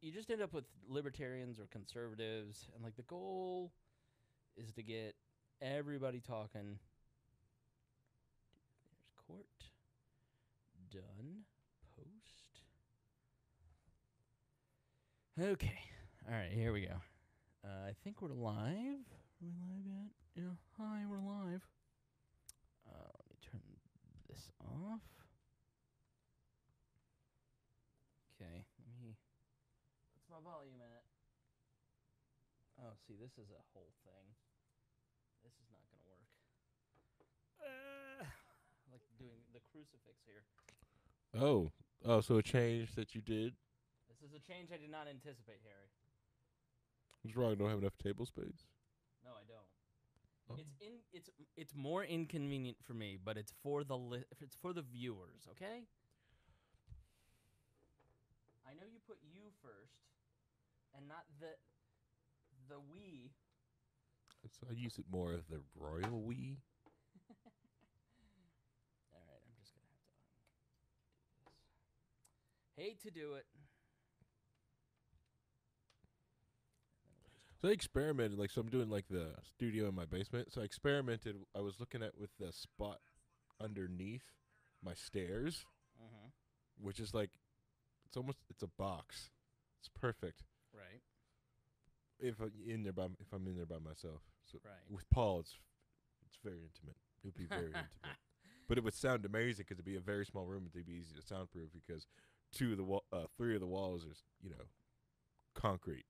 you just end up with libertarians or conservatives, and like the goal is to get everybody talking. There's court done post. Okay, all right, here we go. I think we're live. Are we live yet? Yeah. Hi, we're live. Let me turn this off. Okay, what's my volume at? Oh, see, this is a whole thing. This is not going to work. Like doing the crucifix here. Oh, so a change that you did? This is a change I did not anticipate, Harry. What's wrong? Don't have enough table space? No, I don't. Oh. It's more inconvenient for me, but it's for the viewers, okay? I know you put you first, and not the we. So I use it more of the royal we. All right, I'm just gonna have to do this. Hate to do it. So I experimented, so I'm doing the studio in my basement. So I experimented. I was looking at with the spot underneath my stairs, which is it's a box. It's perfect. Right. If I'm in there by myself. So right. With Paul, it's very intimate. It would be very intimate, but it would sound amazing because it'd be a very small room. It'd be easy to soundproof because 3 of the walls are concrete.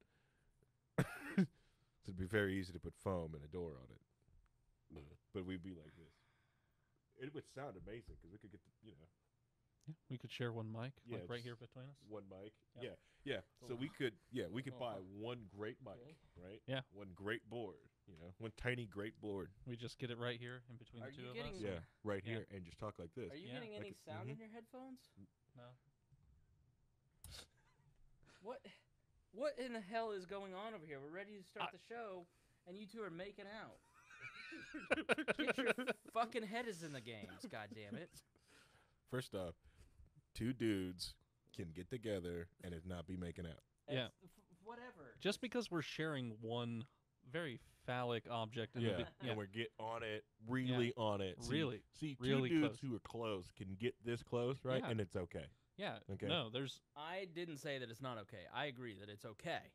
So it'd be very easy to put foam and a door on it. But we'd be like this. It would sound amazing because we could get Yeah, we could share one mic, right here between us. One mic. Yep. Yeah. So we could buy one great mic, right? Yeah. One great board, one tiny great board. We just get it right here in between the two of us. Yeah, right here, and just talk like this. Are you getting any sound in your headphones? No. What in the hell is going on over here? We're ready to start the show, and you two are making out. Get your fucking head is in the games, goddammit. First off, 2 dudes can get together and it not be making out. Yeah. Whatever. Just because we're sharing one very phallic object. And we're get on it, really on it. See, 2 really dudes close. Who are close can get this close, right? Yeah. And it's okay. Yeah. Okay. No, I didn't say that it's not okay. I agree that it's okay.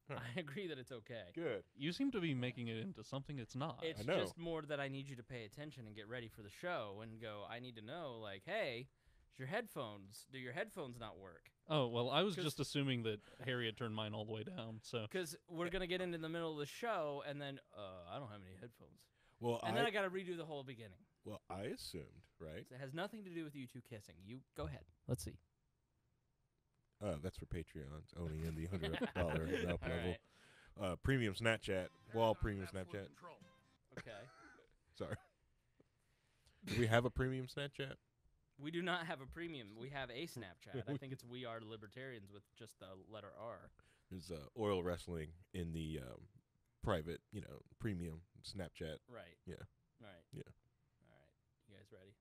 Huh. I agree that it's okay. Good. You seem to be making it into something it's not. It's just more that I need you to pay attention and get ready for the show and go, I need to know, hey, do your headphones not work? Oh, well, I was just assuming that Harry had turned mine all the way down. So because we're going to get into the middle of the show, and then, I don't have any headphones. Well, then I got to redo the whole beginning. Well, I assumed, right? So it has nothing to do with you two kissing. You go ahead. Let's see. That's for Patreons, only in the $100 up level. Right. Premium Snapchat, premium Snapchat. Okay. Sorry. Do we have a premium Snapchat? We do not have a premium. We have a Snapchat. I think it's We Are Libertarians with just the letter R. There's oil wrestling in the private, premium Snapchat. Right. Yeah. Right. Yeah. All right. You guys ready?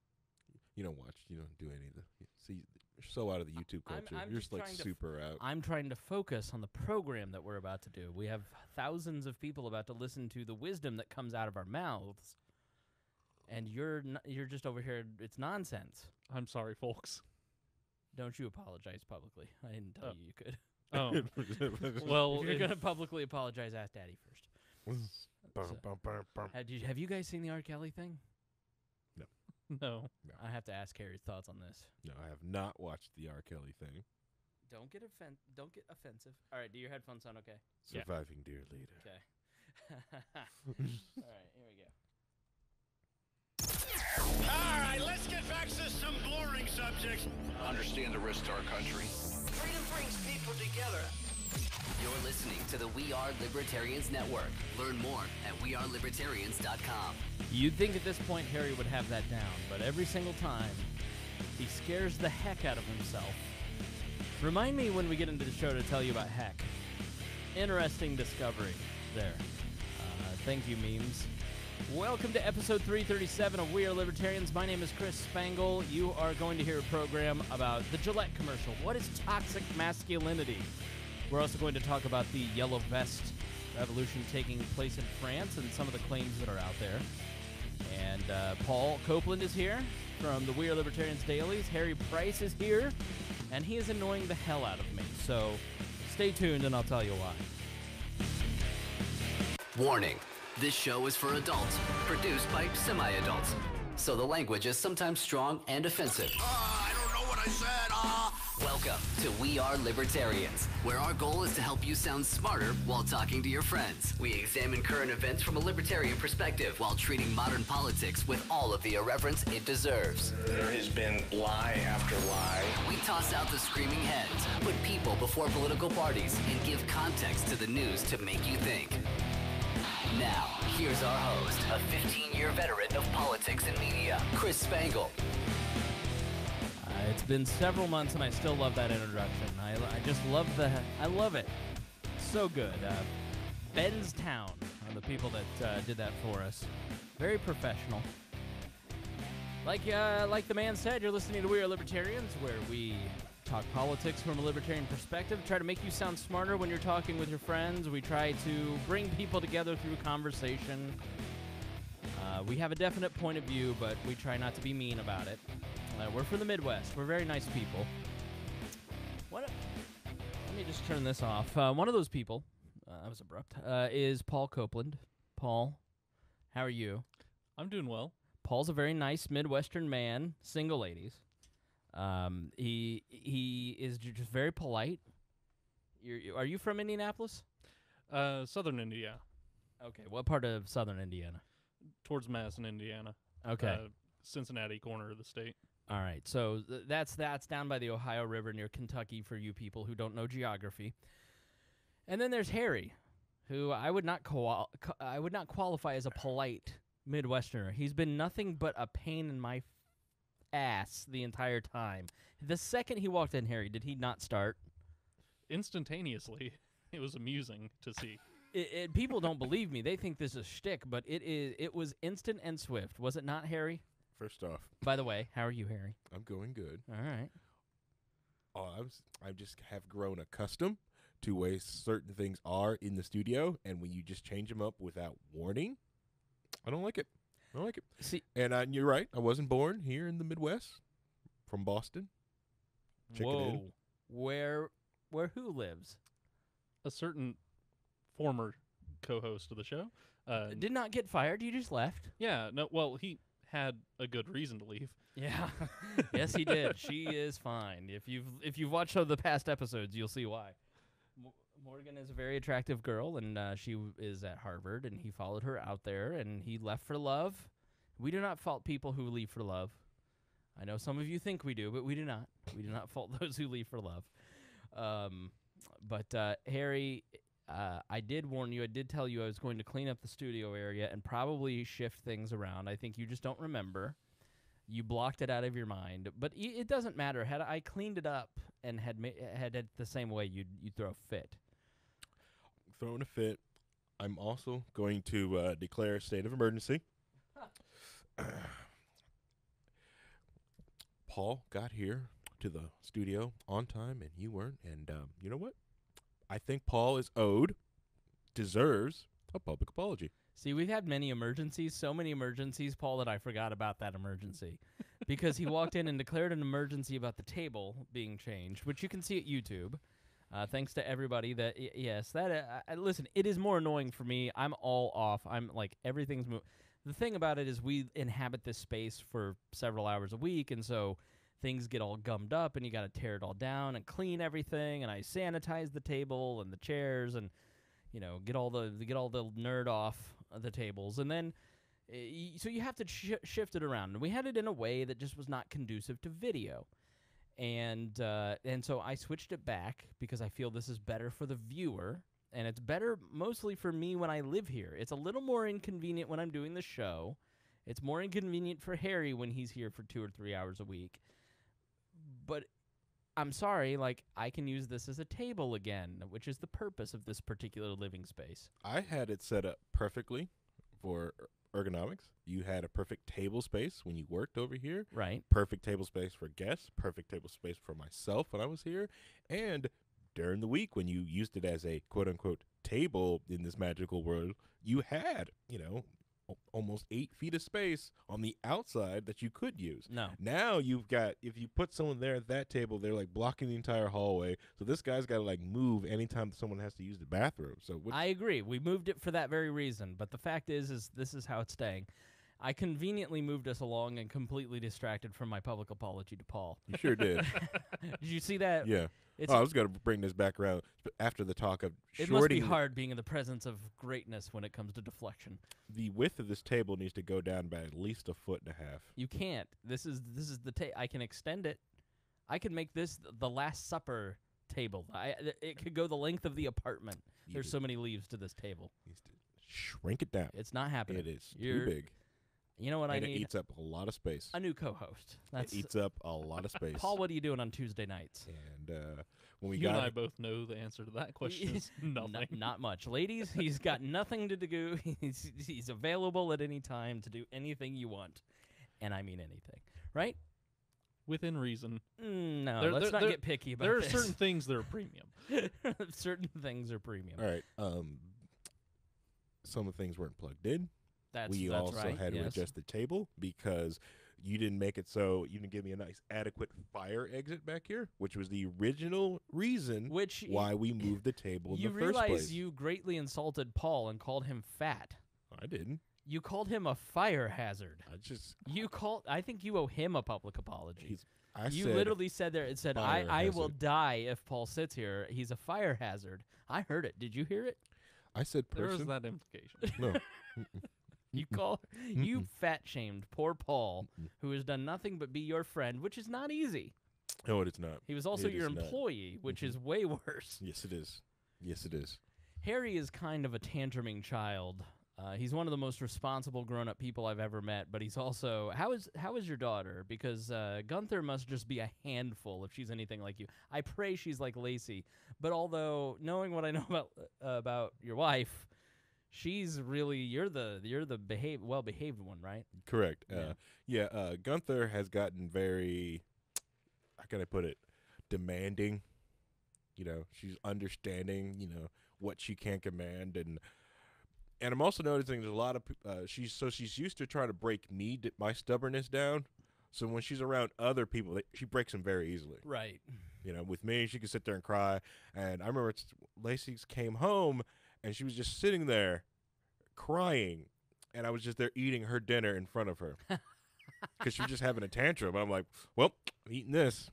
You don't watch. You don't do any of the. See, you're so out of the YouTube culture. You're just super out. I'm trying to focus on the program that we're about to do. We have thousands of people about to listen to the wisdom that comes out of our mouths, and you're just over here. It's nonsense. I'm sorry, folks. Don't you apologize publicly. I didn't tell you could. Oh. Well, if you're going to publicly apologize, ask Daddy first. Have you guys seen the R. Kelly thing? No. I have to ask Harry's thoughts on this. No, I have not watched the R. Kelly thing. Don't get offensive. All right, do your headphones sound okay? Surviving dear leader. Okay. All right, here we go. All right, let's get back to some boring subjects. Understand the risk to our country. Freedom brings people together. You're listening to the We Are Libertarians Network. Learn more at wearelibertarians.com. You'd think at this point Harry would have that down, but every single time, he scares the heck out of himself. Remind me when we get into the show to tell you about heck. Interesting discovery there. Thank you, memes. Welcome to episode 337 of We Are Libertarians. My name is Chris Spangle. You are going to hear a program about the Gillette commercial. What is toxic masculinity? We're also going to talk about the Yellow Vest revolution taking place in France and some of the claims that are out there. And Paul Copeland is here from the We Are Libertarians Dailies. Harry Price is here, and he is annoying the hell out of me. So stay tuned, and I'll tell you why. Warning, this show is for adults, produced by semi-adults. So the language is sometimes strong and offensive. I don't know what I said. Welcome to We Are Libertarians, where our goal is to help you sound smarter while talking to your friends. We examine current events from a libertarian perspective while treating modern politics with all of the irreverence it deserves. There has been lie after lie. We toss out the screaming heads, put people before political parties, and give context to the news to make you think. Now, here's our host, a 15-year veteran of politics and media, Chris Spangle. It's been several months, and I still love that introduction. I just love I love it. So good. Ben's Town are the people that did that for us. Very professional. Like the man said, you're listening to We Are Libertarians, where we talk politics from a libertarian perspective, try to make you sound smarter when you're talking with your friends. We try to bring people together through conversation. We have a definite point of view, but we try not to be mean about it. We're from the Midwest. We're very nice people. Let me just turn this off. One of those people, that was abrupt, is Paul Copeland. Paul, how are you? I'm doing well. Paul's a very nice Midwestern man, single ladies. He is just very polite. Are you from Indianapolis? Southern Indiana. Okay, what part of Southern Indiana? Towards Madison, Indiana. Okay. Cincinnati corner of the state. All right, so that's down by the Ohio River near Kentucky for you people who don't know geography. And then there's Harry, who I would not qualify as a polite Midwesterner. He's been nothing but a pain in my ass the entire time. The second he walked in, Harry, did he not start? Instantaneously. It was amusing to see. People don't believe me. They think this is shtick, but it was instant and swift. Was it not, Harry? First off, By the way, how are you, Harry? I'm going good. All right. I just have grown accustomed to ways certain things are in the studio, and when you just change them up without warning, I don't like it. I don't like it. See, And you're right. I wasn't born here in the Midwest, from Boston. Chicken whoa. in. Where who lives? A certain former co-host of the show. Did not get fired. You just left. Yeah, no, well, he had a good reason to leave. Yeah. Yes, he did. She is fine. If you've watched some of the past episodes, you'll see why. Morgan is a very attractive girl, and she is at Harvard, and he followed her out there, and he left for love. We do not fault people who leave for love. I know some of you think we do, but we do not. We do not fault those who leave for love. But Harry, I did warn you. I did tell you I was going to clean up the studio area and probably shift things around. I think you just don't remember. You blocked it out of your mind. But it doesn't matter. Had I cleaned it up and had it the same way, you'd throw a fit. Throwing a fit. I'm also going to declare a state of emergency. Paul got here to the studio on time, and you weren't. And you know what? I think Paul deserves a public apology. See, we've had many emergencies, so many emergencies, Paul, that I forgot about that emergency. Because he walked in and declared an emergency about the table being changed, which you can see at YouTube. Thanks to everybody that, listen, it is more annoying for me. I'm all off. I'm like, everything's moving. The thing about it is we inhabit this space for several hours a week, and so things get all gummed up, and you got to tear it all down and clean everything, and I sanitize the table and the chairs, and get all the nerd off the tables, and then so you have to shift it around. And we had it in a way that just was not conducive to video, and so I switched it back because I feel this is better for the viewer. And it's better mostly for me when I live here. It's a little more inconvenient when I'm doing the show. It's more inconvenient for Harry when he's here for 2 or 3 hours a week. But I'm sorry, I can use this as a table again, which is the purpose of this particular living space. I had it set up perfectly for ergonomics. You had a perfect table space when you worked over here. Right. Perfect table space for guests. Perfect table space for myself when I was here. And during the week when you used it as a quote-unquote table in this magical world, you had, almost 8 feet of space on the outside that you could use. No. Now you've got, if you put someone there at that table, they're like blocking the entire hallway. So this guy's got to like move anytime someone has to use the bathroom. So I agree. We moved it for that very reason. But the fact is this is how it's staying. I conveniently moved us along and completely distracted from my public apology to Paul. you sure did. Did you see that? Yeah. I was going to bring this back around after the talk of It must be shorting hard being in the presence of greatness when it comes to deflection. the width of this table needs to go down by at least 1.5 feet. You can't. This is the I can extend it. I can make this the Last Supper table. It could go the length of the apartment. There's so many leaves to this table. Needs to shrink it down. It's not happening. It is too big. You know what And I it need? eats up a lot of space. A new co-host. It eats up a lot of space. Paul, what are you doing on Tuesday nights? And when we You and I got both know the answer to that question is nothing. Not much. Ladies, he's got nothing to do. He's available at any time to do anything you want. And I mean anything. Right? Within reason. No, let's not get picky about There are this. certain things that are premium. Certain things are premium. all right, some of the things weren't plugged in. That's also right, had to yes. adjust the table because you didn't make it so you didn't give me a nice adequate fire exit back here, which was the original reason why we moved the table in You the first place. realize you greatly insulted Paul and called him fat. I didn't. You called him a fire hazard. I think you owe him a public apology. You said literally said there, it said, fire I will hazard. die if Paul sits here. He's a fire hazard. I heard it. Did you hear it? I said There is person. that implication. No. You fat shamed poor Paul, who has done nothing but be your friend, which is not easy. No, it is not. He was also It your is not. employee, which is way worse. Yes, it is. Yes, it is. Harry is kind of a tantruming child. He's one of the most responsible grown-up people I've ever met, but he's also... How is your daughter? Because Gunther must just be a handful if she's anything like you. I pray she's like Lacey, but although knowing what I know about your wife, she's really... You're the well-behaved one, right? Correct. Yeah. Gunther has gotten very, how can I put it, demanding. She's understanding, what she can command. And I'm also noticing there's a lot of, she's used to trying to break my stubbornness down. So when she's around other people, she breaks them very easily. Right. With me, she can sit there and cry. And I remember Lacey came home and she was just sitting there crying. And I was just there eating her dinner in front of her because she was just having a tantrum. I'm like, well, I'm eating this.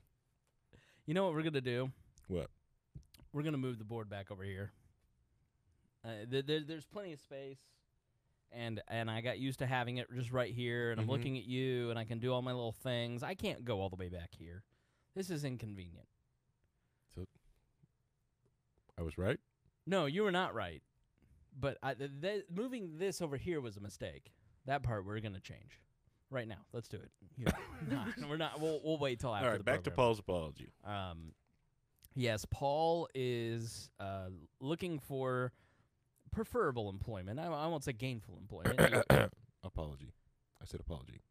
You know what we're going to do? What? We're going to move the board back over here. There's plenty of space, and I got used to having it just right here, and I'm looking at you, and I can do all my little things. I can't go all the way back here. This is inconvenient. So I was right? No, you were not right. But moving this over here was a mistake. That part we're going to change right now. Let's do it. We're not. We'll wait till after All right, the back to program. Paul's apology. Yes, Paul is looking for preferable employment. I won't say gainful employment. Apology. I said apology.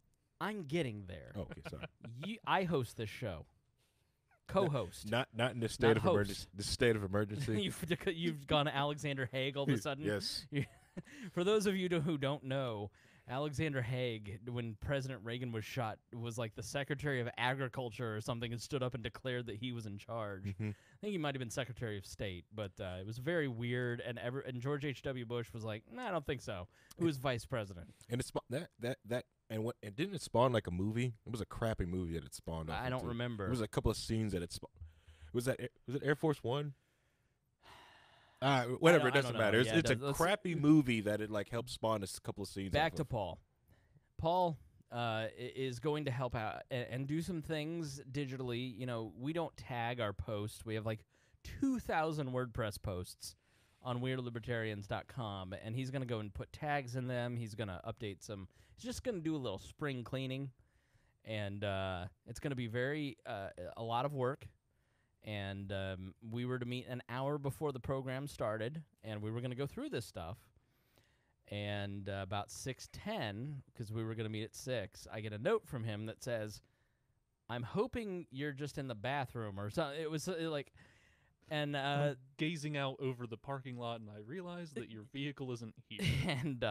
I'm getting there. Oh, okay, sorry. I host this show. Co-host. Not in this state of host. emergency. This state of emergency. You've gone Alexander Haig all of a sudden? Yes. For those of you who don't know, Alexander Haig, when President Reagan was shot, was like the Secretary of Agriculture or something and stood up and declared that he was in charge. I think he might have been Secretary of State, but it was very weird. And George H.W. Bush was like, "Nah, I don't think so." Who was Vice President? And it and didn't it spawn like a movie? It was a crappy movie that it spawned. I don't remember. It was a couple of scenes that it spawned. Was it Air Force One? Whatever, it doesn't matter. Yeah, it's a crappy movie that it like helped spawn a couple of scenes. Back off to of. Paul. Paul is going to help out and do some things digitally. We don't tag our posts. We have like 2,000 WordPress posts on WeirdLibertarians.com, and he's going to go and put tags in them. He's going to update some. He's just going to do a little spring cleaning, and it's going to be a lot of work. And we were to meet an hour before the program started, and we were going to go through this stuff. And about 6:10, because we were going to meet at 6, I get a note from him that says, "I'm hoping you're just in the bathroom," or something. It was like, And I'm gazing out over the parking lot, and I realize that your vehicle isn't here. and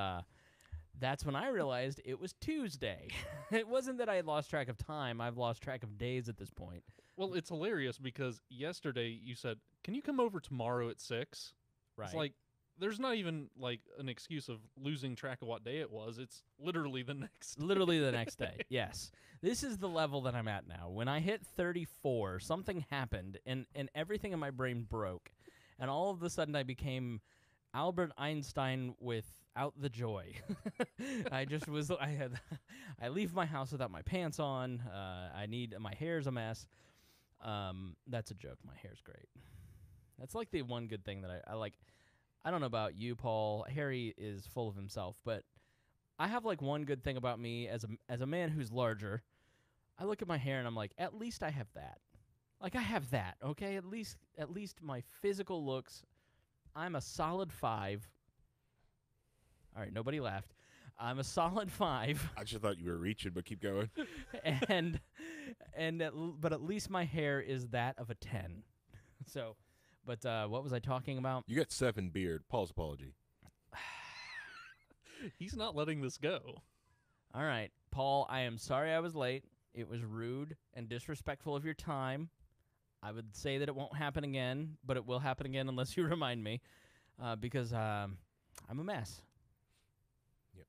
that's when I realized it was Tuesday. It wasn't that I had lost track of time. I've lost track of days at this point. Well, it's hilarious because yesterday you said, "Can you come over tomorrow at 6?" Right. It's like there's not even like an excuse of losing track of what day it was. It's literally the next day. Literally the next day. Yes. This is the level that I'm at now. When I hit 34, something happened and everything in my brain broke. And all of a sudden I became Albert Einstein without the joy. I leave my house without my pants on. My hair's a mess. That's a joke. My hair's great. That's like the one good thing that I like. I don't know about you, Paul. Harry is full of himself, but I have like one good thing about me as a man who's larger. I look at my hair and I'm like, at least I have that. Like I have that, okay? At least my physical looks. I'm a solid 5. All right, nobody laughed. I'm a solid 5. I just thought you were reaching, but keep going. But at least my hair is that of a 10. So, but what was I talking about? You got 7 beard. Paul's apology. He's not letting this go. All right, Paul, I am sorry I was late. It was rude and disrespectful of your time. I would say that it won't happen again, but it will happen again unless you remind me, because I'm a mess. Yep.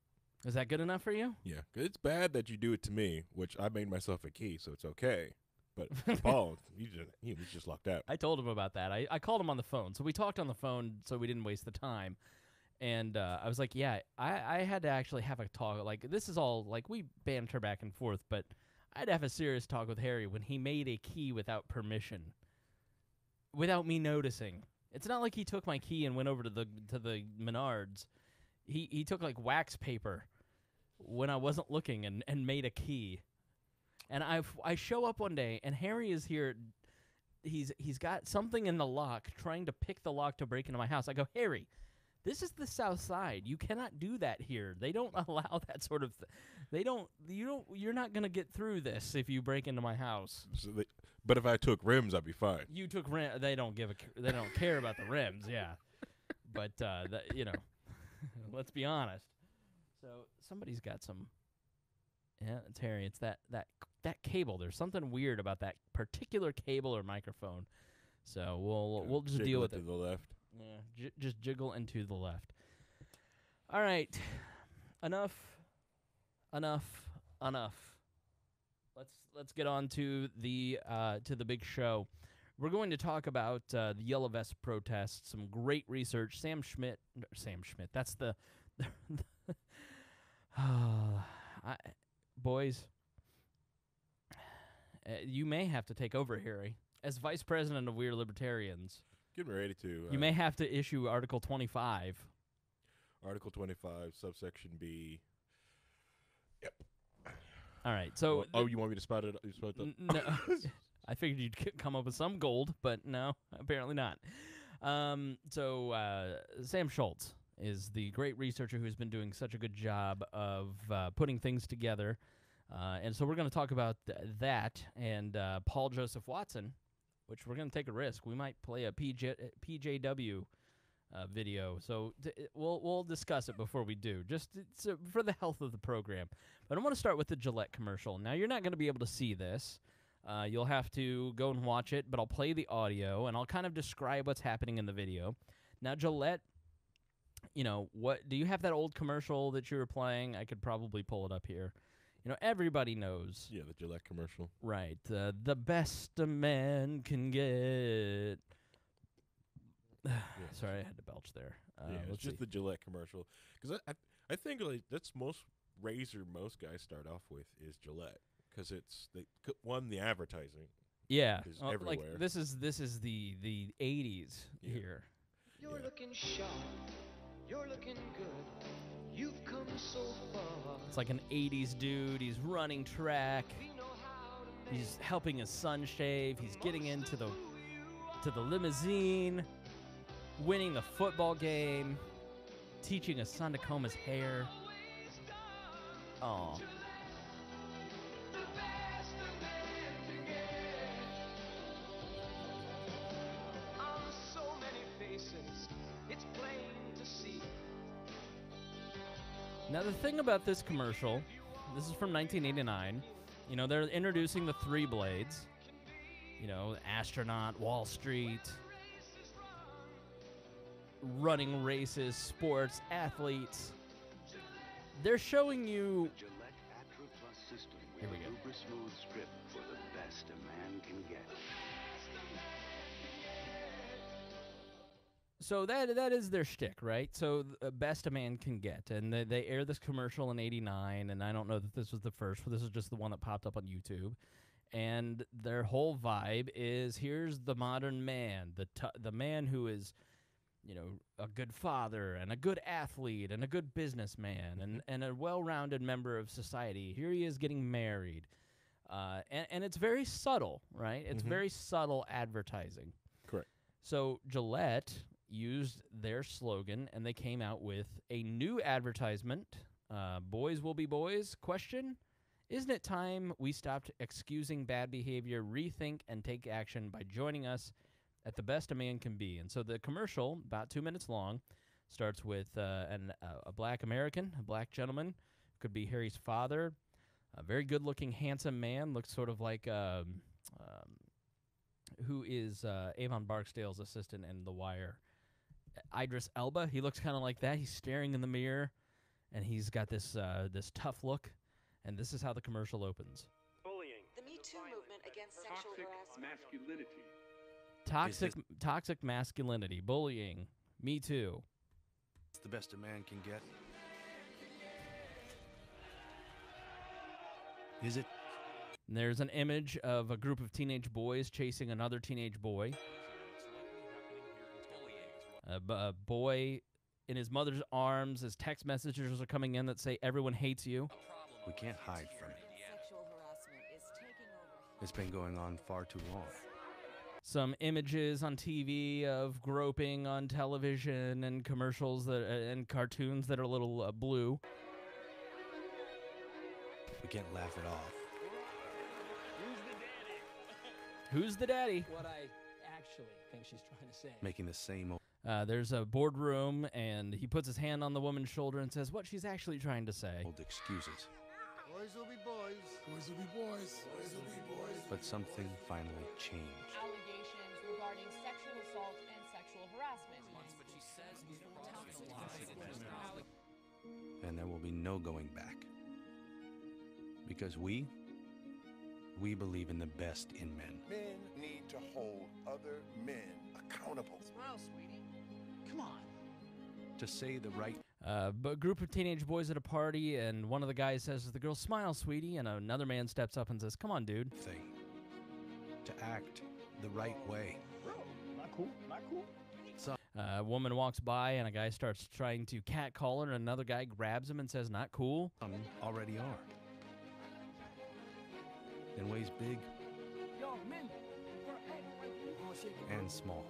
Is that good enough for you? Yeah, 'cause it's bad that you do it to me, which I made myself a key, so it's okay. But Paul, he was just locked out. I told him about that. I called him on the phone. So we talked on the phone so we didn't waste the time. And I was like, yeah, I had to actually have a talk. Like, this is all, like, we banter back and forth, but I had to have a serious talk with Harry when he made a key without permission, without me noticing. It's not like he took my key and went over to the Menards. He took, like, wax paper when I wasn't looking and made a key. And I show up one day, and Harry is here. He's got something in the lock, trying to pick the lock to break into my house. I go, Harry, this is the South Side. You cannot do that here. They don't allow that sort of. You're not gonna get through this if you break into my house. But if I took rims, I'd be fine. You took rim. They don't care about the rims. Yeah, but let's be honest. So somebody's got some. Yeah, it's Harry. It's that cable. There's something weird about that particular cable or microphone. So we'll just deal with it. To the left. Yeah, just jiggle and to the left. All right, enough. Let's get on to the big show. We're going to talk about the Yellow Vest protests. Some great research. Sam Schmidt. That's the. Boys, you may have to take over, Harry, as vice president of We Are Libertarians. Getting ready to. You may have to issue Article 25. Article 25, subsection B. Yep. All right. So. You want me to spot it? No. I figured you'd come up with some gold, but no, apparently not. Sam Schultz is the great researcher who's been doing such a good job of putting things together. And so we're going to talk about that and Paul Joseph Watson, which we're going to take a risk. We might play a PJW video. So we'll discuss it before we do, just for the health of the program. But I want to start with the Gillette commercial. Now, you're not going to be able to see this. You'll have to go and watch it, but I'll play the audio, and I'll kind of describe what's happening in the video. Now, Gillette, what do you have that old commercial that you were playing? I could probably pull it up here. Everybody knows. Yeah, the Gillette commercial. Right. The best a man can get. Sorry, I had to belch there. It's just the Gillette commercial. Because I think that's most razor most guys start off with is Gillette. Because it's, the advertising. Yeah. Is everywhere. Like, this is the 80s here. You're looking sharp. You're looking good. You've come so far. It's like an 80s dude. He's running track. He's helping his son shave. He's getting into the limousine, winning the football game, teaching his son to comb his hair. Oh. Now, the thing about this commercial, this is from 1989. You know, they're introducing the three blades. You know, astronaut, Wall Street, running races, sports, athletes. They're showing you. Gillette Atra Plus system Here we with go. a super smooth strip for the best a man can get. So that is their shtick, right? So best a man can get, and they aired this commercial in '89, and I don't know that this was the first. This is just the one that popped up on YouTube, and their whole vibe is here's the modern man, the man who is, you know, a good father and a good athlete and a good businessman and a well-rounded member of society. Here he is getting married, and it's very subtle, right? It's very subtle advertising. Correct. So Gillette used their slogan, and they came out with a new advertisement. Boys will be boys, question. Isn't it time we stopped excusing bad behavior, rethink, and take action by joining us at the best a man can be? And so the commercial, about 2 minutes long, starts with a black American, a black gentleman, could be Harry's father, a very good-looking, handsome man, looks sort of like who is Avon Barksdale's assistant in The Wire. Idris Elba, he looks kind of like that. He's staring in the mirror, and he's got this this tough look, and this is how the commercial opens. Bullying. The Me Too movement against sexual harassment. Masculinity. Toxic masculinity, bullying, Me Too. It's the best a man can get. Is it? And there's an image of a group of teenage boys chasing another teenage boy. A boy in his mother's arms. His text messages are coming in that say, everyone hates you. We can't hide from it. Sexual harassment is taking over. It's been going on far too long. Some images on TV of groping on television and commercials that and cartoons that are a little blue. We can't laugh it off. Who's the daddy? What I actually think she's trying to say. Making the same old. There's a boardroom, and he puts his hand on the woman's shoulder and says what she's actually trying to say. Old excuses. Boys will be boys. Boys will be boys. Boys will be boys. But something finally changed. Allegations regarding sexual assault and sexual harassment. And there will be no going back. Because we believe in the best in men. Men need to hold other men accountable. Smile, sweetie. Come on. To say the right. But group of teenage boys at a party, and one of the guys says to the girl, smile, sweetie, and another man steps up and says, come on, dude. Thing. To act the right way. Bro, not cool. Not cool. A woman walks by, and a guy starts trying to catcall her, and another guy grabs him and says, not cool. Some already are. In ways big Young men. and small.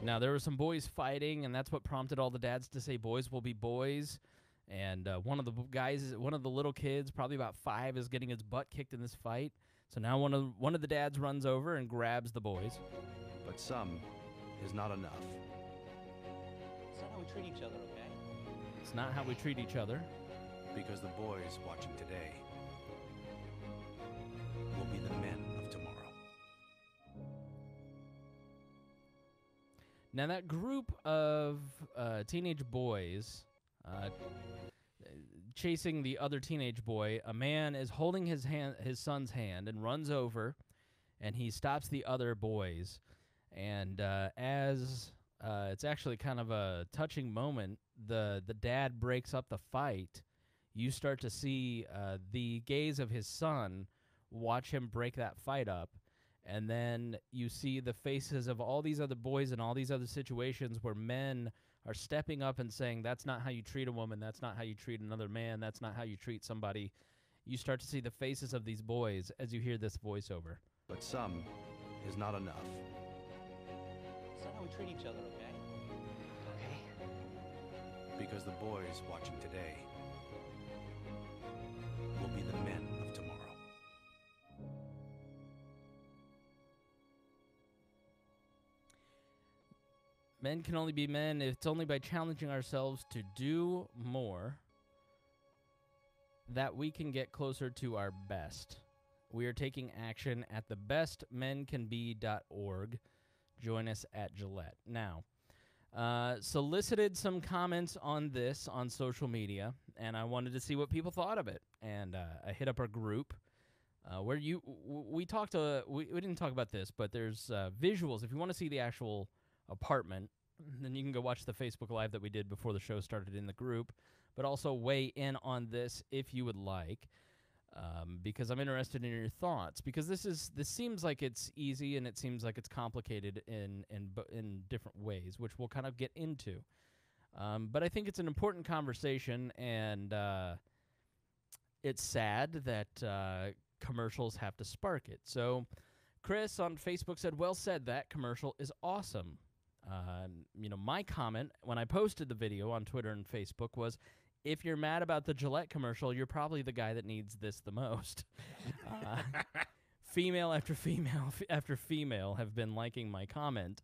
Now, there were some boys fighting, and that's what prompted all the dads to say boys will be boys. And one of the little kids, probably about 5, is getting his butt kicked in this fight. So now one of the dads runs over and grabs the boys. But some is not enough. It's not how we treat each other, okay? It's not how we treat each other. Because the boys watching today will be the men of tomorrow. Now, that group of teenage boys chasing the other teenage boy, a man is holding his son's hand and runs over, and he stops the other boys. And as it's actually kind of a touching moment, the dad breaks up the fight. You start to see the gaze of his son watch him break that fight up. And then you see the faces of all these other boys in all these other situations where men are stepping up and saying, that's not how you treat a woman, that's not how you treat another man, that's not how you treat somebody. You start to see the faces of these boys as you hear this voiceover. But some is not enough. It's not how we treat each other, okay? Okay. Because the boys watching today will be the men of tomorrow. Men can only be men. It's only by challenging ourselves to do more that we can get closer to our best. We are taking action at thebestmencanbe.org. Join us at Gillette. Now, solicited some comments on this on social media, and I wanted to see what people thought of it. And I hit up our group where we talked. We didn't talk about this, but there's visuals. If you want to see the actual apartment, then you can go watch the Facebook Live that we did before the show started in the group, but also weigh in on this if you would like, because I'm interested in your thoughts, because this seems like it's easy and it seems like it's complicated in different ways, which we'll kind of get into. But I think it's an important conversation, and it's sad that commercials have to spark it. So Chris on Facebook said, "Well said, that commercial is awesome." My comment when I posted the video on Twitter and Facebook was, if you're mad about the Gillette commercial, you're probably the guy that needs this the most. Female after female after female have been liking my comment.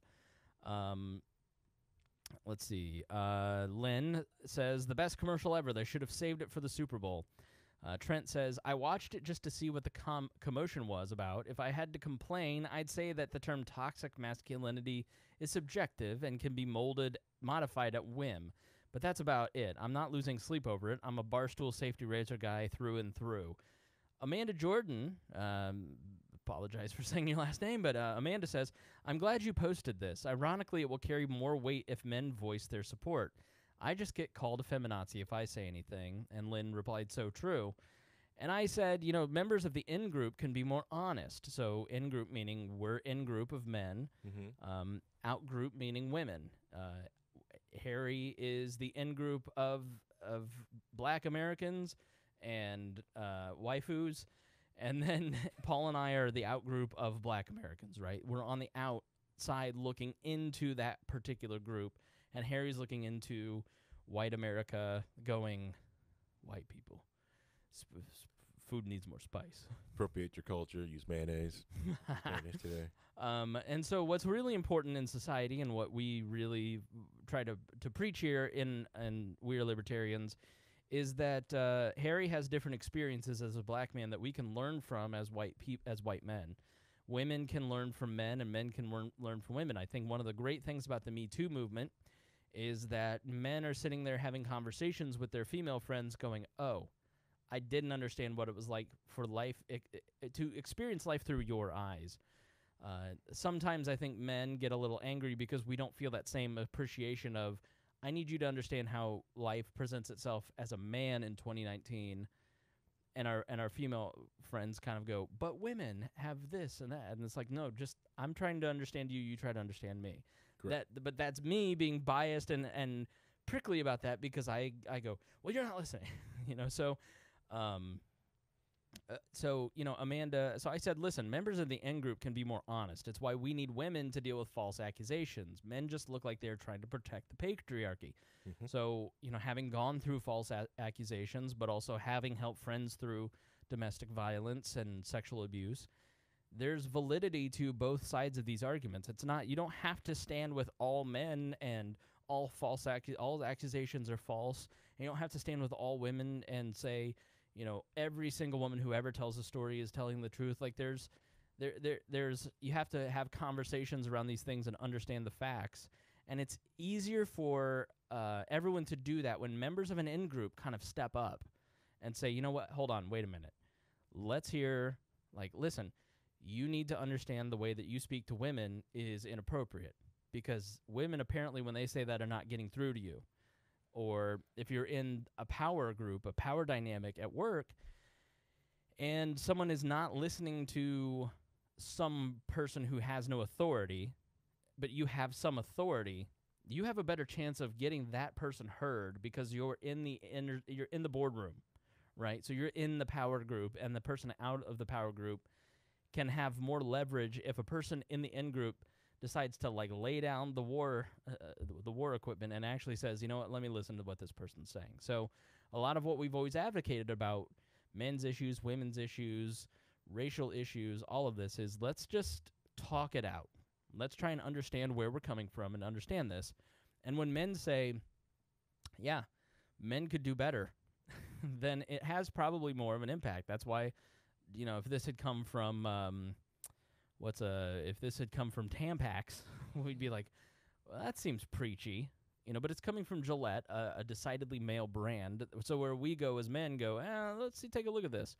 Let's see. Lynn says, the best commercial ever. They should have saved it for the Super Bowl. Trent says, I watched it just to see what the commotion was about. If I had to complain, I'd say that the term toxic masculinity is subjective and can be modified at whim. But that's about it. I'm not losing sleep over it. I'm a barstool safety razor guy through and through. Amanda Jordan, apologize for saying your last name, but Amanda says, I'm glad you posted this. Ironically, it will carry more weight if men voice their support. I just get called a feminazi if I say anything. And Lynn replied, so true. And I said, members of the in-group can be more honest. So in-group meaning we're in-group of men. Mm-hmm. Out-group meaning women. Harry is the in-group of black Americans and waifus. And then Paul and I are the out-group of black Americans, right? We're on the outside looking into that particular group. And Harry's looking into white America going, white people. Food needs more spice. Appropriate your culture. Use mayonnaise. Mayonnaise today. And so what's really important in society and what we really try to preach here in We Are Libertarians is that Harry has different experiences as a black man that we can learn from as white men. Women can learn from men, and men can learn from women. I think one of the great things about the Me Too movement is that men are sitting there having conversations with their female friends going, oh, I didn't understand what it was like for life, to experience life through your eyes. Sometimes I think men get a little angry because we don't feel that same appreciation of, I need you to understand how life presents itself as a man in 2019. And our female friends kind of go, but women have this and that. And it's like, no, just I'm trying to understand you. You try to understand me. But that's me being biased and prickly about that because I go, well, you're not listening. Amanda, so I said, listen, members of the N group can be more honest. It's why we need women to deal with false accusations. Men just look like they're trying to protect the patriarchy. Mm-hmm. So, having gone through false accusations, but also having helped friends through domestic violence and sexual abuse, there's validity to both sides of these arguments. It's not, you don't have to stand with all men and all all accusations are false. And you don't have to stand with all women and say, every single woman who ever tells a story is telling the truth. Like there's you have to have conversations around these things and understand the facts. And it's easier for everyone to do that when members of an in-group kind of step up and say, you know what, hold on, wait a minute. Let's hear, listen, you need to understand the way that you speak to women is inappropriate because women apparently when they say that are not getting through to you. Or if you're in a power group, a power dynamic at work, and someone is not listening to some person who has no authority, but you have some authority, you have a better chance of getting that person heard because you're in the boardroom, right? So you're in the power group, and the person out of the power group can have more leverage if a person in the in group decides to lay down the war equipment and actually says, you know what, let me listen to what this person's saying. So a lot of what we've always advocated about men's issues, women's issues, racial issues, all of this is let's just talk it out. Let's try and understand where we're coming from and understand this. And when men say, yeah, men could do better, then it has probably more of an impact. That's why, if this had come from if this had come from Tampax, we'd be like, well, that seems preachy, but it's coming from Gillette, a decidedly male brand. So where we go as men let's take a look at this.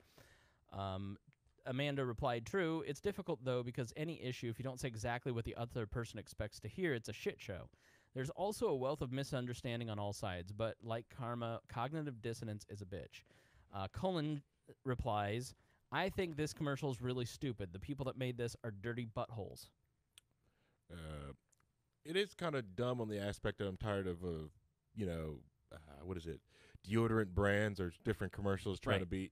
Amanda replied, true. It's difficult, though, because any issue, if you don't say exactly what the other person expects to hear, it's a shit show. There's also a wealth of misunderstanding on all sides, but like karma, cognitive dissonance is a bitch. Cullen replies, I think this commercial is really stupid. The people that made this are dirty buttholes. It is kind of dumb on the aspect that I'm tired of, what is it? Deodorant brands or different commercials trying to be,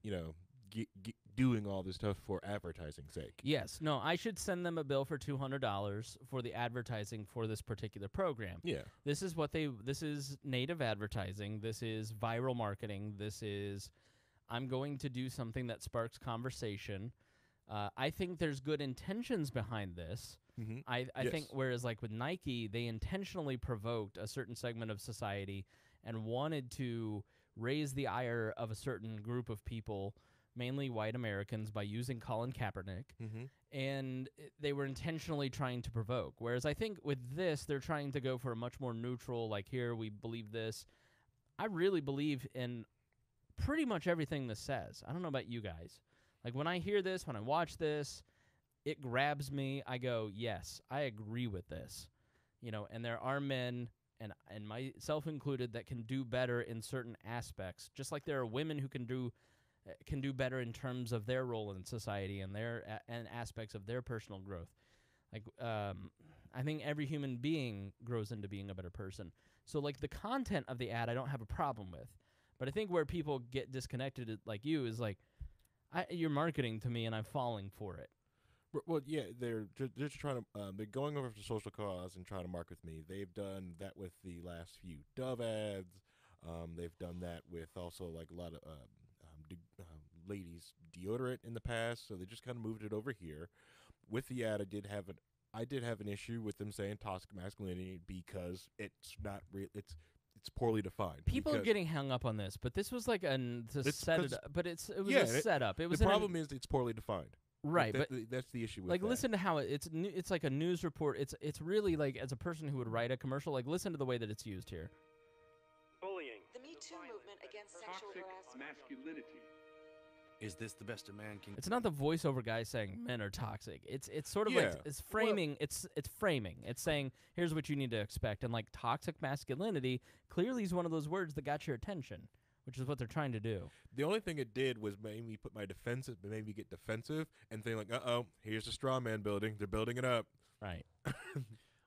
doing all this stuff for advertising's sake. Yes. No, I should send them a bill for $200 for the advertising for this particular program. Yeah. This is native advertising. This is viral marketing. This is, I'm going to do something that sparks conversation. I think there's good intentions behind this. Mm-hmm. I think, whereas like with Nike, they intentionally provoked a certain segment of society and wanted to raise the ire of a certain group of people, mainly white Americans, by using Colin Kaepernick, and they were intentionally trying to provoke. Whereas I think with this, they're trying to go for a much more neutral, like, here, we believe this. I really believe in pretty much everything this says. I don't know about you guys. Like, when I hear this, when I watch this, it grabs me. I go, yes, I agree with this. And there are men, and myself included, that can do better in certain aspects, just like there are women who can do better in terms of their role in society and and aspects of their personal growth. Like, I think every human being grows into being a better person. So, like, the content of the ad, I don't have a problem with. But I think where people get disconnected, like you, is like, you're marketing to me and I'm falling for it. Well, yeah, they're just trying to. They're going over for social cause and trying to market with me. They've done that with the last few Dove ads. They've done that with also like a lot of ladies deodorant in the past. So they just kind of moved it over here. With the ad, I did have an issue with them saying toxic masculinity because it's not real. It's poorly defined. People are getting hung up on this, but this was like a setup. But it was a setup. It was the problem is it's poorly defined. Right, like but that's the issue with like, that. listen to how it's like a news report. It's really like, as a person who would write a commercial, like, listen to the way that it's used here. Bullying. The Me Too movement against sexual harassment. Masculinity. Is this the best a man can? It's not the voiceover guy saying men are toxic. It's sort of like, it's framing. It's framing. It's saying, here's what you need to expect. And like, toxic masculinity clearly is one of those words that got your attention, which is what they're trying to do. The only thing it did was made me made me get defensive and think like, here's the straw man building. They're building it up. Right.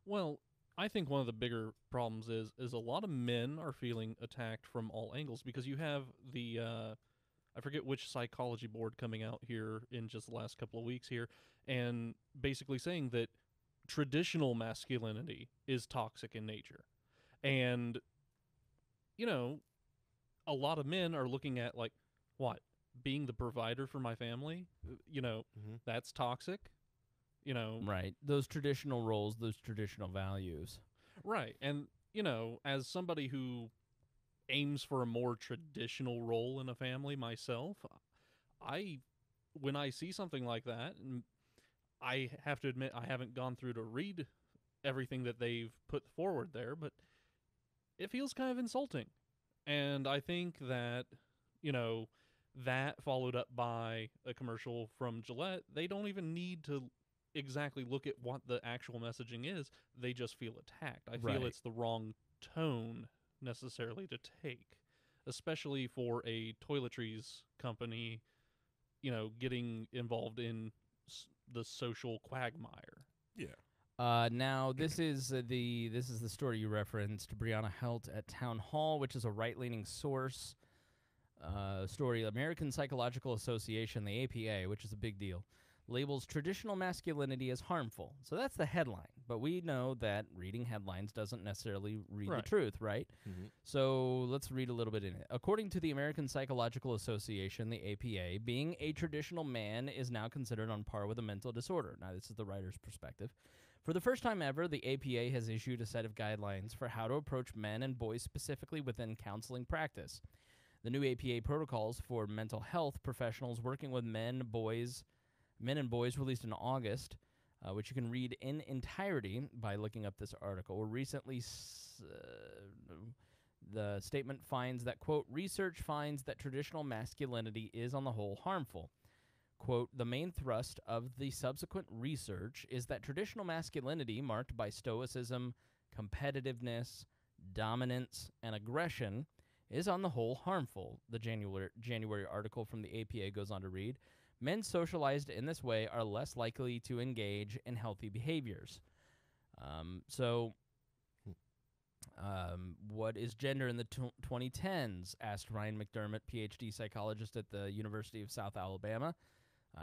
Well, I think one of the bigger problems is a lot of men are feeling attacked from all angles, because you have the I forget which psychology board coming out here in just the last couple of weeks here, and basically saying that traditional masculinity is toxic in nature. And, a lot of men are looking at, like, what? Being the provider for my family? That's toxic? Right. Those traditional roles, those traditional values. Right. And, as somebody who aims for a more traditional role in a family myself, when I see something like that, and I have to admit I haven't gone through to read everything that they've put forward there, but it feels kind of insulting. And I think that, that followed up by a commercial from Gillette, they don't even need to exactly look at what the actual messaging is. They just feel attacked. I feel it's the wrong tone necessarily to take, especially for a toiletries company, getting involved in the social quagmire. Yeah. Now this is the story you referenced, Brianna Helt at Town Hall, which is a right-leaning source. Story: American Psychological Association, the APA, which is a big deal. labels traditional masculinity as harmful. So that's the headline. But we know that reading headlines doesn't necessarily read the truth, right? Mhm. So let's read a little bit in it. According to the American Psychological Association, the APA, being a traditional man is now considered on par with a mental disorder. Now, this is the writer's perspective. For the first time ever, the APA has issued a set of guidelines for how to approach men and boys specifically within counseling practice. The new APA protocols for mental health professionals working with men and boys released in August, which you can read in entirety by looking up this article. Recently, the statement finds that, quote, research finds that traditional masculinity is on the whole harmful. Quote, the main thrust of the subsequent research is that traditional masculinity, marked by stoicism, competitiveness, dominance, and aggression, is on the whole harmful. The January article from the APA goes on to read, men socialized in this way are less likely to engage in healthy behaviors. What is gender in the 2010s? Asked Ryan McDermott, PhD psychologist at the University of South Alabama.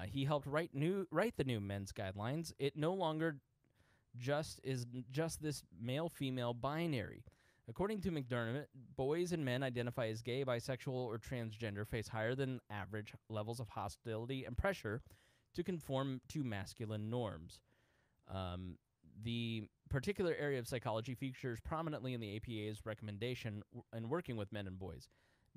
He helped write the new men's guidelines. It no longer just this male-female binary. According to McDermott, boys and men identify as gay, bisexual, or transgender face higher than average levels of hostility and pressure to conform to masculine norms. The particular area of psychology features prominently in the APA's recommendation in working with men and boys.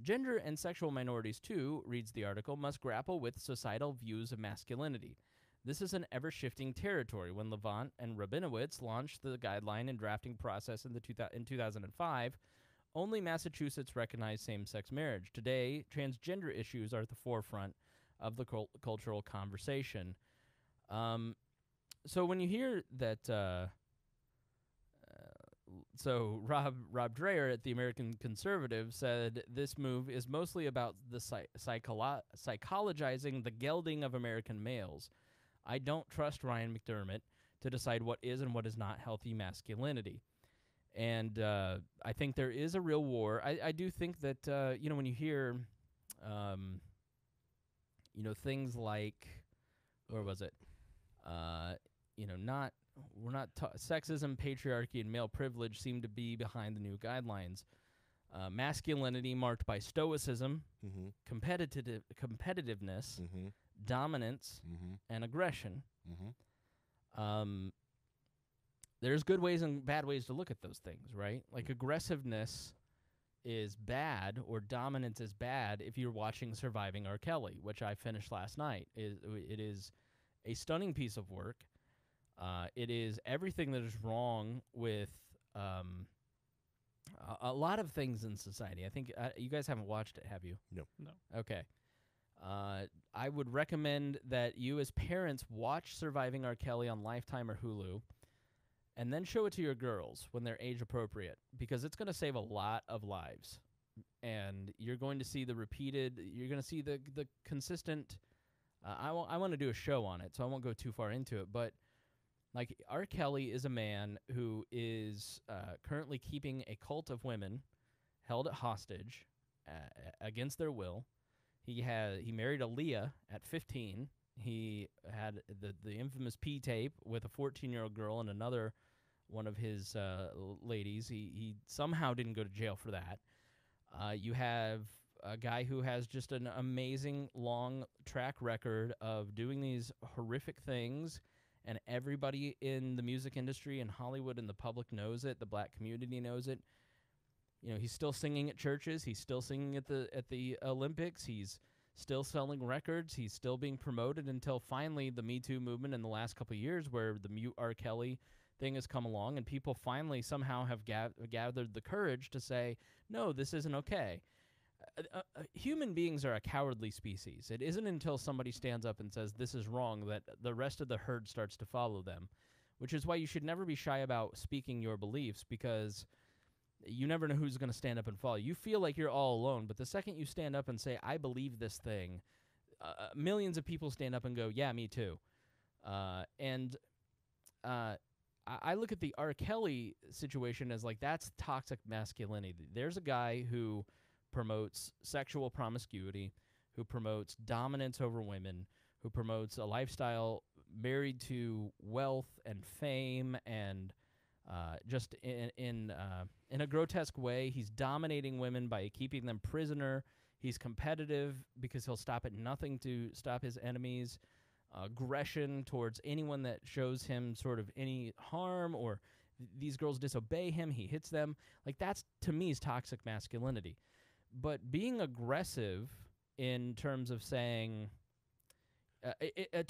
Gender and sexual minorities, too, reads the article, must grapple with societal views of masculinity. This is an ever-shifting territory. When Levant and Rabinowitz launched the guideline and drafting process in 2005, only Massachusetts recognized same-sex marriage. Today, transgender issues are at the forefront of the cultural conversation. So when you hear that... So Rob Dreher at the American Conservative said this move is mostly about the psychologizing the gelding of American males. I don't trust Ryan McDermott to decide what is and what is not healthy masculinity. And I think there is a real war. I do think that, when you hear, things like, where was it? Sexism, patriarchy, and male privilege seem to be behind the new guidelines. Masculinity marked by stoicism, competitiveness, dominance, and aggression. There's good ways and bad ways to look at those things, right? Like aggressiveness is bad or dominance is bad if you're watching Surviving R. Kelly, which I finished last night. It is a stunning piece of work. It is everything that is wrong with a lot of things in society. I think you guys haven't watched it, have you? No. Okay. I would recommend that you as parents watch Surviving R. Kelly on Lifetime or Hulu, and then show it to your girls when they're age appropriate, because it's going to save a lot of lives. And you're going to see you're going to see the consistent, I want to do a show on it, so I won't go too far into it, but like R. Kelly is a man who is currently keeping a cult of women held at hostage against their will. He married Aaliyah at 15. He had the infamous P tape with a 14-year-old girl and another one of his ladies. He somehow didn't go to jail for that. You have a guy who has just an amazing long track record of doing these horrific things, and everybody in the music industry and Hollywood and the public knows it. The black community knows it. He's still singing at churches. He's still singing at the Olympics. He's still selling records. He's still being promoted until finally the Me Too movement in the last couple of years, where the Mute R. Kelly thing has come along, and people finally somehow have gathered the courage to say, no, this isn't okay. Human beings are a cowardly species. It isn't until somebody stands up and says this is wrong that the rest of the herd starts to follow them, which is why you should never be shy about speaking your beliefs, because you never know who's going to stand up and follow. You feel like you're all alone, but the second you stand up and say, I believe this thing, millions of people stand up and go, yeah, me too. I look at the R. Kelly situation as like that's toxic masculinity. There's a guy who promotes sexual promiscuity, who promotes dominance over women, who promotes a lifestyle married to wealth and fame and just in a grotesque way. He's dominating women by keeping them prisoner. He's competitive because he'll stop at nothing to stop his enemies. Aggression towards anyone that shows him sort of any harm, or these girls disobey him, he hits them. Like, that's, to me, is toxic masculinity. But being aggressive in terms of saying a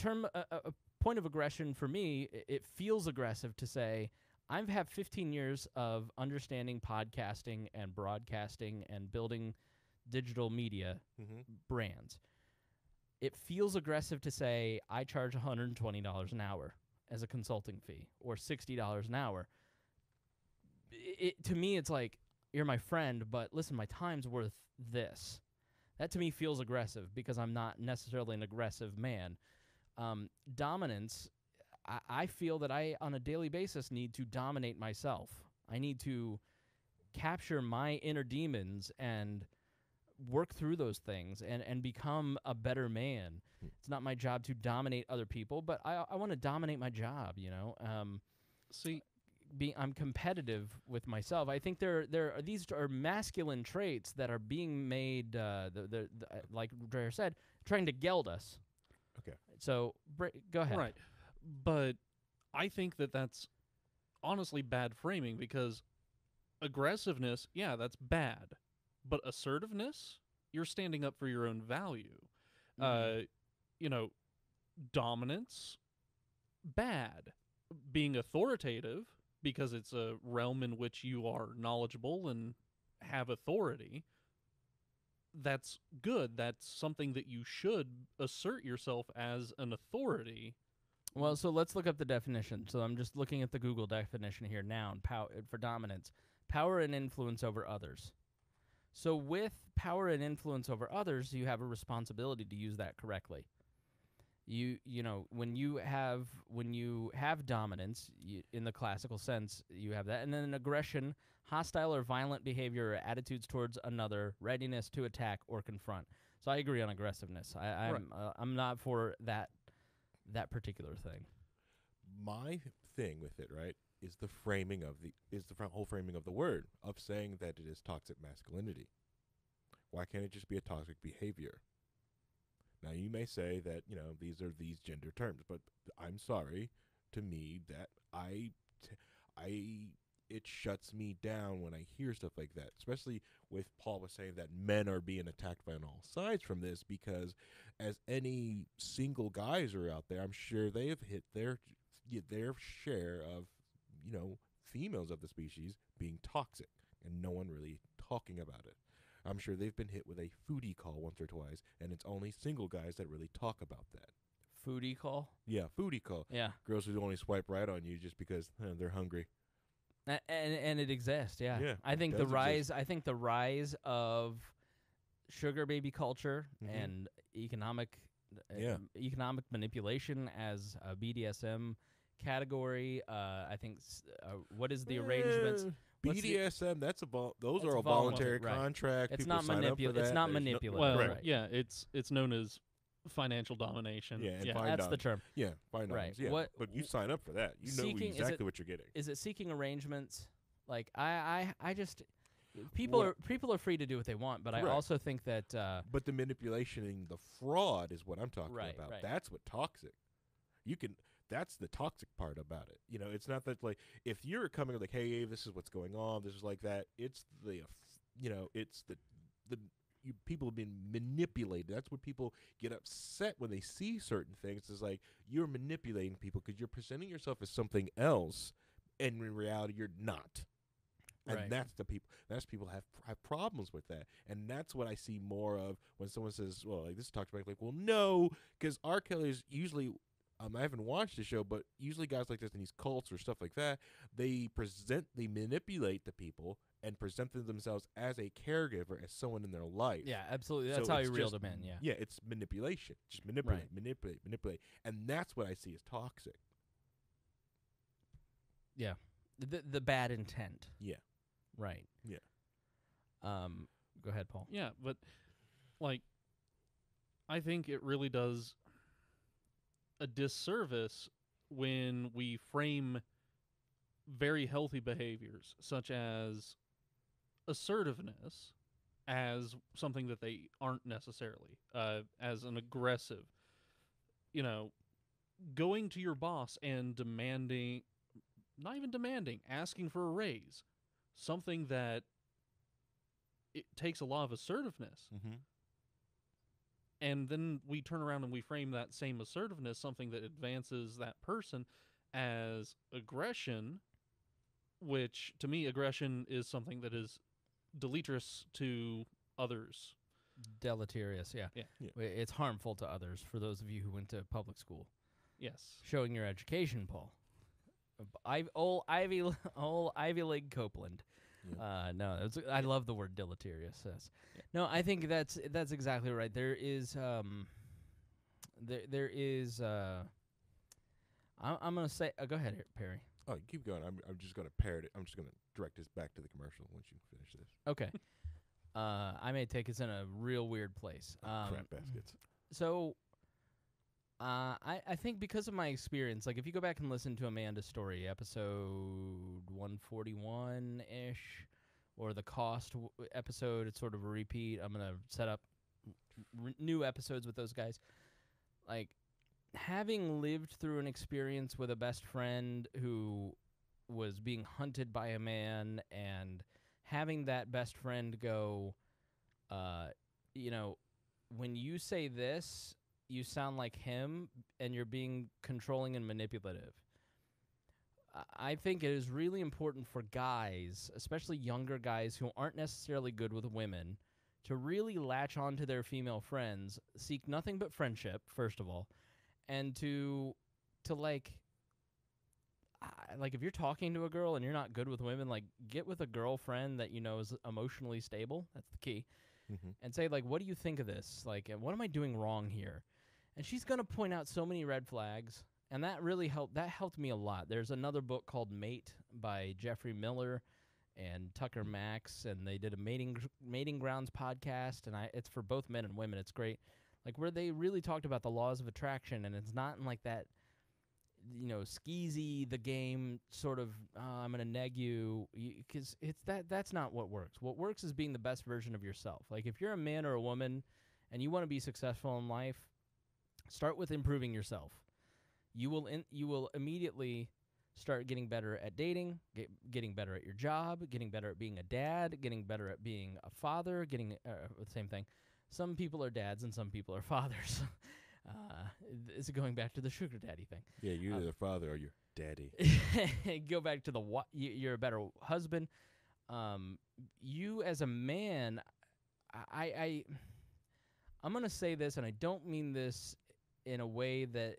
point of aggression for me, it feels aggressive to say, I've had 15 years of understanding podcasting and broadcasting and building digital media brands. It feels aggressive to say, I charge $120 an hour as a consulting fee, or $60 an hour. To me, it's like, you're my friend, but listen, my time's worth this. That to me feels aggressive because I'm not necessarily an aggressive man. Dominance, I feel that I, on a daily basis, need to dominate myself. I need to capture my inner demons and work through those things and become a better man. It's not my job to dominate other people, but I want to dominate my job, you know. I'm competitive with myself. I think these are masculine traits that are being made, like Dreher said, trying to geld us. Okay. So go ahead. Right. But I think that that's honestly bad framing, because aggressiveness, yeah, that's bad. But assertiveness, you're standing up for your own value. You know, dominance, bad. Being authoritative, because it's a realm in which you are knowledgeable and have authority, that's good. That's something that you should assert yourself as an authority. Well, so let's look up the definition. So I'm just looking at the Google definition here now for dominance. Power and influence over others. So with power and influence over others, you have a responsibility to use that correctly. You know, when you have dominance, in the classical sense, you have that. And then aggression, hostile or violent behavior or attitudes towards another, readiness to attack or confront. So I agree on aggressiveness. I'm not for that particular thing. My thing with it, right, is the whole framing of the word, of saying that it is toxic masculinity. Why can't it just be a toxic behavior? Now, you may say that, you know, these are these gender terms, but I'm sorry, to me, that it shuts me down when I hear stuff like that, especially with Paul was saying that men are being attacked on all sides from this, because as any single guys are out there, I'm sure they have hit their share of, you know, females of the species being toxic and no one really talking about it. I'm sure they've been hit with a foodie call once or twice, and it's only single guys that really talk about that. Foodie call? Yeah, foodie call. Yeah. Girls who only swipe right on you just because they're hungry. And it exists, yeah. Yeah, I think the rise of sugar baby culture and economic manipulation as a BDSM category. I think what is the arrangements? BDSM, those are a voluntary contract. It's People not manipulative. It's not manipulative. Well, right. Yeah, it's known as financial domination. Yeah, that's the term. Yeah, finance. Yeah, but you sign up for that. You know exactly what you're getting. Is it seeking arrangements? Like I just people are free to do what they want, but I also think that. But the manipulation and the fraud is what I'm talking about. Right. That's what toxic. That's the toxic part about it. You know, it's not that, like, if you're coming like, hey, this is what's going on, this is like that. It's people have been manipulated. That's what people get upset when they see certain things. It's like, you're manipulating people because you're presenting yourself as something else, and in reality, you're not. And that's people have problems with that. And that's what I see more of when someone says, well, like, this talks about, like, well, no, because R. Kelly is usually, I haven't watched the show, but usually guys like this in these cults or stuff like that, they manipulate the people and present themselves as a caregiver, as someone in their life. Yeah, absolutely. That's how you reel them in, yeah. Yeah, it's manipulation. Just manipulate. And that's what I see as toxic. Yeah. The bad intent. Yeah. Right. Yeah. Go ahead, Paul. Yeah, but, like, I think it really does a disservice when we frame very healthy behaviors, such as assertiveness, as something that they aren't necessarily, as an aggressive. Going to your boss and not even demanding, asking for a raise, something that it takes a lot of assertiveness. Mm-hmm. And then we turn around and we frame that same assertiveness, something that advances that person, as aggression, which, to me, aggression is something that is deleterious to others. Deleterious, yeah. It's harmful to others, for those of you who went to public school. Yes. Showing your education, Paul. Old Ivy League Copeland. Yeah. No, I love the word deleterious. Yes. Yeah. No, I think that's exactly right. There is I'm gonna say go ahead, Perry. Oh, keep going. I'm just gonna parrot it. I'm just gonna direct this back to the commercial once you finish this. Okay. I may take us in a real weird place. Crap baskets. So, I think because of my experience, like if you go back and listen to Amanda's story, episode 141-ish, or the Cost episode, it's sort of a repeat. I'm going to set up new episodes with those guys. Like, having lived through an experience with a best friend who was being hunted by a man, and having that best friend go, when you say this, you sound like him, and you're being controlling and manipulative. I think it is really important for guys, especially younger guys who aren't necessarily good with women, to really latch on to their female friends, seek nothing but friendship, first of all, and to if you're talking to a girl and you're not good with women, like, get with a girlfriend that you know is emotionally stable. That's the key. Mm-hmm. And say, like, what do you think of this? Like, what am I doing wrong here? And she's going to point out so many red flags, and that really helped. That helped me a lot. There's another book called Mate by Jeffrey Miller and Tucker Max, and they did a Mating Grounds podcast, and it's for both men and women. It's great. Like, where they really talked about the laws of attraction, and it's not in like that, skeezy, the game sort of, I'm going to neg you, because that's not what works. What works is being the best version of yourself. Like, if you're a man or a woman and you want to be successful in life, start with improving yourself. You will immediately start getting better at dating, getting better at your job, getting better at being a dad, getting better at being a father, the same thing. Some people are dads and some people are fathers. It's going back to the sugar daddy thing. Yeah, you're either the father or your daddy. Go back to you're a better husband. You as a man, I'm going to say this, and I don't mean this in a way that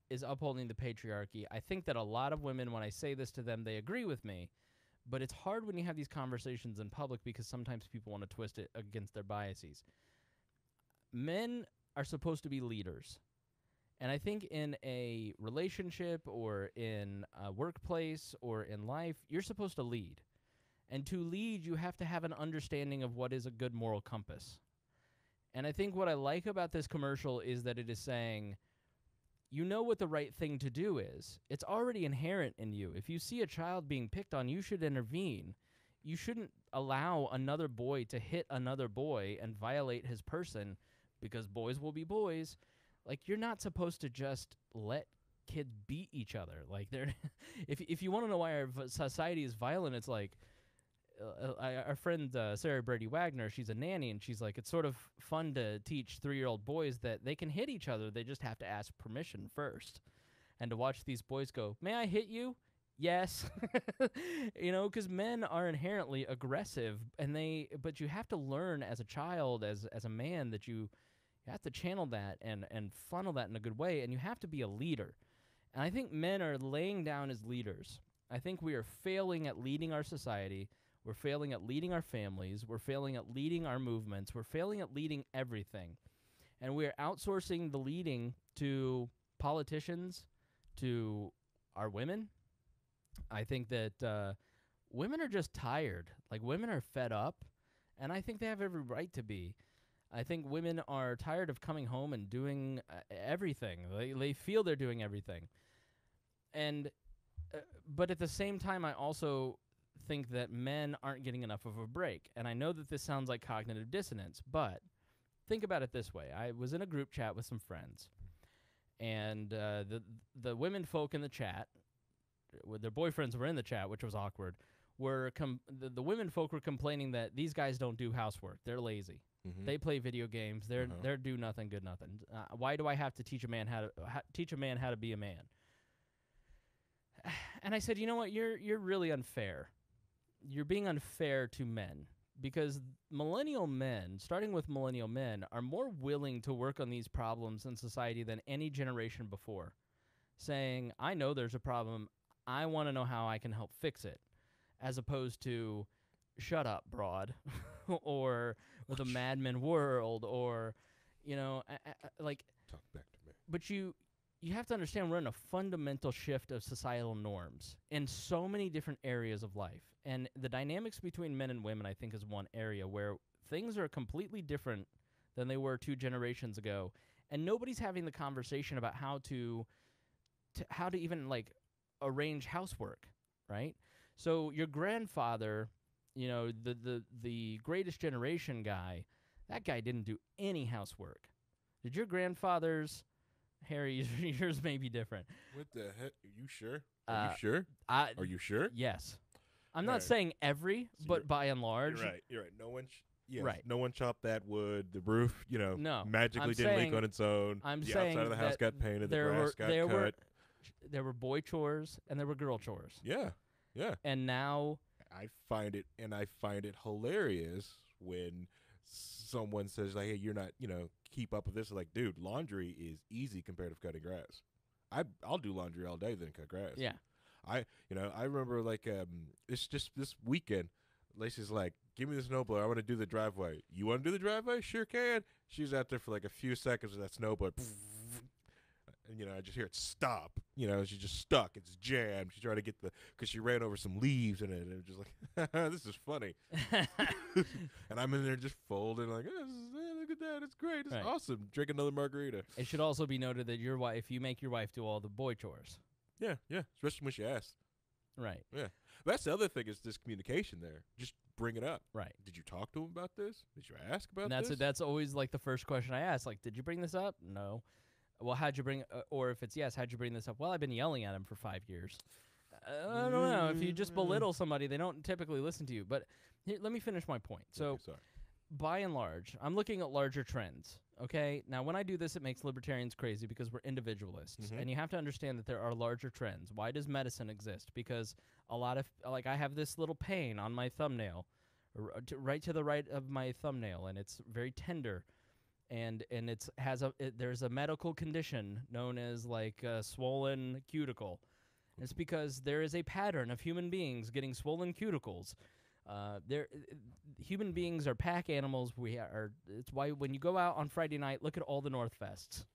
is upholding the patriarchy. I think that a lot of women, when I say this to them, they agree with me. But it's hard when you have these conversations in public because sometimes people want to twist it against their biases. Men are supposed to be leaders. And I think in a relationship or in a workplace or in life, you're supposed to lead. And to lead, you have to have an understanding of what is a good moral compass. And I think what I like about this commercial is that it is saying, you know what the right thing to do is. It's already inherent in you. If you see a child being picked on, you should intervene. You shouldn't allow another boy to hit another boy and violate his person, because boys will be boys. Like, you're not supposed to just let kids beat each other. Like, they're if you want to know why our society is violent, it's like our friend Sarah Brady Wagner, she's a nanny, and she's like, it's sort of fun to teach 3-year-old boys that they can hit each other. They just have to ask permission first. And to watch these boys go, may I hit you? Yes. Because men are inherently aggressive, but you have to learn as a child, as a man, that you have to channel that and funnel that in a good way, and you have to be a leader. And I think men are laying down as leaders. I think we are failing at leading our society. We're failing at leading our families. We're failing at leading our movements. We're failing at leading everything. And we're outsourcing the leading to politicians, to our women. I think that women are just tired. Like, women are fed up, and I think they have every right to be. I think women are tired of coming home and doing everything. They feel they're doing everything. And but at the same time, I also think that men aren't getting enough of a break. And I know that this sounds like cognitive dissonance, but think about it this way. I was in a group chat with some friends, and the women folk in the chat, their boyfriends were in the chat, which was awkward, the women folk were complaining that these guys don't do housework. They're lazy. Mm-hmm. They play video games. They're do nothing, good nothing. Why do I have to teach a man how to be a man? And I said, you know what? You're really unfair. You're being unfair to men, because millennial men, starting with millennial men, are more willing to work on these problems in society than any generation before, saying, I know there's a problem. I want to know how I can help fix it, as opposed to shut up, broad, or the Mad Men world, or, like... Talk back to me. But you have to understand we're in a fundamental shift of societal norms in so many different areas of life. And the dynamics between men and women, I think, is one area where things are completely different than they were 2 generations ago. And nobody's having the conversation about how to even, like, arrange housework, right? So your grandfather, the greatest generation guy, that guy didn't do any housework. Did your grandfather's... Harry, yours may be different. What the heck? Are you sure? Are you sure? Are you sure? Yes. I'm not saying every, but by and large. You're right. No one right. No one chopped that wood. The roof, no, magically didn't leak on its own. I'm the saying outside of the house got painted. The grass got cut. There were boy chores and there were girl chores. Yeah. Yeah. And now I find it hilarious when someone says, like, hey, you're not, keep up with this. Like, dude, laundry is easy compared to cutting grass. I'll do laundry all day than cut grass. Yeah. I remember, like, it's just this weekend, Lacey's like, give me the snowblower. I want to do the driveway. You want to do the driveway? Sure can. She was out there for like a few seconds with that snowblower. And, I just hear it stop. She's just stuck. It's jammed. She's trying to get because she ran over some leaves in it. And it was just like, this is funny. And I'm in there just folding, like, look at that. It's great. It's awesome. Drink another margarita. It should also be noted that you make your wife do all the boy chores. Yeah, yeah. Especially when she asks. Right. Yeah. That's the other thing is this communication there. Just bring it up. Right. Did you talk to him about this? Did you ask about this? That's always like the first question I ask. Like, did you bring this up? No. Well, how'd you bring or if it's yes, how'd you bring this up? Well, I've been yelling at him for 5 years. I don't know. If you just belittle somebody, they don't typically listen to you. But here, let me finish my point. So, by and large, I'm looking at larger trends. Okay? Now, when I do this, it makes libertarians crazy because we're individualists. And you have to understand that there are larger trends. Why does medicine exist? Because a lot of, like, I have this little pain on my thumbnail, right to the right of my thumbnail, and it's very tender. And there's a medical condition known as, like, swollen cuticle. It's because there is a pattern of human beings getting swollen cuticles. Human beings are pack animals. It's why when you go out on Friday night, look at all the North Vests.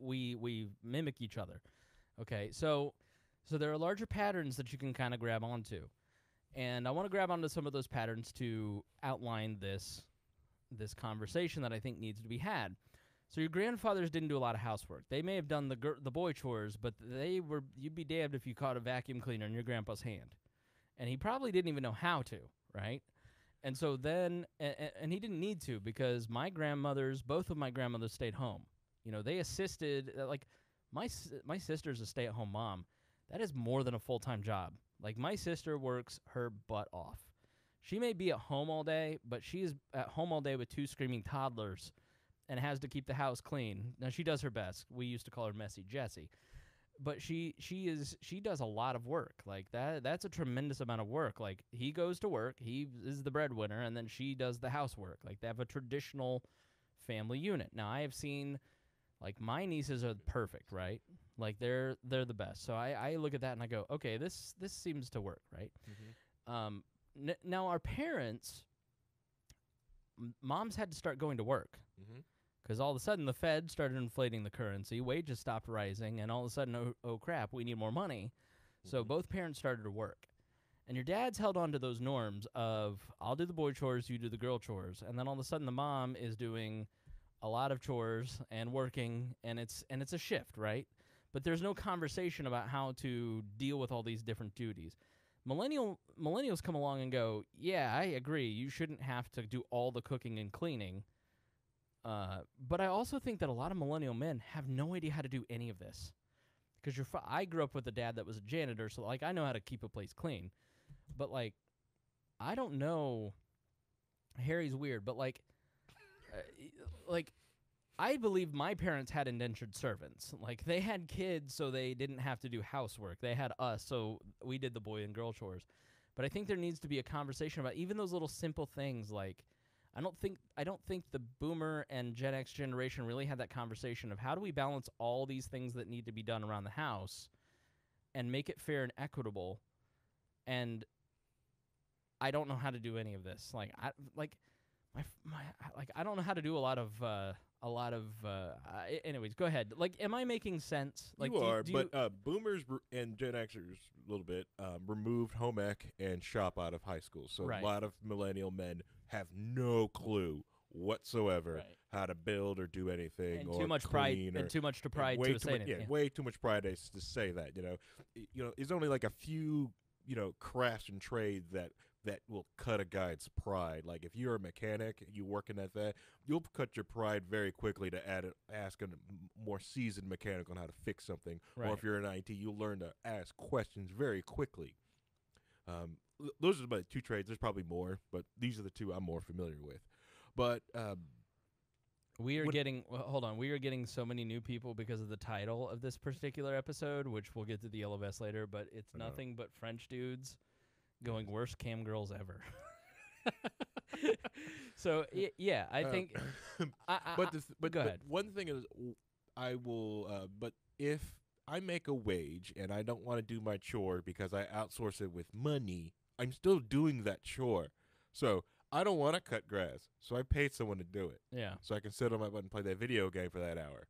We mimic each other. Okay, so there are larger patterns that you can kind of grab onto, and I want to grab onto some of those patterns to outline this conversation that I think needs to be had. So your grandfathers didn't do a lot of housework. They may have done the boy chores, but you'd be damned if you caught a vacuum cleaner in your grandpa's hand. And he probably didn't even know how to, right? And so then, and he didn't need to because both of my grandmothers stayed home. They assisted, like, my sister's a stay-at-home mom. That is more than a full-time job. Like, my sister works her butt off. She may be at home all day, but she's at home all day with 2 screaming toddlers and has to keep the house clean. Now, she does her best. We used to call her Messy Jessie. But she does a lot of work. Like, that's a tremendous amount of work. Like, he goes to work, he is the breadwinner, and then she does the housework. Like, they have a traditional family unit. Now, I have seen, like, my nieces are perfect, right? Like, they're the best. So I look at that and I go, okay, this seems to work, right? Mm-hmm. Now, our parents, moms had to start going to work because all of a sudden the Fed started inflating the currency, wages stopped rising, and all of a sudden, oh crap, we need more money. So both parents started to work. And your dad's held on to those norms of, I'll do the boy chores, you do the girl chores. And then all of a sudden the mom is doing a lot of chores and working, and it's a shift, right? But there's no conversation about how to deal with all these different duties. Millennials come along and go, yeah, I agree, you shouldn't have to do all the cooking and cleaning. But I also think that a lot of millennial men have no idea how to do any of this. Because I grew up with a dad that was a janitor, so like I know how to keep a place clean. But like, I don't know. Harry's weird, but like I believe my parents had indentured servants. Like, they had kids so they didn't have to do housework. They had us, so we did the boy and girl chores. But I think there needs to be a conversation about even those little simple things. Like, I don't think the Boomer and Gen X generation really had that conversation of how do we balance all these things that need to be done around the house and make it fair and equitable. And I don't know how to do any of this. I don't know how to do a lot of. Anyways, go ahead. Like, am I making sense? Like, Boomers and Gen Xers a little bit removed home ec and shop out of high school, so Right. a lot of millennial men have no clue whatsoever how to build or do anything, And or too much pride, clean, and or- too much to pride way to too say much, anything. yeah, way too much pride to say that. There's only like a few crafts and trades that will cut a guy's pride. Like, if you're a mechanic, you working at that, you'll cut your pride very quickly to ask a more seasoned mechanic on how to fix something. Or Right. if you're in IT, you'll learn to ask questions very quickly. Those are about two trades. There's probably more, but these are the two I'm more familiar with. But we are getting so many new people because of the title of this particular episode, which we'll get to the Yellow Vest later, but it's nothing but French dudes going worst cam girls ever. So yeah, I think. But go ahead. One thing is, I will. But if I make a wage and I don't want to do my chore because I outsource it with money, I'm still doing that chore. So I don't want to cut grass, so I paid someone to do it. Yeah. So I can sit on my butt and play that video game for that hour.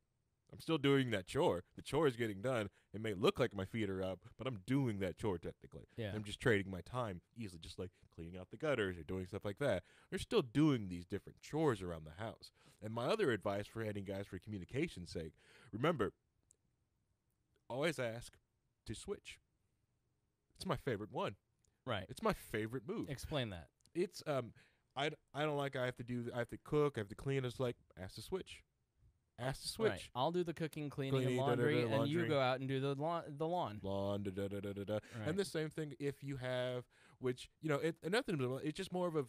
I'm still doing that chore. The chore is getting done. It may look like my feet are up, but I'm doing that chore technically. Yeah. I'm just trading my time easily, just like cleaning out the gutters or doing stuff like that. They're still doing these different chores around the house. And my other advice for any guys for communication's sake, remember, always ask to switch. It's my favorite one. Right. It's my favorite move. Explain that. It's I don't like I have to cook, I have to clean. It's like ask to switch. Ask to switch. Right. I'll do the cooking, cleaning, and laundry, and you go out and do the lawn. Right. Right. And the same thing if you have, which, it's just more of a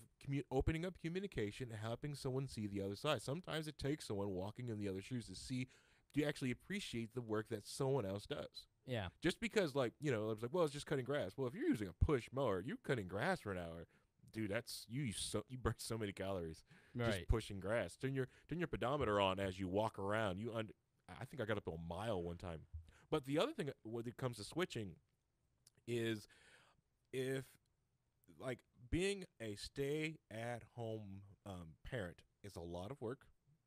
opening up communication and helping someone see the other side. Sometimes it takes someone walking in the other shoes to actually appreciate the work that someone else does. Yeah. Just because, it's like, well, it's just cutting grass. Well, if you're using a push mower, you're cutting grass for an hour. Dude, you burn so many calories just pushing grass. Turn your pedometer on as you walk around. I think I got up to a mile one time. But the other thing when it comes to switching is, if like being a stay-at-home parent is a lot of work.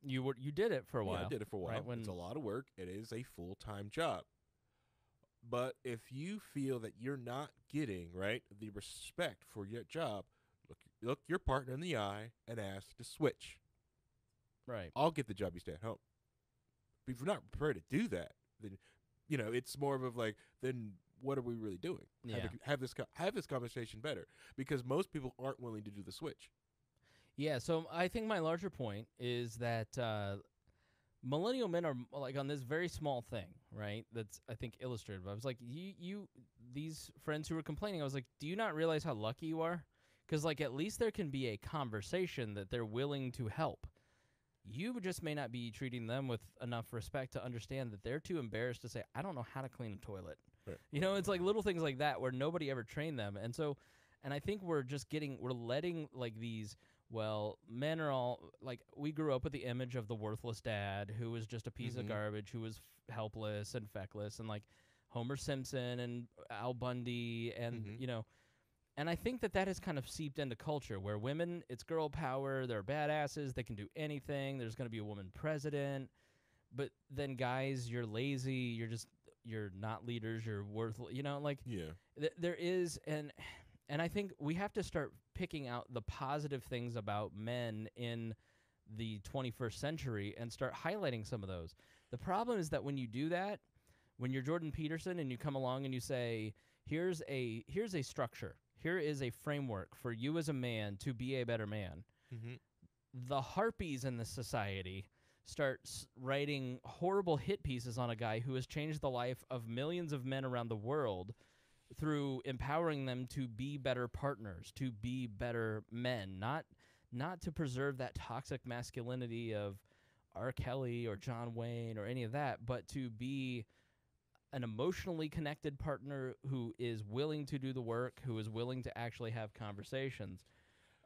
You did it for a while. Yeah, I did it for a while. Right, it's a lot of work. It is a full-time job. But if you feel that you're not getting the respect for your job, look your partner in the eye and ask to switch. Right. I'll get the job, you stay at home. But if you're not prepared to do that, then it's more of like, then what are we really doing? Yeah. Have this conversation better, because most people aren't willing to do the switch. Yeah. So I think my larger point is that millennial men are like on this very small thing, right? That's, I think, illustrative. I was like, these friends who were complaining, I was like, do you not realize how lucky you are? Because, like, at least there can be a conversation that they're willing to help. You just may not be treating them with enough respect to understand that they're too embarrassed to say, I don't know how to clean a toilet. Right. It's like little things like that where nobody ever trained them. And I think we're letting, like, these, men are all, like, we grew up with the image of the worthless dad who was just a piece of garbage, who was helpless and feckless, and, like, Homer Simpson and Al Bundy and, and I think that has kind of seeped into culture where women, it's girl power, they're badasses, they can do anything, there's going to be a woman president. But then guys, you're lazy, you're not leaders, you're worthless, Yeah. There is, and And I think we have to start picking out the positive things about men in the 21st century and start highlighting some of those. The problem is that when you do that, when you're Jordan Peterson and you come along and you say, here's a structure, here is a framework for you as a man to be a better man, the harpies in the society start writing horrible hit pieces on a guy who has changed the life of millions of men around the world through empowering them to be better partners, to be better men, not to preserve that toxic masculinity of R. Kelly or John Wayne or any of that, but to be an emotionally connected partner who is willing to do the work, who is willing to actually have conversations.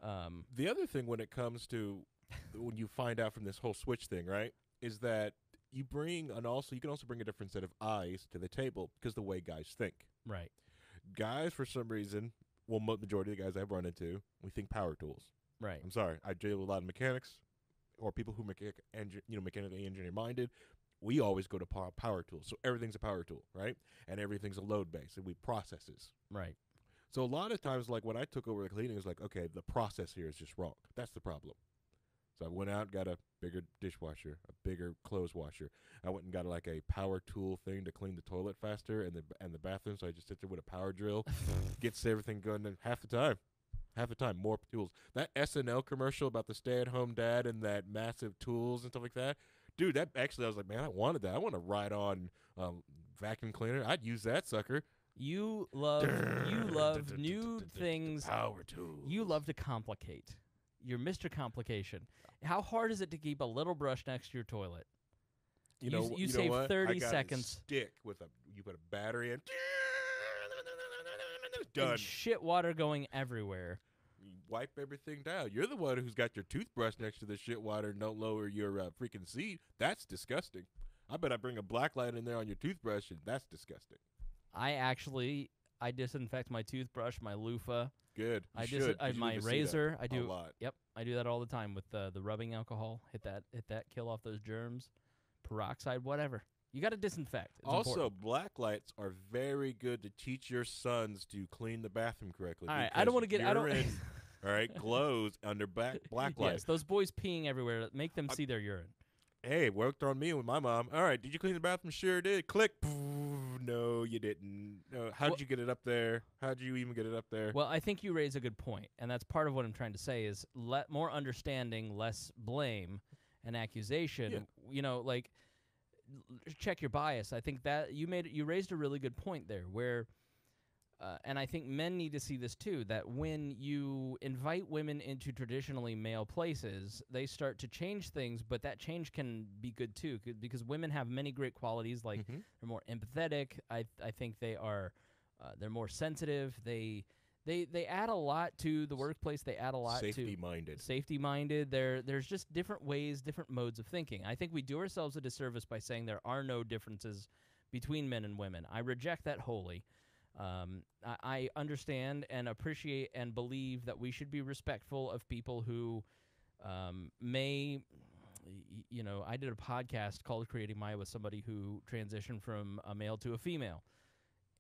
The other thing when it comes to when you find out from this whole switch thing, right, is that you can also bring a different set of eyes to the table because the way guys think. Right. Guys, for some reason, majority of the guys I've run into, we think power tools. Right. I'm sorry. I deal with a lot of mechanics or people who mechanically engineer minded. We always go to power tools. So everything's a power tool, right? And everything's a load base, and we processes. Right. So a lot of times, like when I took over the cleaning, it was like, okay, the process here is just wrong. That's the problem. So I went out, got a bigger dishwasher, a bigger clothes washer. I went and got like a power tool thing to clean the toilet faster and the bathroom. So I just sit there with a power drill, gets everything going in half the time, more tools. That SNL commercial about the stay-at-home dad and that massive tools and stuff like that. Dude, that actually, I was like, man, I wanted that. I want to ride on vacuum cleaner. I'd use that sucker. You love new things. Power tools. You love to complicate. You're Mr. Complication. How hard is it to keep a little brush next to your toilet? You save what? 30 I got seconds. A stick with you put a battery in. Done. And shit water going everywhere. You wipe everything down. You're the one who's got your toothbrush next to the shit water and don't lower your freaking seat. That's disgusting. I bet I bring a black light in there on your toothbrush, and that's disgusting. I disinfect my toothbrush, my loofah. Good. My razor. I do a lot. Yep, I do that all the time with the rubbing alcohol. Hit that, kill off those germs, peroxide, whatever. You got to disinfect. It's also, important. black lights are very good to teach your sons to clean the bathroom correctly. All right, I don't want to get. I don't. All right, glows under black lights. Yes, those boys peeing everywhere. Make them see their urine. Hey, it worked on me with my mom. All right, did you clean the bathroom? Sure did. Click. No, you didn't. No, how'd you get it up there? How'd you even get it up there? Well, I think you raise a good point, and that's part of what I'm trying to say is more understanding, less blame and accusation. Yeah. Check your bias. I think that you raised a really good point there where and I think men need to see this too, that when you invite women into traditionally male places, they start to change things, but that change can be good too, because women have many great qualities, like they're more empathetic. I think they are they're more sensitive. They add a lot to the workplace. They add a lot to safety-minded. There's just different ways, different modes of thinking. I think we do ourselves a disservice by saying there are no differences between men and women. I reject that wholly. I understand and appreciate and believe that we should be respectful of people who may, I did a podcast called Creating Maya with somebody who transitioned from a male to a female.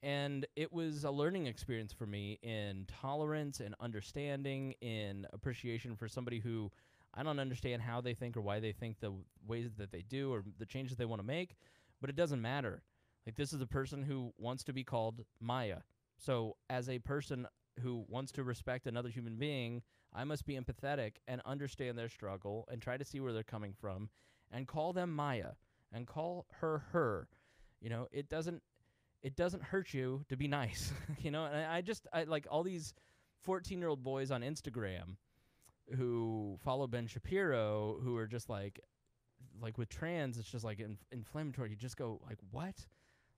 And it was a learning experience for me in tolerance and understanding, in appreciation for somebody who I don't understand how they think or why they think the ways that they do or the changes they want to make, but it doesn't matter. Like, this is a person who wants to be called Maya. So as a person who wants to respect another human being, I must be empathetic and understand their struggle and try to see where they're coming from and call them Maya and call her. It doesn't hurt you to be nice. And I like all these 14-year-old boys on Instagram who follow Ben Shapiro who are just like with trans, it's just like inflammatory. You just go like, what?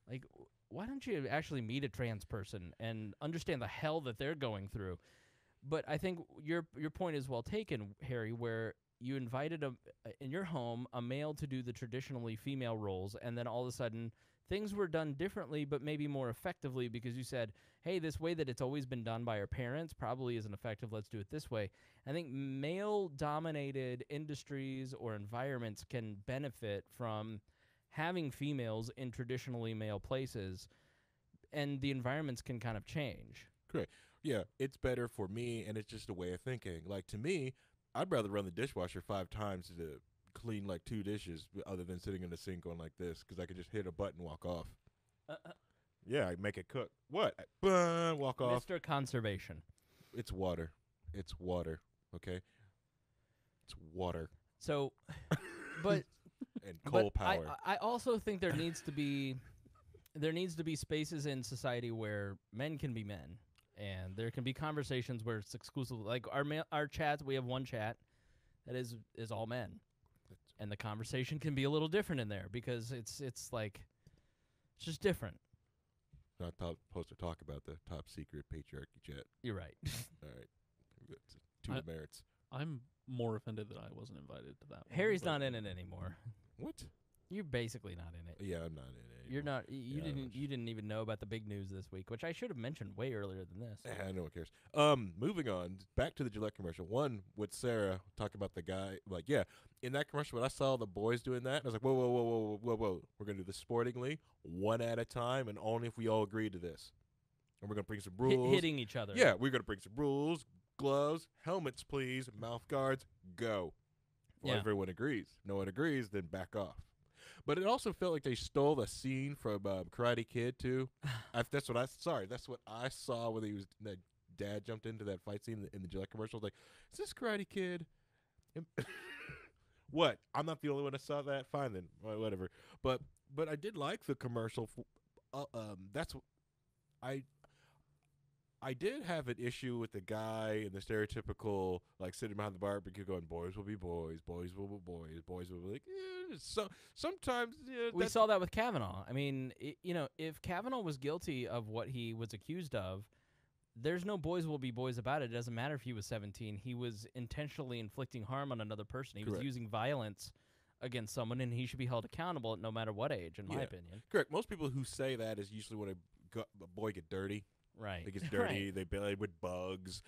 Like, why don't you actually meet a trans person and understand the hell that they're going through? But I think your point is well taken, Harry, where you invited in your home a male to do the traditionally female roles, and then all of a sudden things were done differently but maybe more effectively because you said, hey, this way that it's always been done by our parents probably isn't effective. Let's do it this way. I think male-dominated industries or environments can benefit from having females in traditionally male places, and the environments can kind of change. Correct. Yeah, it's better for me, and it's just a way of thinking. Like, to me, I'd rather run the dishwasher 5 times to clean, like, 2 dishes other than sitting in the sink going like this, because I could just hit a button and walk off. Yeah, I make it cook. What? Walk off. Mr. Conservation. It's water. It's water, okay? It's water. So, but... and coal power. I also think there needs to be spaces in society where men can be men, and there can be conversations where it's exclusive. Like our chats, we have one chat that is all men, and the conversation can be a little different in there because it's just different. Not supposed to talk about the top secret patriarchy chat. You're right. All right, two demerits. I'm more offended that I wasn't invited to that one. Harry's not in it anymore. What? You're basically not in it. Yeah, I'm not in it. You're not. You didn't even know about the big news this week, which I should have mentioned way earlier than this. No one cares. Moving on, back to the Gillette commercial. One with Sarah talking about the guy. Like, yeah, in that commercial, when I saw the boys doing that, I was like, whoa. We're gonna do this sportingly, one at a time, and only if we all agree to this. And we're gonna bring some rules. Hitting each other. Yeah, we're gonna bring some rules, gloves, helmets, please, mouth guards, go. Well, everyone agrees. No one agrees, then back off. But it also felt like they stole the scene from Karate Kid too. That's what I saw when the dad jumped into that fight scene in the Gillette commercial. Like, is this Karate Kid? What? I'm not the only one that saw that. Fine then, whatever. But I did like the commercial. I did have an issue with the guy and the stereotypical, like, sitting behind the barbecue going, boys will be boys, boys will be boys, boys will be like, so sometimes. We saw that with Kavanaugh. I mean, if Kavanaugh was guilty of what he was accused of, there's no boys will be boys about it. It doesn't matter if he was 17. He was intentionally inflicting harm on another person. He was using violence against someone, and he should be held accountable no matter what age, in my opinion. Correct. Most people who say that is usually when a boy get dirty. Right. They get dirty. They play with bugs.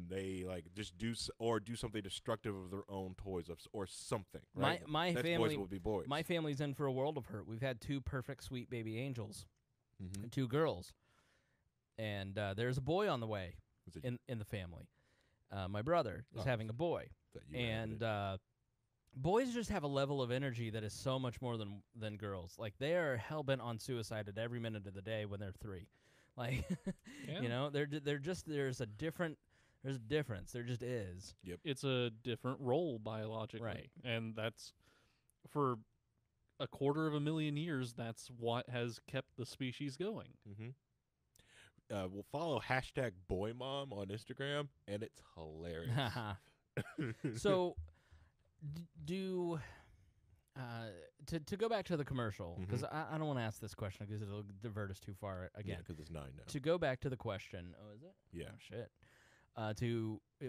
They just do something destructive of their own toys or something. Right. My That's family boys will be boys. My family's in for a world of hurt. We've had 2 perfect, sweet baby angels, and 2 girls, and there's a boy on the way in the family. My brother is having a boy, and boys just have a level of energy that is so much more than girls. Like, they are hell bent on suicide at every minute of the day when they're 3. Like, they're just there's a difference. There just is. Yep. It's a different role biologically, right? And that's for 250,000 years. That's what has kept the species going. We'll follow #BoyMom on Instagram, and it's hilarious. So, to go back to the commercial, because I don't want to ask this question because it'll divert us too far again. Yeah, because it's 9 now. To go back to the question, is it? Yeah. Oh, shit.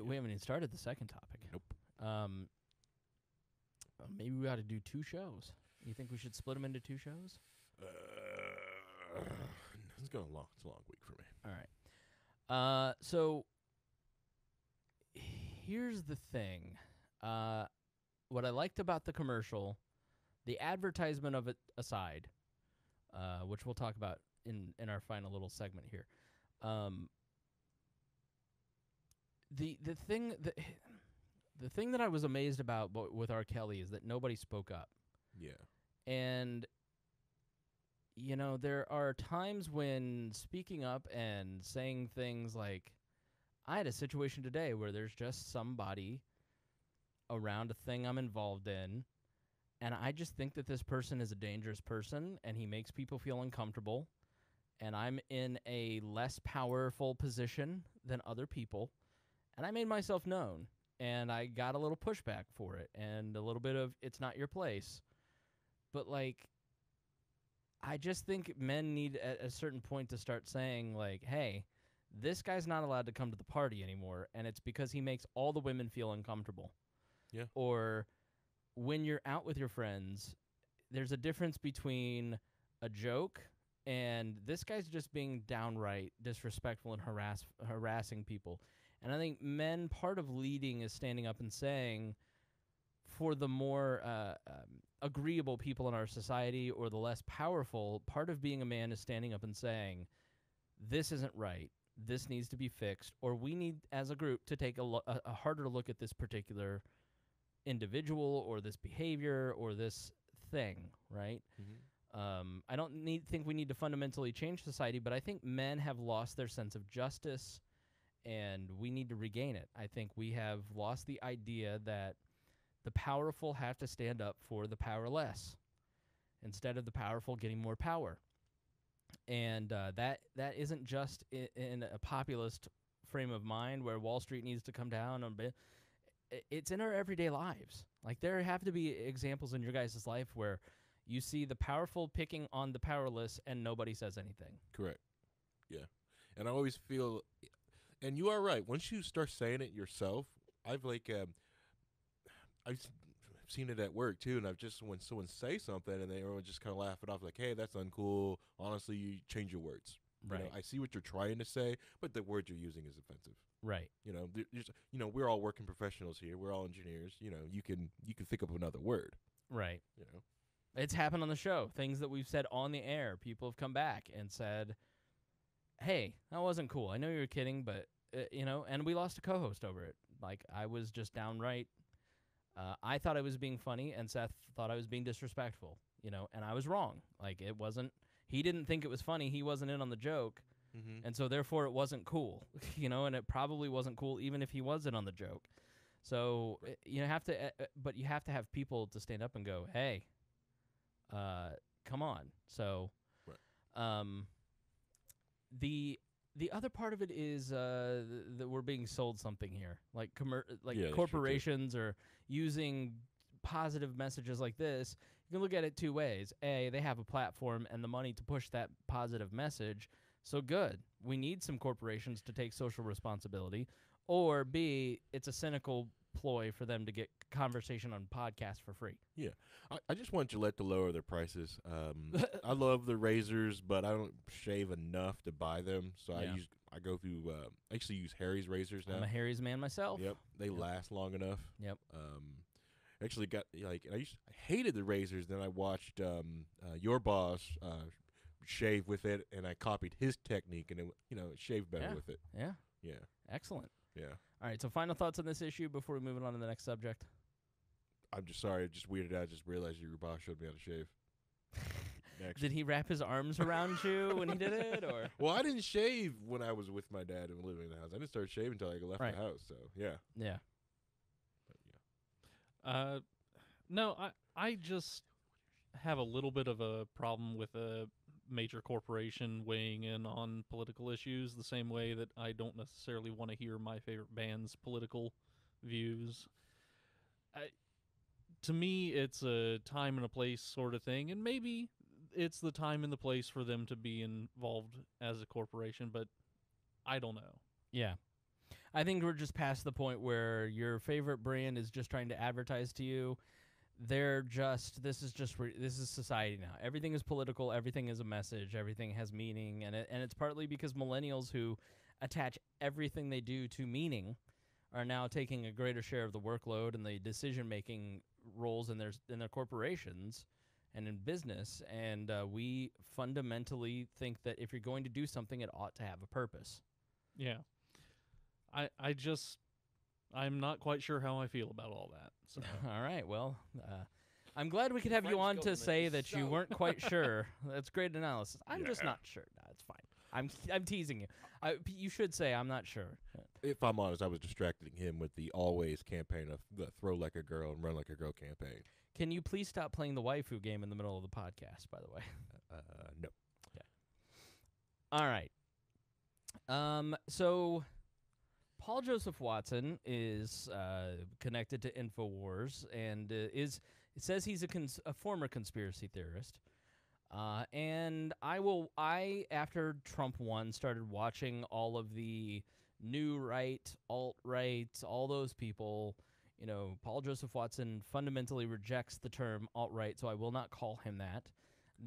We haven't even started the second topic. Nope. Maybe we ought to do 2 shows. You think we should split them into 2 shows? It's going long. It's a long week for me. All right. So here's the thing. What I liked about the commercial, the advertisement of it aside, which we'll talk about in our final little segment here. The thing that I was amazed about with R. Kelly is that nobody spoke up. Yeah. And there are times when speaking up and saying things like, I had a situation today where there's just somebody around a thing I'm involved in, and I just think that this person is a dangerous person, and he makes people feel uncomfortable, and I'm in a less powerful position than other people, and I made myself known, and I got a little pushback for it, and a little bit of, it's not your place. But, I just think men need at a certain point to start saying, hey, this guy's not allowed to come to the party anymore, and it's because he makes all the women feel uncomfortable. Yeah. Or when you're out with your friends, there's a difference between a joke and this guy's just being downright disrespectful and harassing people. And I think men, part of leading is standing up and saying, for the more agreeable people in our society or the less powerful, part of being a man is standing up and saying, this isn't right. this needs to be fixed, or we need, as a group, to take a harder look at this particular individual or this behavior or this thing, right? I don't think we need to fundamentally change society, but I think men have lost their sense of justice, and we need to regain it. I think we have lost the idea that the powerful have to stand up for the powerless instead of the powerful getting more power. And that isn't just in a populist frame of mind where Wall Street needs to come down. It's in our everyday lives. Like, there have to be examples in your guys' life where you see the powerful picking on the powerless and nobody says anything. Correct. Yeah. And I always feel, and you are right, once you start saying it yourself, I've seen it at work too, and I've just, when someone say something and they just kind of laugh it off, like, hey, that's uncool. Honestly, you change your words. Right. You know, I see what you're trying to say, but the word you're using is offensive. Right. You know, we're all working professionals here. We're all engineers. You know, you can think of another word. Right. You know, it's happened on the show. Things that we've said on the air, people have come back and said, hey, that wasn't cool. I know you were kidding, but, you know, and we lost a co-host over it. Like, I was just downright, I thought I was being funny, and Seth thought I was being disrespectful, you know, and I was wrong. Like, it wasn't, he didn't think it was funny. He wasn't in on the joke, and so therefore it wasn't cool, you know, and it probably wasn't cool even if he was in on the joke. So you have to, but you have to have people to stand up and go, hey, come on. So the other part of it is that we're being sold something here, like corporations are using positive messages like this. You can look at it two ways. A, they have a platform and the money to push that positive message, so good. We need some corporations to take social responsibility. Or B, it's a cynical ploy for them to get conversation on podcasts for free. Yeah. I just want Gillette to lower their prices. I love the razors, but I don't shave enough to buy them. So I go through, I actually use Harry's razors now. I'm a Harry's man myself. Yep. They last long enough. Yep. Actually got, like, I hated the razors. Then I watched your boss shave with it, and I copied his technique, and it, you know, it shaved better with it. Yeah. Yeah. Excellent. Yeah. All right, so final thoughts on this issue before we move on to the next subject. I'm just sorry. I just weirded out. I just realized your boss showed me how to shave. Did he wrap his arms around you when he did it, or? Well, I didn't shave when I was with my dad and living in the house. I didn't start shaving until I left the house. So yeah. Yeah. But, yeah. No, I just have a little bit of a problem with a major corporation weighing in on political issues the same way that I don't necessarily want to hear my favorite band's political views. To me, it's a time and a place sort of thing, and maybe it's the time and the place for them to be involved as a corporation, but I don't know. Yeah. I think we're just past the point where your favorite brand is just trying to advertise to you. This is society now. Everything is political. Everything is a message. Everything has meaning. And it's partly because millennials who attach everything they do to meaning are now taking a greater share of the workload and the decision-making roles in their corporations and in business. And we fundamentally think that if you're going to do something, it ought to have a purpose. Yeah. I'm not quite sure how I feel about all that. So. All right. Well, I'm glad we could have you on to say that you weren't quite sure. That's great analysis. I'm just not sure. No, it's fine. I'm teasing you. You should say I'm not sure. If I'm honest, I was distracting him with the always campaign of the throw like a girl and run like a girl campaign. Can you please stop playing the waifu game in the middle of the podcast, by the way? No. Yeah. All right. So Paul Joseph Watson is connected to InfoWars and it says he's a former conspiracy theorist. And I after Trump won, started watching all of the new right, alt-right, all those people. You know, Paul Joseph Watson fundamentally rejects the term alt-right, so I will not call him that.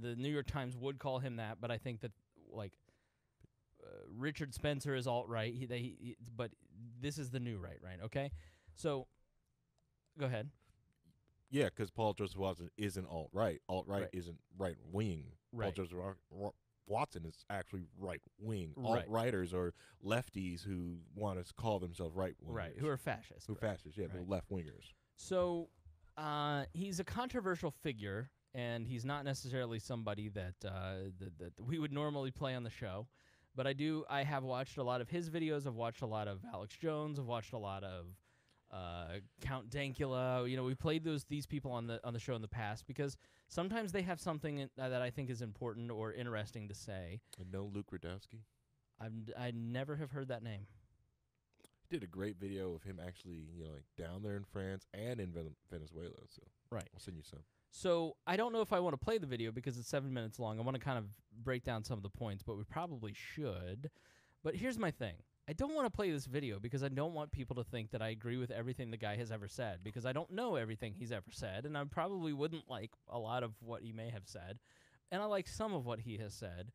The New York Times would call him that, but I think that, like, Richard Spencer is alt-right, but this is the new right, okay? So, go ahead. Yeah, because Paul Joseph Watson isn't alt-right. Alt-right isn't right-wing. Right. Watson is actually right wing. Right. Alt-righters or lefties who want to call themselves right wingers. Right, who are fascists. Who are fascists, yeah, Right. they're left wingers. So he's a controversial figure, and he's not necessarily somebody that we would normally play on the show. But I have watched a lot of his videos. I've watched a lot of Alex Jones. I've watched a lot of Count Dankula. You know, we played these people on the show in the past because sometimes they have something that I think is important or interesting to say. And no Luke Rudowski? I never have heard that name. He did a great video of him actually, like down there in France and in Venezuela. So right, I'll send you some. So I don't know if I want to play the video because it's 7 minutes long. I want to kind of break down some of the points, but we probably should. But here's my thing. I don't want to play this video because I don't want people to think that I agree with everything the guy has ever said, because I don't know everything he's ever said, and I probably wouldn't like a lot of what he may have said, and I like some of what he has said.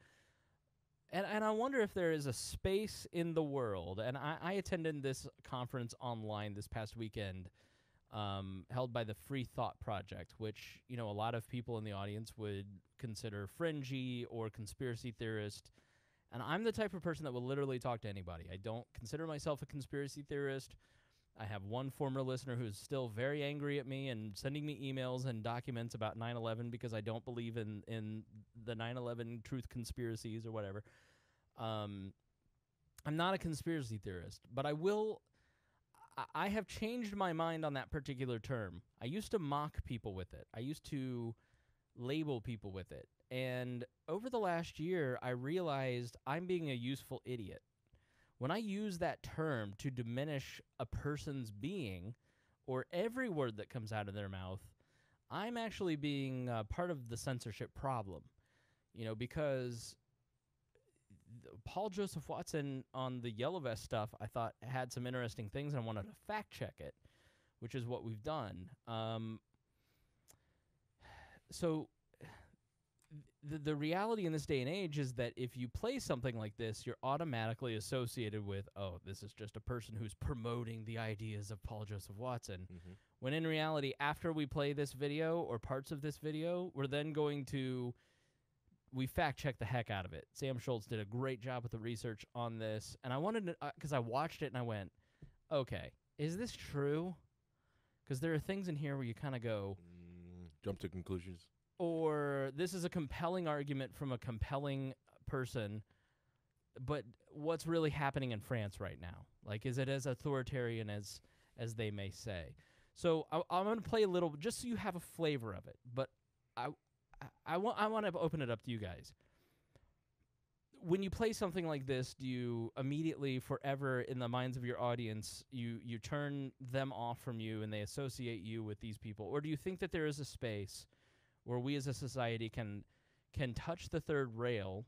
And I wonder if there is a space in the world, and I attended this conference online this past weekend, held by the Free Thought Project, which, a lot of people in the audience would consider fringy or conspiracy theorist. And I'm the type of person that will literally talk to anybody. I don't consider myself a conspiracy theorist. I have one former listener who's still very angry at me and sending me emails and documents about 9/11 because I don't believe in the 9/11 truth conspiracies or whatever. I'm not a conspiracy theorist, but I have changed my mind on that particular term. I used to mock people with it. I used to label people with it. And over the last year, I realized I'm being a useful idiot. When I use that term to diminish a person's being or every word that comes out of their mouth, I'm actually being part of the censorship problem. Because Paul Joseph Watson on the Yellow Vest stuff, I thought had some interesting things, and I wanted to fact check it, which is what we've done. So the reality in this day and age is that if you play something like this, you're automatically associated with, oh, this is just a person who's promoting the ideas of Paul Joseph Watson. Mm-hmm. When in reality, after we play this video or parts of this video, we're then going to we fact-check the heck out of it. Sam Schultz did a great job with the research on this, and I wanted to, because I watched it and I went, okay, is this true? Because there are things in here where you kind of go, jump to conclusions. Or this is a compelling argument from a compelling person, but what's really happening in France right now? Like, is it as authoritarian as they may say? So I'm going to play a little, just so you have a flavor of it, but I want to open it up to you guys. When you play something like this, do you immediately, forever, in the minds of your audience, you turn them off from you and they associate you with these people? Or do you think that there is a space where we as a society can touch the third rail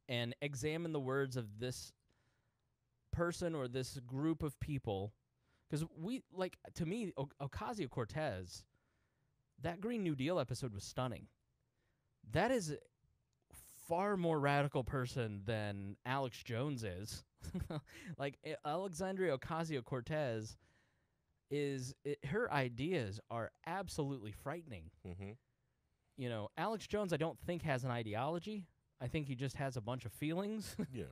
and examine the words of this person or this group of people? Because to me, Ocasio-Cortez, that Green New Deal episode was stunning. That is a far more radical person than Alex Jones is. Alexandria Ocasio-Cortez her ideas are absolutely frightening. Mm-hmm. Alex Jones, I don't think has an ideology. I think he just has a bunch of feelings. Yeah.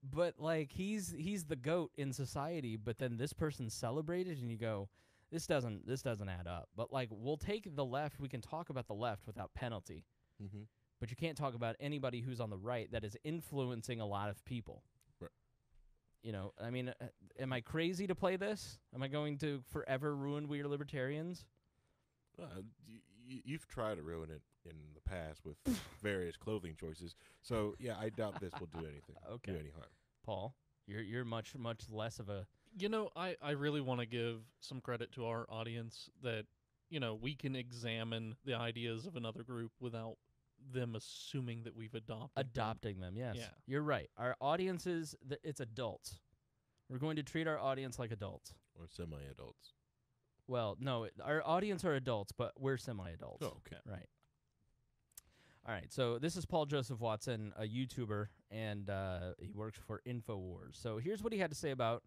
But he's the GOAT in society, but then this person's celebrated and you go, This doesn't add up. But we'll take the left. We can talk about the left without penalty. Mm-hmm. But you can't talk about anybody who's on the right that is influencing a lot of people. Right. Am I crazy to play this? Am I going to forever ruin We Are Libertarians? You've tried to ruin it in the past with various clothing choices. So yeah, I doubt this will do anything. Okay. Do any harm. Paul, you're much less of a. I really want to give some credit to our audience that, we can examine the ideas of another group without them assuming that we've adopting them. Yes. Yeah. You're right. Our audience it's adults. We're going to treat our audience like adults. Or semi-adults. Well, no, our audience are adults, but we're semi-adults. Oh, okay. Right. All right, so this is Paul Joseph Watson, a YouTuber, and he works for InfoWars. So here's what he had to say about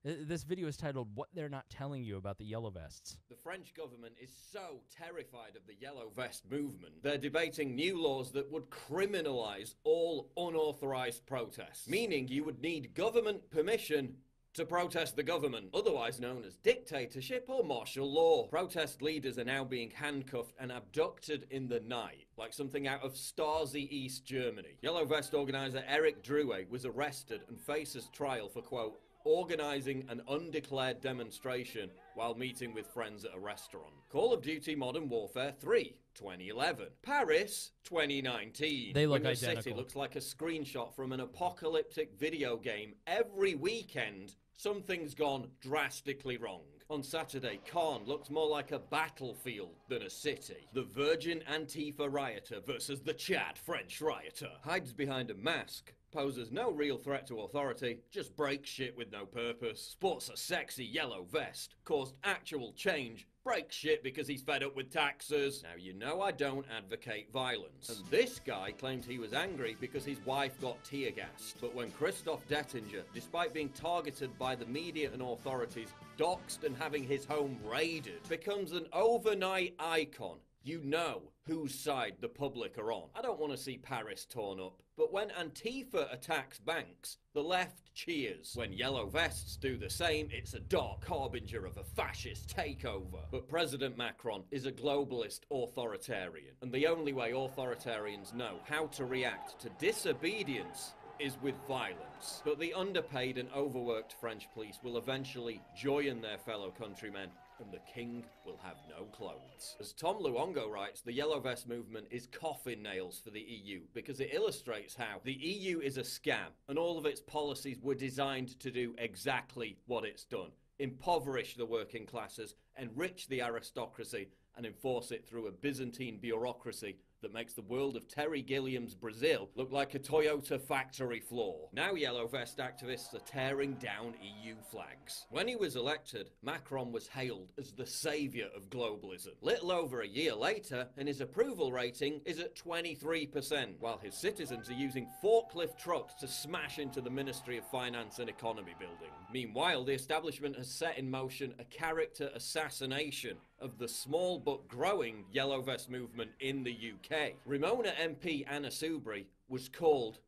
This video is titled, What They're Not Telling You About the Yellow Vests. The French government is so terrified of the Yellow Vest movement, they're debating new laws that would criminalize all unauthorized protests, meaning you would need government permission to protest the government, otherwise known as dictatorship or martial law. Protest leaders are now being handcuffed and abducted in the night, like something out of Stasi East Germany. Yellow Vest organizer Eric Drouet was arrested and faces trial for, quote, organizing an undeclared demonstration while meeting with friends at a restaurant. Call of Duty Modern Warfare 3, 2011. Paris, 2019. They look when the identical. city looks like a screenshot from an apocalyptic video game. Every weekend, something's gone drastically wrong. On Saturday, Caen looked more like a battlefield than a city. The Virgin Antifa rioter versus the Chad French rioter hides behind a mask, poses no real threat to authority, just breaks shit with no purpose, sports a sexy yellow vest, caused actual change, breaks shit because he's fed up with taxes. Now, you know I don't advocate violence. And this guy claimed he was angry because his wife got tear gassed. But when Christoph Dettinger, despite being targeted by the media and authorities, doxxed and having his home raided, becomes an overnight icon, you know whose side the public are on. I don't want to see Paris torn up, but when Antifa attacks banks, the left cheers. When yellow vests do the same, it's a dark harbinger of a fascist takeover. But President Macron is a globalist authoritarian, and the only way authoritarians know how to react to disobedience is with violence. But the underpaid and overworked French police will eventually join their fellow countrymen, and the king will have no clothes. As Tom Luongo writes, the Yellow Vest movement is coffin nails for the EU because it illustrates how the EU is a scam and all of its policies were designed to do exactly what it's done: impoverish the working classes, enrich the aristocracy, and enforce it through a Byzantine bureaucracy that makes the world of Terry Gilliam's Brazil look like a Toyota factory floor. Now Yellow Vest activists are tearing down EU flags. When he was elected, Macron was hailed as the saviour of globalism. Little over a year later, and his approval rating is at 23%, while his citizens are using forklift trucks to smash into the Ministry of Finance and Economy building. Meanwhile, the establishment has set in motion a character assassination of the small but growing Yellow Vest movement in the UK. Ramona MP Anna Soubry was called,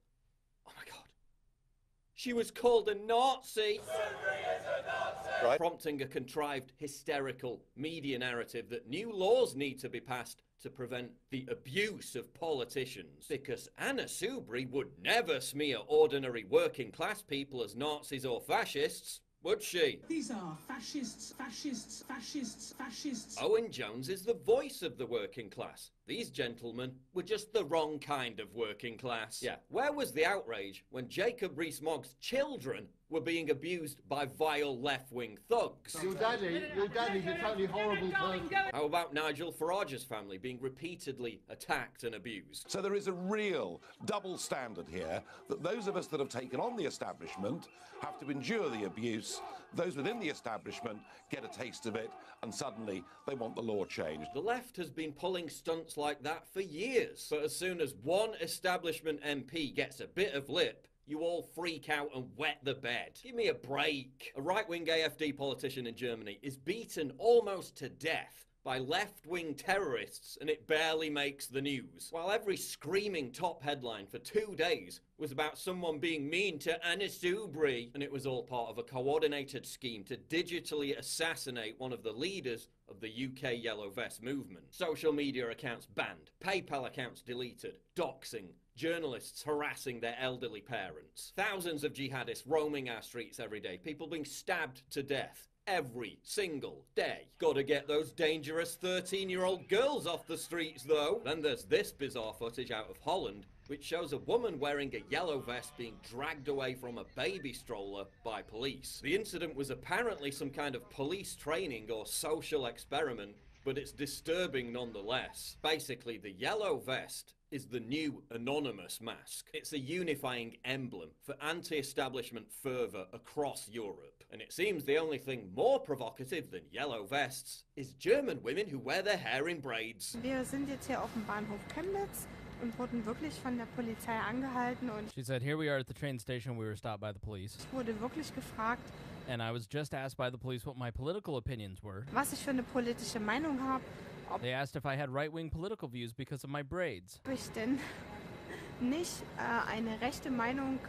oh my god, she was called a Nazi! Right. Prompting a contrived, hysterical media narrative that new laws need to be passed to prevent the abuse of politicians. Because Anna Soubry would never smear ordinary working class people as Nazis or fascists, would she? These are fascists, fascists, fascists, fascists. Owen Jones is the voice of the working class. These gentlemen were just the wrong kind of working class. Yeah, where was the outrage when Jacob Rees-Mogg's children were being abused by vile left-wing thugs? Your daddy's a totally horrible person. How about Nigel Farage's family being repeatedly attacked and abused? So there is a real double standard here, that those of us that have taken on the establishment have to endure the abuse. Those within the establishment get a taste of it, and suddenly they want the law changed. The left has been pulling stunts like that for years. But as soon as one establishment MP gets a bit of lip, you all freak out and wet the bed. Give me a break. A right-wing AfD politician in Germany is beaten almost to death by left-wing terrorists, and it barely makes the news. While every screaming top headline for 2 days was about someone being mean to Anna Soubry, and it was all part of a coordinated scheme to digitally assassinate one of the leaders of the UK Yellow Vest movement. Social media accounts banned, PayPal accounts deleted, doxing, journalists harassing their elderly parents. Thousands of jihadists roaming our streets every day, people being stabbed to death every single day. Gotta get those dangerous 13-year-old girls off the streets, though. Then there's this bizarre footage out of Holland, which shows a woman wearing a yellow vest being dragged away from a baby stroller by police. The incident was apparently some kind of police training or social experiment, but it's disturbing nonetheless. Basically, the yellow vest is the new anonymous mask. It's a unifying emblem for anti-establishment fervour across Europe. And it seems the only thing more provocative than yellow vests is German women who wear their hair in braids. Wir sind jetzt hier auf dem Bahnhof Chemnitz. und wurden wirklich von der Polizei angehalten und She said, here we are at the train station. We were stopped by the police. ich wurde wirklich gefragt, And I was just asked by the police what my political opinions were. was ich für eine politische Meinung habe, ob They asked if I had right-wing political views because of my braids. ich denn nicht eine rechte Meinung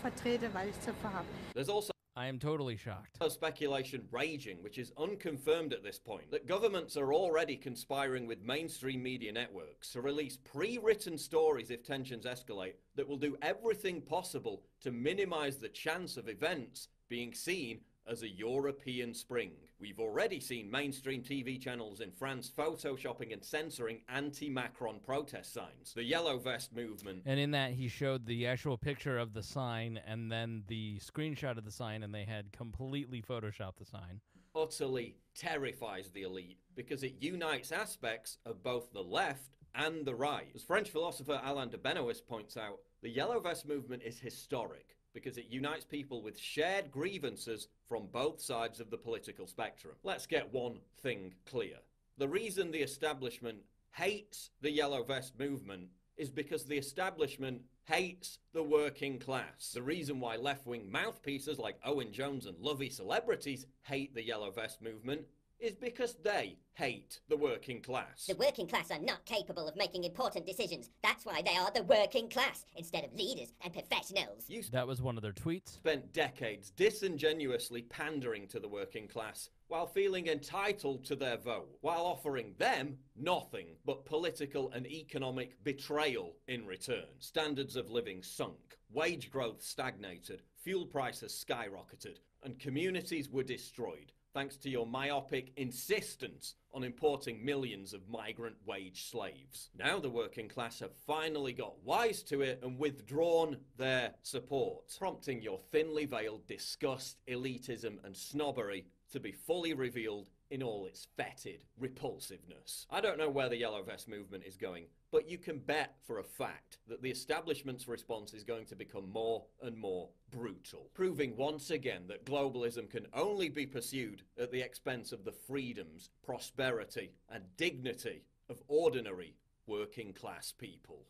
vertrete, weil ich Zöpfe habe. There's also I am totally shocked. speculation raging, which is unconfirmed at this point, that governments are already conspiring with mainstream media networks to release pre-written stories if tensions escalate that will do everything possible to minimize the chance of events being seen as a European spring. We've already seen mainstream TV channels in France photoshopping and censoring anti-Macron protest signs. The Yellow Vest movement. And in that, he showed the actual picture of the sign and then the screenshot of the sign, and they had completely photoshopped the sign. Utterly terrifies the elite because it unites aspects of both the left and the right. As French philosopher Alain de Benoist points out, the Yellow Vest movement is historic because it unites people with shared grievances from both sides of the political spectrum. Let's get one thing clear. The reason the establishment hates the Yellow Vest movement is because the establishment hates the working class. The reason why left-wing mouthpieces like Owen Jones and lovey celebrities hate the Yellow Vest movement is because they hate the working class. The working class are not capable of making important decisions. That's why they are the working class, instead of leaders and professionals. That was one of their tweets. Spent decades disingenuously pandering to the working class while feeling entitled to their vote, while offering them nothing but political and economic betrayal in return. Standards of living sunk, wage growth stagnated, fuel prices skyrocketed, and communities were destroyed, thanks to your myopic insistence on importing millions of migrant wage slaves. Now the working class have finally got wise to it and withdrawn their support, prompting your thinly veiled disgust, elitism and snobbery to be fully revealed in all its fetid repulsiveness. I don't know where the Yellow Vest movement is going, but you can bet for a fact that the establishment's response is going to become more and more brutal, proving once again that globalism can only be pursued at the expense of the freedoms, prosperity, and dignity of ordinary working class people.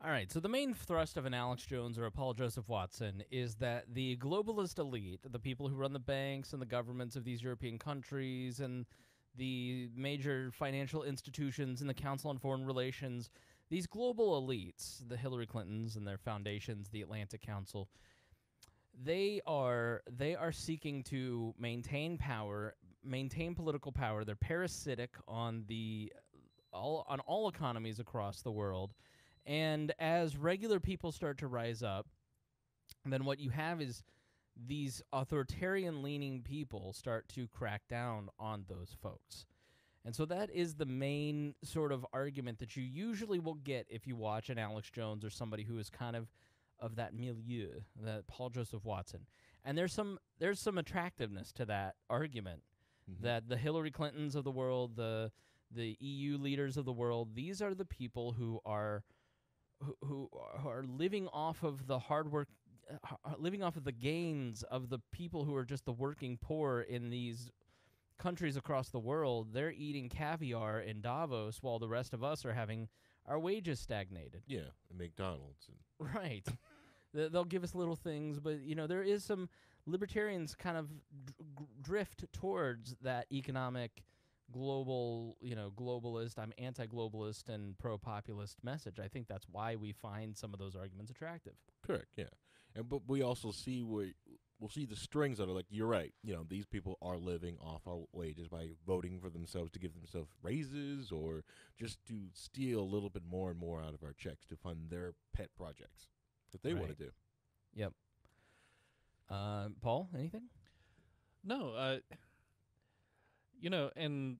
All right, so the main thrust of an Alex Jones or a Paul Joseph Watson is that the globalist elite, the people who run the banks and the governments of these European countries and the major financial institutions and the Council on Foreign Relations, these global elites, the Hillary Clintons and their foundations, the Atlantic Council, they are seeking to maintain power, maintain political power. They're parasitic on all economies across the world. And as regular people start to rise up, then what you have is these authoritarian-leaning people start to crack down on those folks. And so that is the main sort of argument that you usually will get if you watch an Alex Jones or somebody who is kind of that milieu, that Paul Joseph Watson. And there's some attractiveness to that argument, that the Hillary Clintons of the world, the EU leaders of the world, these are the people who are living off of the hard work, living off of the gains of the people who are just the working poor in these countries across the world. They're eating caviar in Davos while the rest of us are having our wages stagnated. Yeah, McDonald's. Right. They'll give us little things, but, there is some libertarians kind of drift towards that economic global, globalist, I'm anti-globalist and pro-populist message. I think that's why we find some of those arguments attractive. Correct, yeah. But we also see we'll see the strings that are like, you're right, these people are living off our wages by voting for themselves to give themselves raises or just to steal a little bit more and more out of our checks to fund their pet projects that they want to do. Yep. Paul, anything? No, and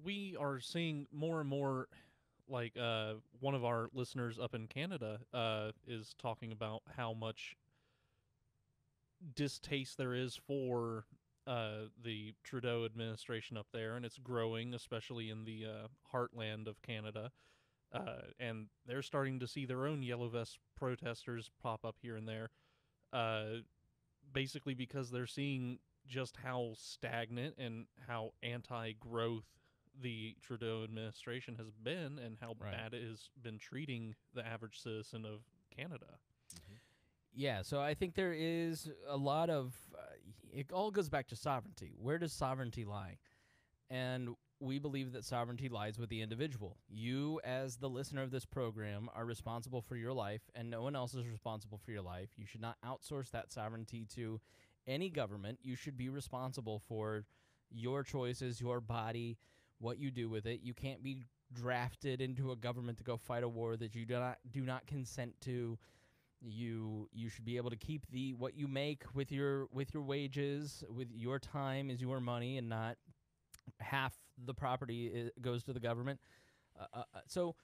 we are seeing more and more, like one of our listeners up in Canada is talking about how much distaste there is for the Trudeau administration up there, and it's growing, especially in the heartland of Canada. And they're starting to see their own Yellow Vest protesters pop up here and there, basically because they're seeing just how stagnant and how anti-growth the Trudeau administration has been and how bad it has been treating the average citizen of Canada. Yeah, so I think there is a lot of it all goes back to sovereignty. Where does sovereignty lie? And we believe that sovereignty lies with the individual. You, as the listener of this program, are responsible for your life, and no one else is responsible for your life. You should not outsource that sovereignty to any government. You should be responsible for your choices, your body, what you do with it. You can't be drafted into a government to go fight a war that you do not consent to. You should be able to keep what you make with your wages, with your time is your money, and not half the property goes to the government. So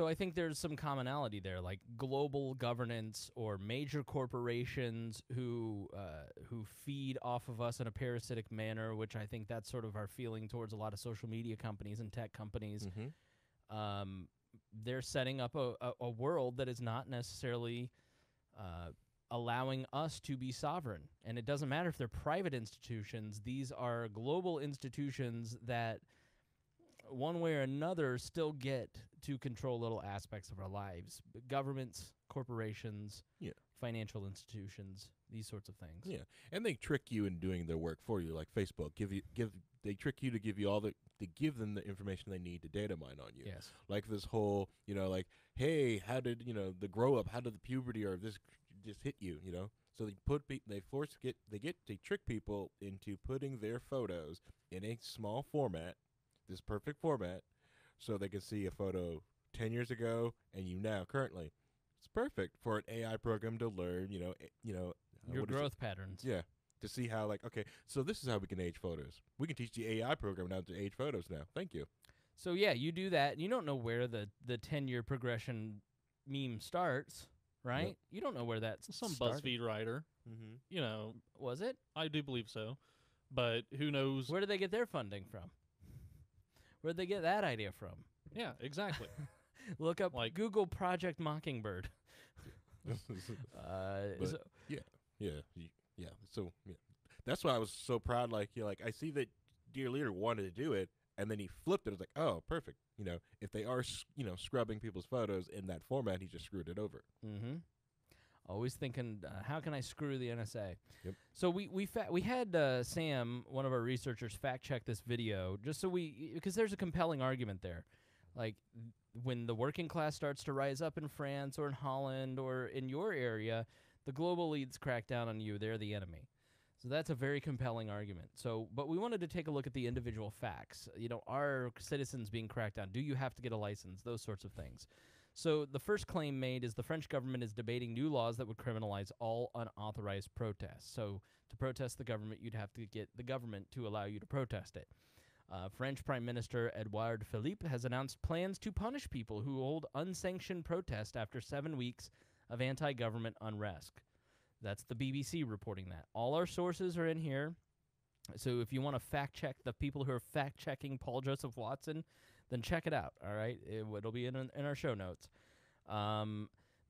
I think there's some commonality there, like global governance or major corporations who feed off of us in a parasitic manner, which I think that's sort of our feeling towards a lot of social media companies and tech companies. They're setting up a world that is not necessarily allowing us to be sovereign. And it doesn't matter if they're private institutions. These are global institutions that, one way or another, still get to control little aspects of our lives. Governments, corporations, financial institutions, these sorts of things. Yeah, and they trick you in doing their work for you, like Facebook. They trick you to give you to give them the information they need to data mine on you. Yes. Like this whole, like, hey, how did the grow up? How did the puberty or this just hit you? So they trick people into putting their photos in a small format, this perfect format, so they can see a photo 10 years ago and now currently. It's perfect for an AI program to learn, your growth patterns. Yeah. To see how, okay, so this is how we can age photos. We can teach the AI program now to age photos now. Thank you. So, yeah, you do that, and you don't know where the 10-year progression meme starts, right? Yep. You don't know where that's Some started. BuzzFeed writer. Was it? I do believe so. But who knows? Where do they get their funding from? Where'd they get that idea from? Yeah, exactly. Look up Google Project Mockingbird. So that's why I was so proud. I see that Dear Leader wanted to do it, and then he flipped it. I was like, oh, perfect. If they are, scrubbing people's photos in that format, he just screwed it over. Mm-hmm. Always thinking, how can I screw the NSA? Yep. So we had Sam, one of our researchers, fact check this video just so because there's a compelling argument there. Like when the working class starts to rise up in France or in Holland or in your area, the global elites crack down on you. They're the enemy. So that's a very compelling argument. But we wanted to take a look at the individual facts. Are citizens being cracked down? Do you have to get a license? Those sorts of things. So the first claim made is the French government is debating new laws that would criminalize all unauthorized protests. So to protest the government, you'd have to get the government to allow you to protest it. French Prime Minister Edouard Philippe has announced plans to punish people who hold unsanctioned protest after 7 weeks of anti-government unrest. That's the BBC reporting that. All our sources are in here. So if you want to fact-check the people who are fact-checking Paul Joseph Watson, then check it out, all right? It'll be in our show notes.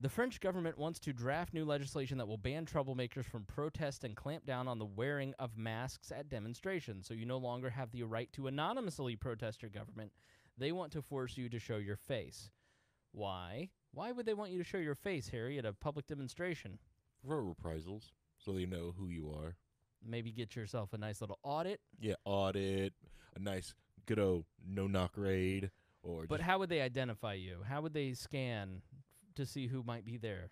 The French government wants to draft new legislation that will ban troublemakers from protest and clamp down on the wearing of masks at demonstrations. So you no longer have the right to anonymously protest your government. They want to force you to show your face. Why? Why would they want you to show your face, Harry, at a public demonstration? For reprisals, so they know who you are. Maybe get yourself a nice little audit. Yeah, audit, a nice good old no-knock raid. But how would they identify you? How would they scan to see who might be there?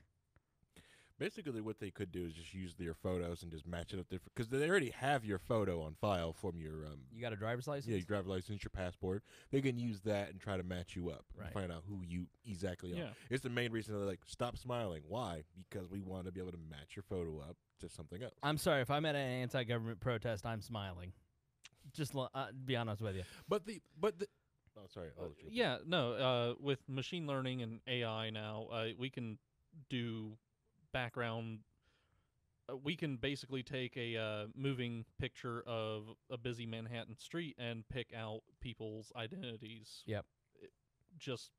Basically, what they could do is just use their photos and just match it up different, because they already have your photo on file from your. You got a driver's license? Yeah, your driver's license, your passport. They can use that and try to match you up and find out who you exactly are. Yeah. It's the main reason they're like, stop smiling. Why? Because we want to be able to match your photo up to something else. I'm sorry, if I'm at an anti-government protest, I'm smiling. Just be honest with you. But the. Oh, sorry. With machine learning and AI now, we can do background. We can basically take a moving picture of a busy Manhattan street and pick out people's identities. Yep. Just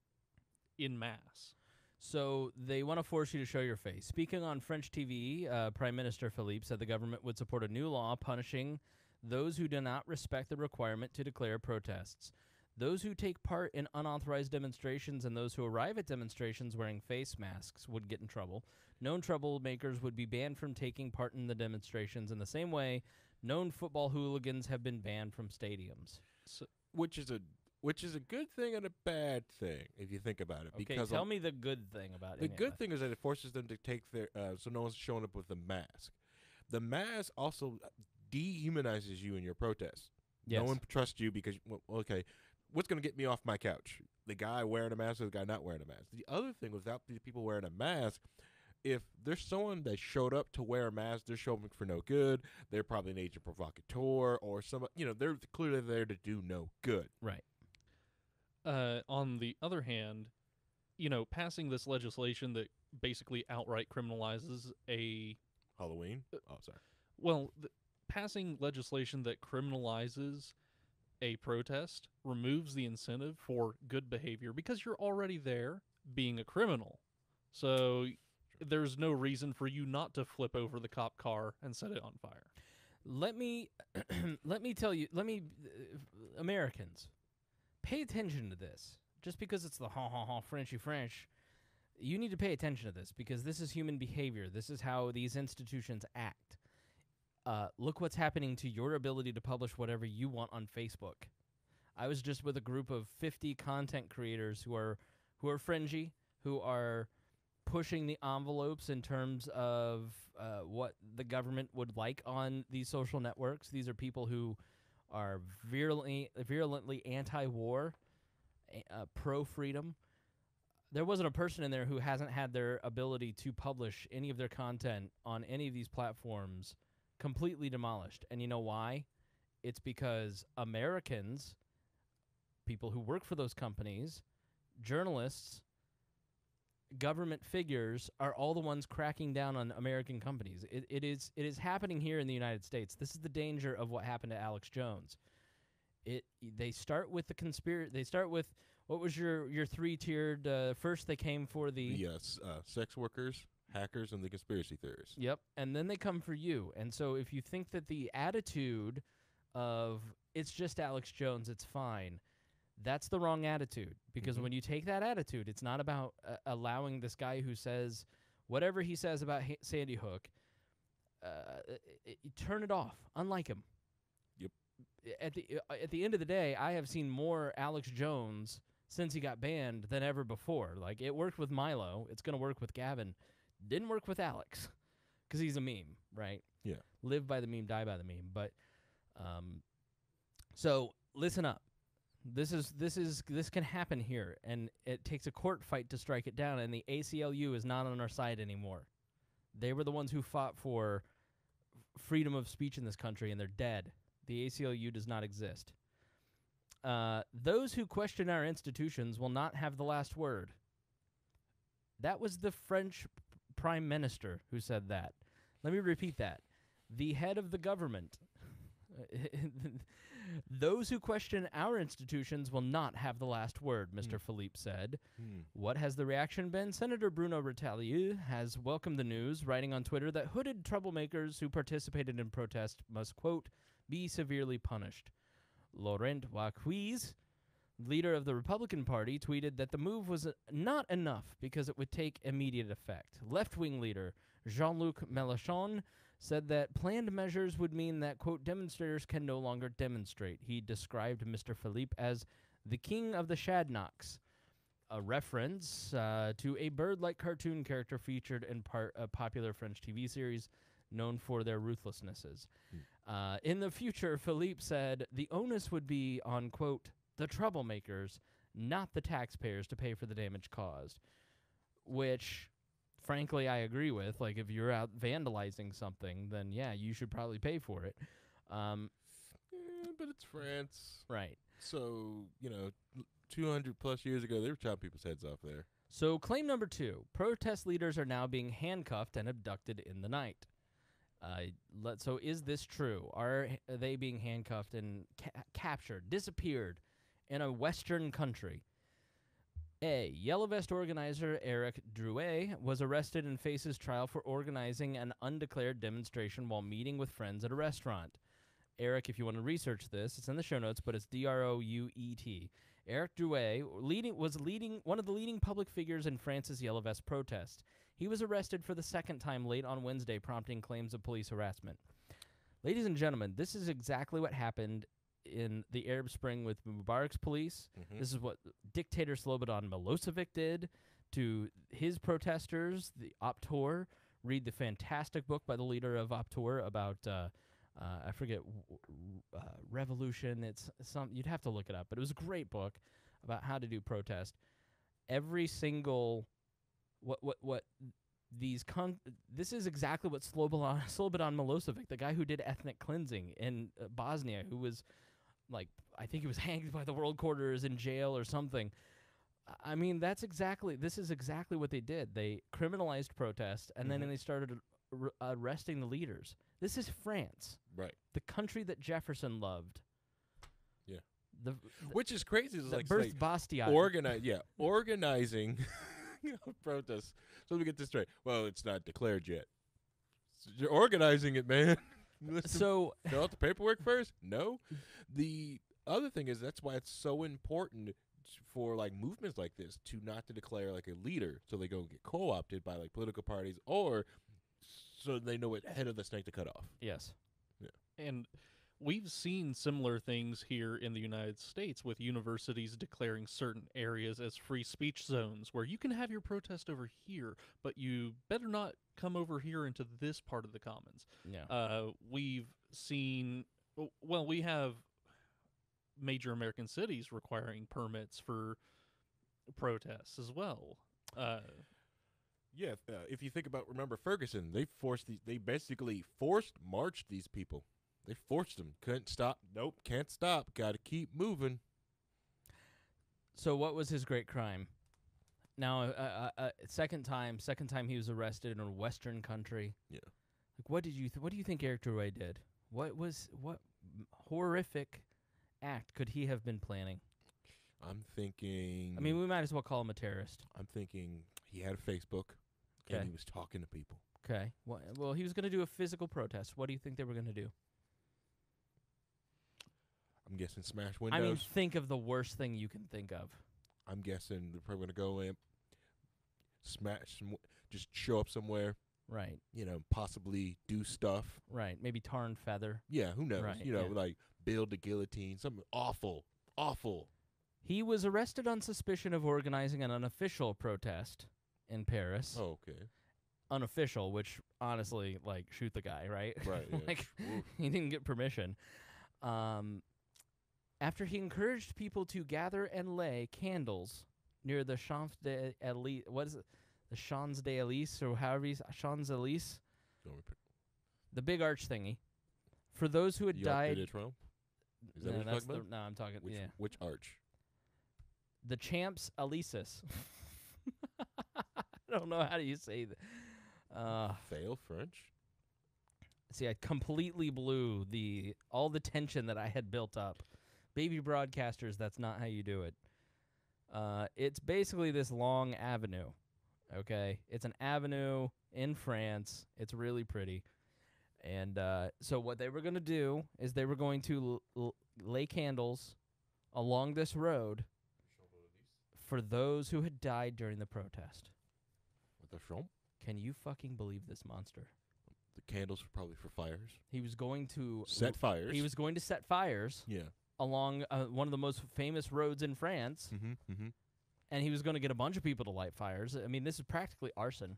in mass. So they want to force you to show your face. Speaking on French TV, Prime Minister Philippe said the government would support a new law punishing those who do not respect the requirement to declare protests, those who take part in unauthorized demonstrations, and those who arrive at demonstrations wearing face masks would get in trouble. Known troublemakers would be banned from taking part in the demonstrations in the same way known football hooligans have been banned from stadiums. So, which is a good thing and a bad thing if you think about it. Okay, because tell me the good thing about it. The good thing is that it forces them to take their so no one's showing up with a mask. The mask also dehumanizes you in your protest. Yes. No one trusts you because, well, okay, what's going to get me off my couch? The guy wearing a mask or the guy not wearing a mask? The other thing, without the people wearing a mask, if there's someone that showed up to wear a mask, they're showing for no good. They're probably an agent provocateur or some, they're clearly there to do no good. Right. On the other hand, passing this legislation that basically outright criminalizes a Halloween? Oh, sorry. Well, passing legislation that criminalizes a protest removes the incentive for good behavior because you're already there being a criminal. So there's no reason for you not to flip over the cop car and set it on fire. Let me tell you, Americans, pay attention to this. Just because it's the Frenchy French, you need to pay attention to this because this is human behavior. This is how these institutions act. Look what's happening to your ability to publish whatever you want on Facebook. I was just with a group of 50 content creators who are fringy, who are pushing the envelopes in terms of what the government would like on these social networks. These are people who are virulently anti-war, pro-freedom. There wasn't a person in there who hasn't had their ability to publish any of their content on any of these platforms completely demolished. And you know why? It's because Americans, people who work for those companies, journalists, government figures are all the ones cracking down on American companies. It is happening here in the United States. This is the danger of what happened to Alex Jones. They start with the conspiracy. They start with what was your three-tiered? First, they came for the sex workers, hackers, and the conspiracy theorists. Yep, and then they come for you. And so, if you think that the attitude of it's just Alex Jones, it's fine. That's the wrong attitude, because when you take that attitude, it's not about allowing this guy who says whatever he says about Sandy Hook, turn it off, unlike him. Yep. At the end of the day, I have seen more Alex Jones since he got banned than ever before. Like, it worked with Milo. It's going to work with Gavin. Didn't work with Alex because he's a meme, right? Yeah. Live by the meme, die by the meme. But so listen up. This can happen here, and it takes a court fight to strike it down, and the ACLU is not on our side anymore. They were the ones who fought for freedom of speech in this country, and they're dead. The ACLU does not exist. Those who question our institutions will not have the last word. That was the French Prime Minister who said that. Let me repeat that. The head of the government. Those who question our institutions will not have the last word, Mr. Philippe said. What has the reaction been? Senator Bruno Retailleau has welcomed the news, writing on Twitter that hooded troublemakers who participated in protest must, quote, be severely punished. Laurent Wauquiez, leader of the Republican Party, tweeted that the move was not enough because it would take immediate effect. Left-wing leader Jean-Luc Mélenchon said that planned measures would mean that, quote, demonstrators can no longer demonstrate. He described Mr. Philippe as the king of the Shadnocks, a reference to a bird-like cartoon character featured in a popular French TV series known for their ruthlessnesses. In the future, Philippe said the onus would be on, quote, the troublemakers, not the taxpayers, to pay for the damage caused, which, frankly, I agree with. Like, if you're out vandalizing something, then, yeah, you should probably pay for it. But it's France. Right. So, 200-plus years ago, they were chopping people's heads off there. So, claim number 2, protest leaders are now being handcuffed and abducted in the night. So is this true? Are they being handcuffed and captured, disappeared in a Western country? A. Yellow Vest organizer Eric Drouet was arrested and faces trial for organizing an undeclared demonstration while meeting with friends at a restaurant. Eric, if you want to research this, it's in the show notes, but it's Drouet. Eric Drouet was one of the leading public figures in France's Yellow Vest protest. He was arrested for the second time late on Wednesday, prompting claims of police harassment. Ladies and gentlemen, this is exactly what happened in the Arab Spring with Mubarak's police. Mhm. This is what dictator Slobodan Milosevic did to his protesters, the Optor. Read the fantastic book by the leader of Optor about, I forget, revolution. It's you'd have to look it up, but it was a great book about how to do protest. Every single, this is exactly what Slobodan Milosevic, the guy who did ethnic cleansing in Bosnia, who was, like, I think he was hanged by the world court or is in jail or something. I mean, this is exactly what they did. They criminalized protest, and then they started arresting the leaders. This is France. Right. The country that Jefferson loved. Yeah. Which is crazy. It's like birth Bastia. Organizing protests. So let me get this straight. Well, it's not declared yet. So you're organizing it, man. So fill out the paperwork first? No. The other thing is that's why it's so important for like movements like this to not to declare like a leader, so they go get co-opted by like political parties, or so they know what head of the snake to cut off. Yes. Yeah. And we've seen similar things here in the United States with universities declaring certain areas as free speech zones where you can have your protest over here, but you better not come over here into this part of the commons. Yeah. We've seen, well, we have major American cities requiring permits for protests as well. If you think about, remember Ferguson, they basically marched these people. They forced them. Couldn't stop. Nope, can't stop. Got to keep moving. So what was his great crime? Now, second time he was arrested in a Western country. Yeah. Like, what do you think Eric Drouet did? What horrific act could he have been planning? I'm thinking. I mean, we might as well call him a terrorist. I'm thinking he had a Facebook, and he was talking to people. Okay. Well, he was going to do a physical protest. What do you think they were going to do? I'm guessing smash windows. I mean, think of the worst thing you can think of. I'm guessing they're probably going to go in, smash, just show up somewhere. Right. Possibly do stuff. Right. Maybe tar and feather. Yeah, who knows? Right, like build a guillotine, something awful. He was arrested on suspicion of organizing an unofficial protest in Paris. Oh, okay. Unofficial, which honestly, like, shoot the guy, right? Right. Yeah. Like, he didn't get permission. After he encouraged people to gather and lay candles near the Champs-Élysées, what is it? The Champs-Élysées, or however you say, Champs-Élysées? The big arch thingy. For those who had died. Is that what you're talking about? No, I'm talking. Which arch? The Champs-Élysées. I don't know how do you say that. Fail French. See, I completely blew all the tension that I had built up. Baby broadcasters, that's not how you do it. It's basically this long avenue. Okay, it's an avenue in France. It's really pretty. And so what they were going to do is they were going to lay candles along this road for those who had died during the protest. What the front? Can you fucking believe this monster? The candles were probably for fires. He was going to set fires. He was going to set fires. Yeah. Along one of the most famous roads in France. Mm-hmm. And he was going to get a bunch of people to light fires. I mean, this is practically arson.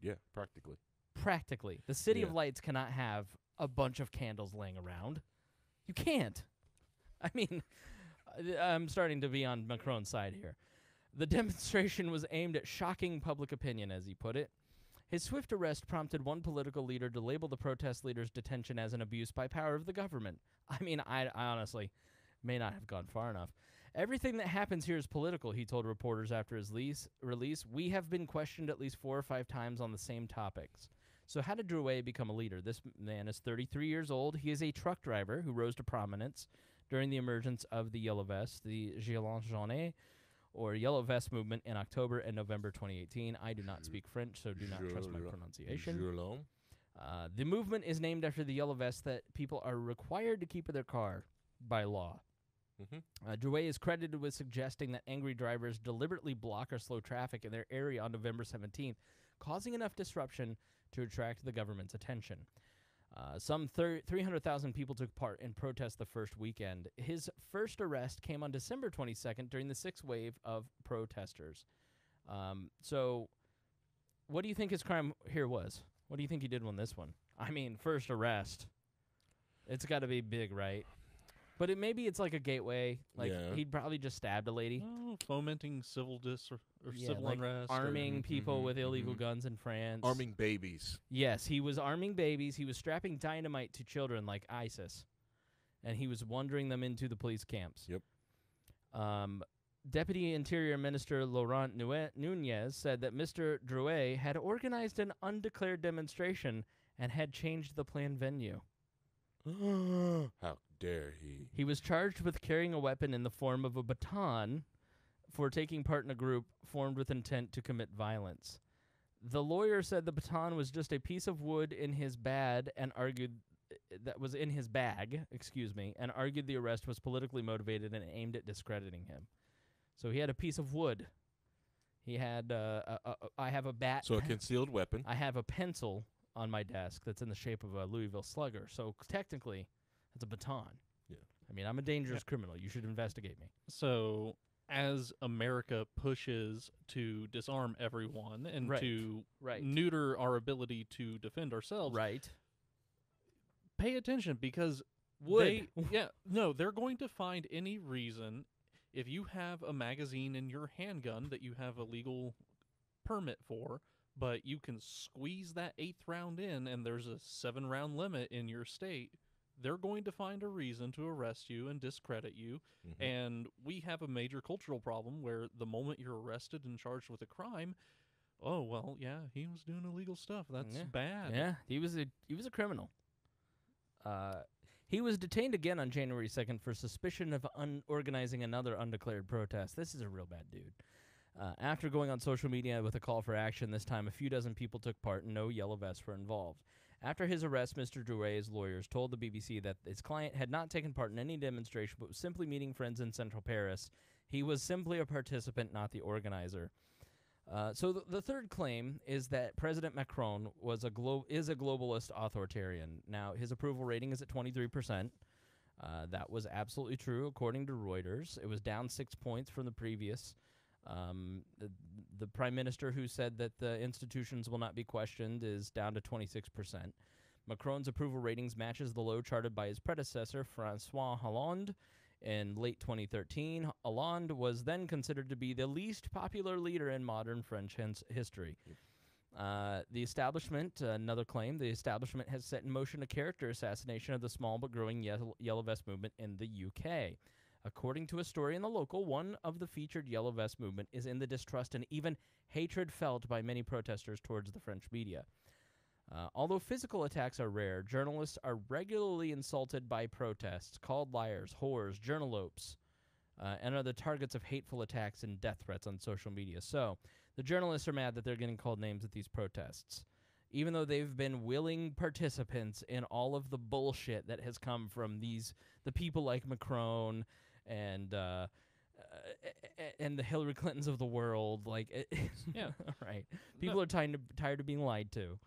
Yeah, practically. Practically. The City of Lights cannot have a bunch of candles laying around. You can't. I mean, I'm starting to be on Macron's side here. The demonstration was aimed at shocking public opinion, as he put it. His swift arrest prompted one political leader to label the protest leaders' detention as an abuse by power of the government. I mean, I honestly may not have gone far enough. Everything that happens here is political, he told reporters after his release. We have been questioned at least 4 or 5 times on the same topics. So how did Drouet become a leader? This man is 33 years old. He is a truck driver who rose to prominence during the emergence of the Yellow Vest, the Gillette jaune, or Yellow Vest movement in October and November 2018. I do not speak French, so do not trust my pronunciation. The movement is named after the yellow vest that people are required to keep in their car by law. Drouet is credited with suggesting that angry drivers deliberately block or slow traffic in their area on November 17th, causing enough disruption to attract the government's attention. Some 300,000 people took part in protests the first weekend. His first arrest came on December 22nd during the sixth wave of protesters. So what do you think his crime here was? What do you think he did on this one? I mean, first arrest. It's got to be big, right? But maybe it's like a gateway. Like, he'd probably just stabbed a lady. Oh, fomenting civil civil like unrest. Arming people with illegal guns in France. Arming babies. Yes, he was arming babies. He was strapping dynamite to children like ISIS. And he was wandering them into the police camps. Yep. Deputy Interior Minister Laurent Nunez said that Mr. Drouet had organized an undeclared demonstration and had changed the planned venue. How dare he? He was charged with carrying a weapon in the form of a baton for taking part in a group formed with intent to commit violence. The lawyer said the baton was just a piece of wood in his bag and argued and argued the arrest was politically motivated and aimed at discrediting him. So he had a piece of wood. He had I have a bat. So a concealed weapon. I have a pencil on my desk that's in the shape of a Louisville Slugger. So technically, it's a baton. Yeah. I mean, I'm a dangerous criminal. You should investigate me. So as America pushes to disarm everyone and to neuter our ability to defend ourselves, pay attention because they're going to find any reason. If you have a magazine in your handgun that you have a legal permit for, but you can squeeze that 8th round in and there's a 7-round limit in your state, they're going to find a reason to arrest you and discredit you. And we have a major cultural problem where the moment you're arrested and charged with a crime, oh, well, yeah, he was doing illegal stuff. That's bad. Yeah, he was a criminal. He was detained again on January 2nd for suspicion of organizing another undeclared protest. This is a real bad dude. After going on social media with a call for action, this time a few dozen people took part and no yellow vests were involved. After his arrest, Mr. Drouet's lawyers told the BBC that his client had not taken part in any demonstration but was simply meeting friends in central Paris. He was simply a participant, not the organizer. So the third claim is that President Macron is a globalist authoritarian. Now, his approval rating is at 23%. That was absolutely true, according to Reuters. It was down 6 points from the previous. The prime minister who said that the institutions will not be questioned is down to 26%. Macron's approval ratings matches the low charted by his predecessor, François Hollande. In late 2013, Hollande was then considered to be the least popular leader in modern French history. The establishment, another claim, the establishment has set in motion a character assassination of the small but growing Yellow Vest movement in the UK. According to a story in the local, one of the featured Yellow Vest movement is in the distrust and even hatred felt by many protesters towards the French media. Although physical attacks are rare, journalists are regularly insulted by protests, called liars, whores, journalopes, and are the targets of hateful attacks and death threats on social media. So the journalists are mad that they're getting called names at these protests, even though they've been willing participants in all of the bullshit that has come from the people like Macron and the Hillary Clintons of the world. Right. People are tired of being lied to.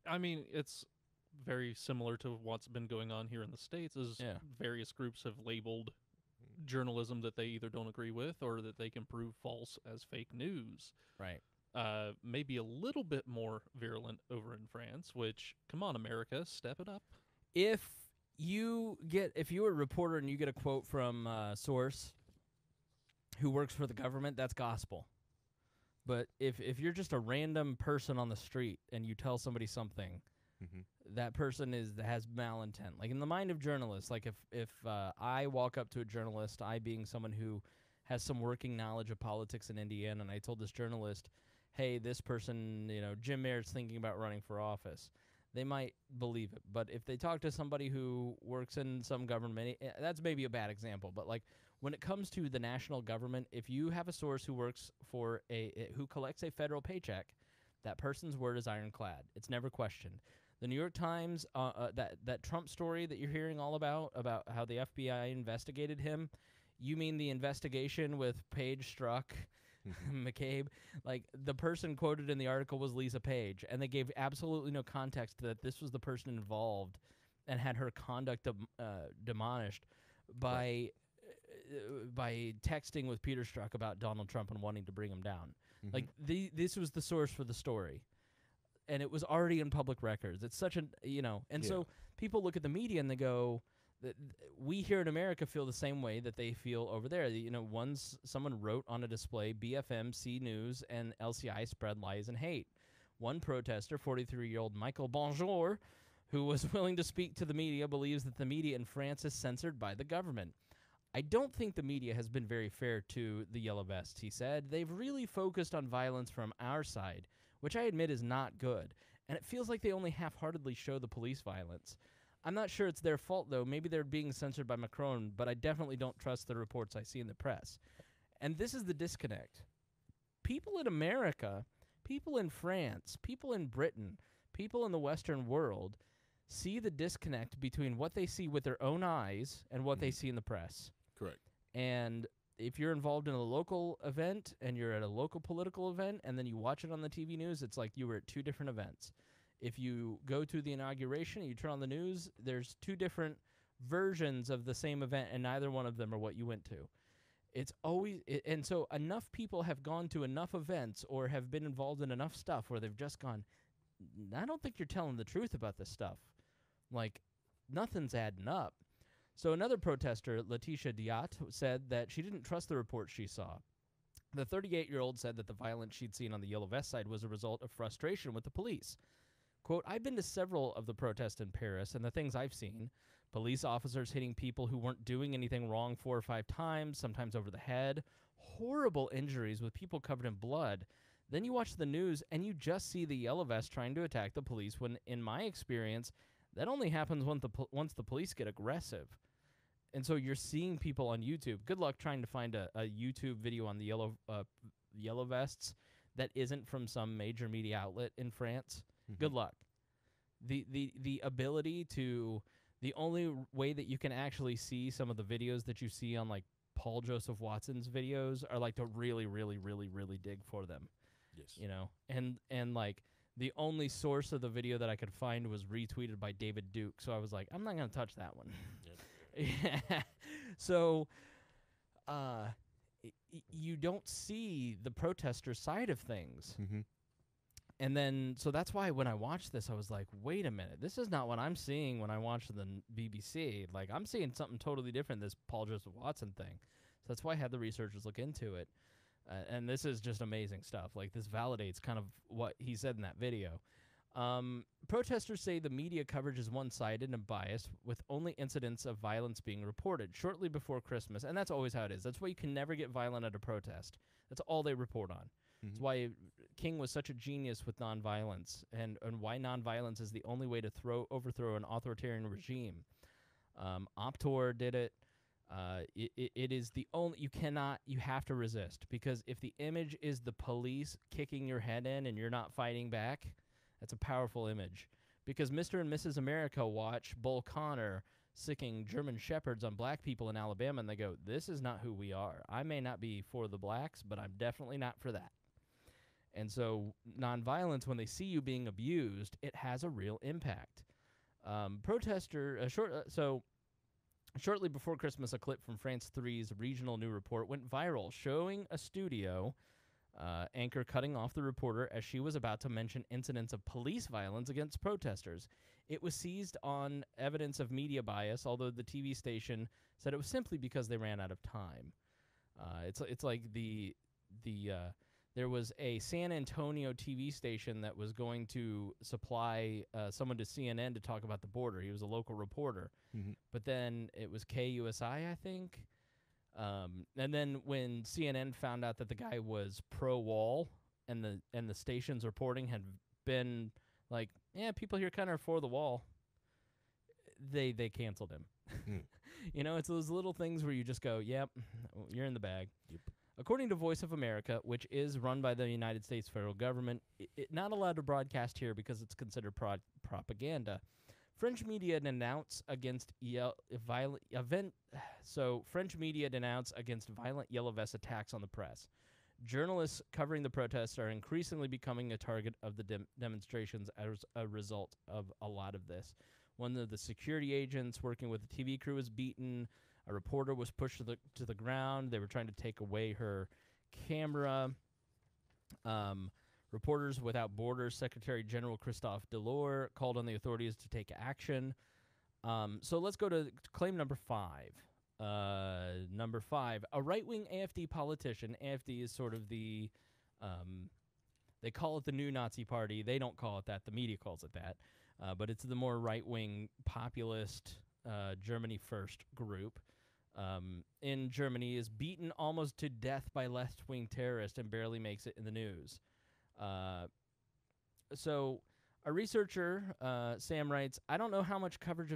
I mean, it's very similar to what's been going on here in the States, as various groups have labeled journalism that they either don't agree with or that they can prove false as fake news. Right. Maybe a little bit more virulent over in France, which, come on, America, step it up. If you're a reporter and you get a quote from a source who works for the government, that's gospel. But if you're just a random person on the street and you tell somebody something, that person has malintent. Like in the mind of journalists, like if I walk up to a journalist, I being someone who has some working knowledge of politics in Indiana, and I told this journalist, hey, this person, Jim Mayer's thinking about running for office, they might believe it. But if they talk to somebody who works in some government, that's maybe a bad example. But like when it comes to the national government, if you have a source who works for who collects a federal paycheck, that person's word is ironclad. It's never questioned. The New York Times, that Trump story that you're hearing all about how the FBI investigated him, you mean the investigation with Page, Strzok, McCabe? Like, the person quoted in the article was Lisa Page, and they gave absolutely no context that this was the person involved and had her conduct demolished by texting with Peter Strzok about Donald Trump and wanting to bring him down. Like, this was the source for the story. And it was already in public records. It's such an, so people look at the media and they go, we here in America feel the same way that they feel over there. Someone wrote on a display, BFM, C News, and LCI spread lies and hate. One protester, 43-year-old Michael Bonjour, who was willing to speak to the media, believes that the media in France is censored by the government. I don't think the media has been very fair to the Yellow Vests, he said. They've really focused on violence from our side, which I admit is not good, and it feels like they only half-heartedly show the police violence. I'm not sure it's their fault, though. Maybe they're being censored by Macron, but I definitely don't trust the reports I see in the press. And this is the disconnect. People in America, people in France, people in Britain, people in the Western world see the disconnect between what they see with their own eyes and what they see in the press. Correct. And if you're involved in a local event and you're at a local political event and then you watch it on the TV news, it's like you were at two different events. If you go to the inauguration and you turn on the news, there's two different versions of the same event, and neither one of them are what you went to. It's always and so enough people have gone to enough events or have been involved in enough stuff where they've just gone, I don't think you're telling the truth about this stuff. Like, nothing's adding up. So another protester, Letitia Diat, said that she didn't trust the reports she saw. The 38-year-old said that the violence she'd seen on the Yellow Vest side was a result of frustration with the police. Quote, I've been to several of the protests in Paris, and the things I've seen, police officers hitting people who weren't doing anything wrong 4 or 5 times, sometimes over the head, horrible injuries with people covered in blood. Then you watch the news, and you just see the Yellow Vest trying to attack the police when, in my experience, that only happens once the police get aggressive. And so you're seeing people on YouTube. Good luck trying to find a YouTube video on the Yellow Vests that isn't from some major media outlet in France. Good luck. The ability to... The only way that you can actually see some of the videos that you see on, like, Paul Joseph Watson's videos are, like, to really, really, really, really dig for them. Yes. You know? And like, the only source of the video that I could find was retweeted by David Duke, so I was like, I'm not going to touch that one. Yeah. So, you don't see the protester side of things. And then, so that's why when I watched this, I was like, wait a minute, this is not what I'm seeing when I watch the BBC. Like, I'm seeing something totally different, this Paul Joseph Watson thing. So that's why I had the researchers look into it. And this is just amazing stuff. Like, this validates kind of what he said in that video. Protesters say the media coverage is one-sided and biased, with only incidents of violence being reported shortly before Christmas. And that's always how it is. That's why you can never get violent at a protest. That's all they report on. That's why King was such a genius with nonviolence, and why nonviolence is the only way to overthrow an authoritarian regime. Optor did it. It is the only... You have to resist, because if the image is the police kicking your head in and you're not fighting back, that's a powerful image. Because Mr. and Mrs. America watch Bull Connor sicking German shepherds on black people in Alabama, and they go, this is not who we are. I may not be for the blacks, but I'm definitely not for that. And so nonviolence, when they see you being abused, it has a real impact. Shortly before Christmas, a clip from France 3's regional new report went viral, showing a studio anchor cutting off the reporter as she was about to mention incidents of police violence against protesters. It was seized on evidence of media bias, although the TV station said it was simply because they ran out of time. It's like there was a San Antonio TV station that was going to supply someone to CNN to talk about the border. He was a local reporter. But then it was KUSI, I think. And then when CNN found out that the guy was pro-wall and the station's reporting had been like, yeah, people here kind of are for the wall, they canceled him. You know, it's those little things where you just go, yep, you're in the bag. According to Voice of America, which is run by the United States federal government, not allowed to broadcast here because it's considered propaganda. French media denounce against French media denounce against violent Yellow Vest attacks on the press. Journalists covering the protests are increasingly becoming a target of the demonstrations as a result of a lot of this. One of the security agents working with the TV crew was beaten. A reporter was pushed to the ground. They were trying to take away her camera. Reporters Without Borders Secretary General Christophe Delors called on the authorities to take action. So let's go to claim number 5. Number 5, a right-wing AfD politician. AfD is sort of the, they call it the new Nazi party. They don't call it that. The media calls it that. But it's the more right-wing populist Germany First group. In Germany is beaten almost to death by left-wing terrorists and barely makes it in the news. So a researcher, Sam, writes, I don't know how much coverage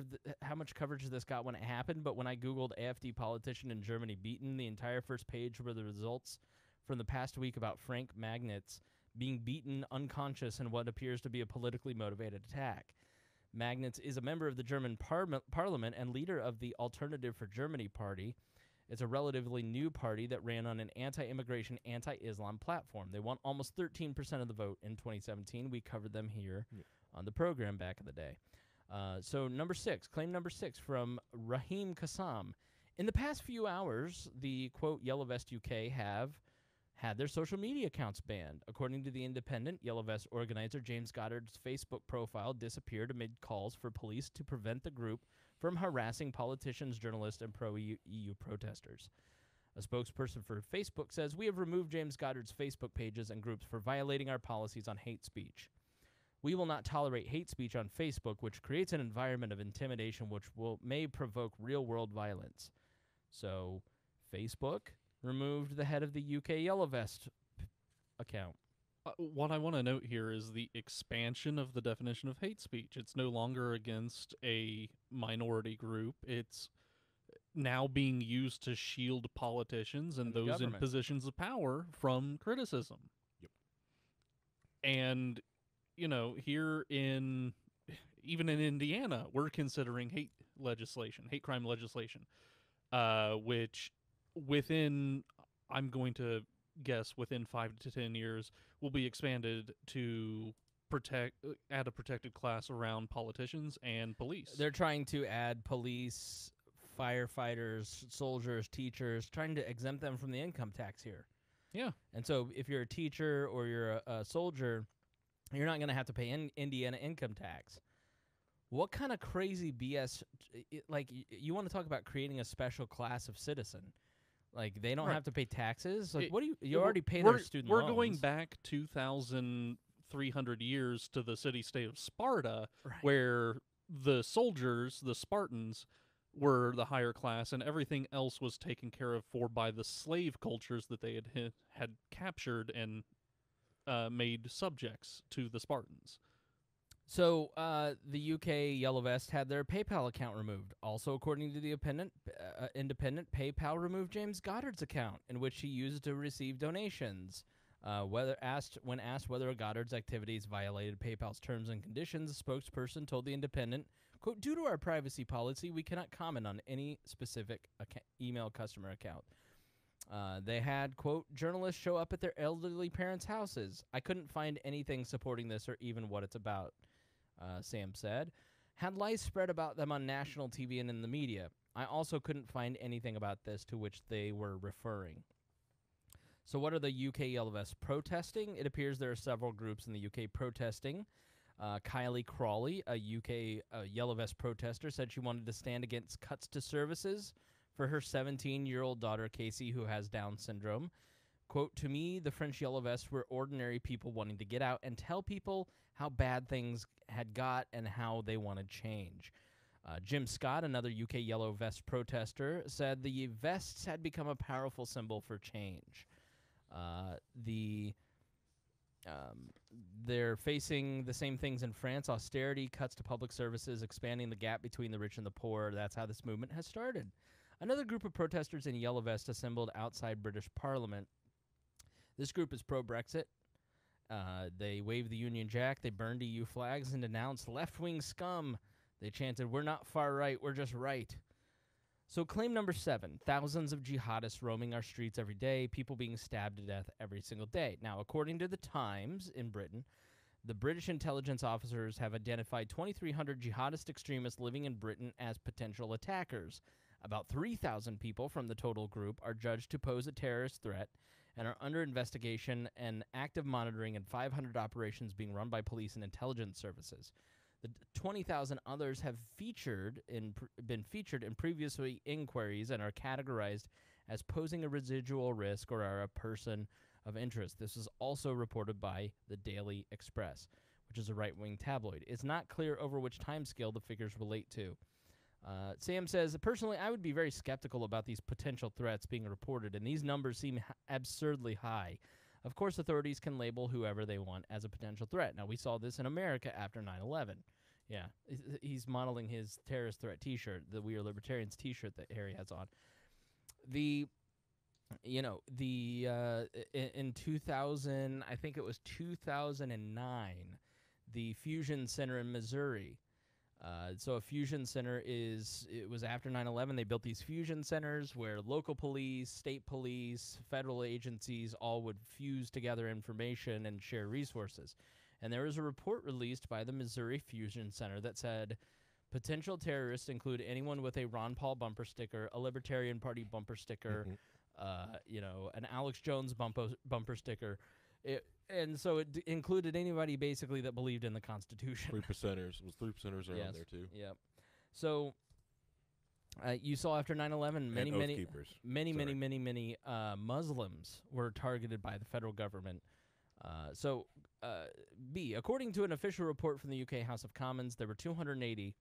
this got when it happened, but when I Googled AfD politician in Germany beaten, the entire first page were the results from the past week about Frank Magnitz being beaten unconscious in what appears to be a politically motivated attack. Magnitz is a member of the German parliament and leader of the Alternative for Germany party. It's a relatively new party that ran on an anti-immigration, anti-Islam platform. They won almost 13% of the vote in 2017. We covered them here on the program back in the day. So number 6, claim number 6 from Rahim Kassam. In the past few hours, the, quote, Yellow Vest UK have had their social media accounts banned. According to The Independent, Yellow Vest organizer James Goddard's Facebook profile disappeared amid calls for police to prevent the group from harassing politicians, journalists, and pro-EU protesters. A spokesperson for Facebook says, we have removed James Goddard's Facebook pages and groups for violating our policies on hate speech. We will not tolerate hate speech on Facebook, which creates an environment of intimidation which may provoke real-world violence. So, Facebook removed the head of the UK Yellow Vest account. What I want to note here is the expansion of the definition of hate speech. It's no longer against a minority group. It's now being used to shield politicians and those in positions of power from criticism. Yep. And, you know, even in Indiana, we're considering hate crime legislation, which I'm going to guess within 5 to 10 years will be expanded to add a protected class around politicians and police. They're trying to add police, firefighters, soldiers, teachers, trying to exempt them from the income tax here. Yeah. And so if you're a teacher or you're a soldier, you're not going to have to pay Indiana income tax. What kind of crazy BS, you want to talk about creating a special class of citizen? Like, they don't have to pay taxes? Like, you already pay their student loans. We're going back 2,300 years to the city-state of Sparta, where the soldiers, the Spartans, were the higher class, and everything else was taken care of by the slave cultures that they had captured and made subjects to the Spartans. So, the UK Yellow Vest had their PayPal account removed. Also, according to the Independent, PayPal removed James Goddard's account, in which he used to receive donations. When asked whether Goddard's activities violated PayPal's terms and conditions, a spokesperson told the Independent, quote, due to our privacy policy, we cannot comment on any specific email customer account. They had, quote, journalists show up at their elderly parents' houses. I couldn't find anything supporting this or even what it's about. Sam said, had lies spread about them on national TV and in the media. I also couldn't find anything about this to which they were referring. So what are the UK Yellow Vests protesting? It appears there are several groups in the UK protesting. Kylie Crawley, a UK Yellow Vest protester, said she wanted to stand against cuts to services for her 17-year-old daughter, Casey, who has Down syndrome. Quote, to me, the French Yellow Vests were ordinary people wanting to get out and tell people how bad things had got and how they wanted change. Jim Scott, another UK Yellow Vest protester, said the vests had become a powerful symbol for change. They're facing the same things in France: austerity, cuts to public services, expanding the gap between the rich and the poor. That's how this movement has started. Another group of protesters in yellow vests assembled outside British Parliament. This group is pro-Brexit. They waved the Union Jack, they burned EU flags, and denounced left-wing scum. They chanted, "We're not far right, we're just right." So claim number 7, thousands of jihadists roaming our streets every day, people being stabbed to death every single day. Now, according to the Times in Britain, the British intelligence officers have identified 2,300 jihadist extremists living in Britain as potential attackers. About 3,000 people from the total group are judged to pose a terrorist threat and are under investigation and active monitoring, and 500 operations being run by police and intelligence services. The 20,000 others have been featured in previous inquiries and are categorized as posing a residual risk or are a person of interest. This is also reported by the Daily Express, which is a right-wing tabloid. It's not clear over which timescale the figures relate to. Sam says, personally, I would be very skeptical about these potential threats being reported, and these numbers seem absurdly high. Of course, authorities can label whoever they want as a potential threat. Now, we saw this in America after 9/11. Yeah, he's modeling his terrorist threat T-shirt, the We Are Libertarians T-shirt that Harry has on. In 2000, I think it was 2009, the Fusion Center in Missouri. So a fusion center it was after 9/11, they built these fusion centers where local police, state police, federal agencies all would fuse together information and share resources. And there was a report released by the Missouri Fusion Center that said potential terrorists include anyone with a Ron Paul bumper sticker, a Libertarian Party bumper sticker, an Alex Jones bumper sticker. And so it included anybody basically that believed in the Constitution. 3%ers. Was 3%ers are on there too? Yep. So you saw after 9/11, many Muslims were targeted by the federal government. B, according to an official report from the UK House of Commons, there were 280.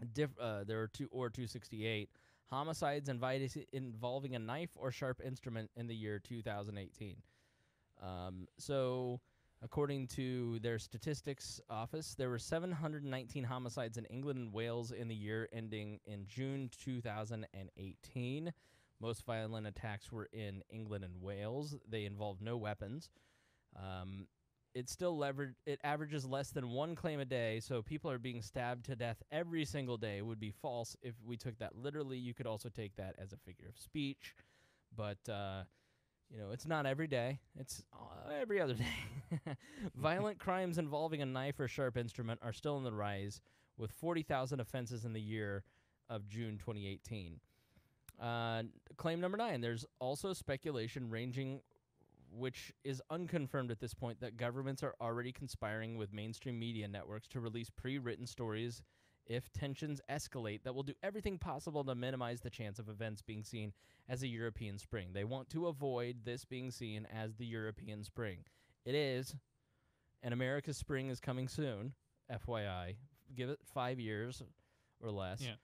There were 268 homicides involving a knife or sharp instrument in the year 2018. According to their statistics office, there were 719 homicides in England and Wales in the year ending in June 2018. Most violent attacks were in England and Wales. They involved no weapons. It averages less than one claim a day, so people are being stabbed to death every single day. It would be false if we took that literally. You could also take that as a figure of speech, but it's not every day. It's every other day. Violent crimes involving a knife or sharp instrument are still on the rise, with 40,000 offenses in the year of June 2018. Claim number 9, there's also speculation ranging, which is unconfirmed at this point, that governments are already conspiring with mainstream media networks to release pre-written stories if tensions escalate that will do everything possible to minimize the chance of events being seen as a European spring. They want to avoid this being seen as the European spring. It is, and America's spring is coming soon, FYI. Give it 5 years or less. Yeah.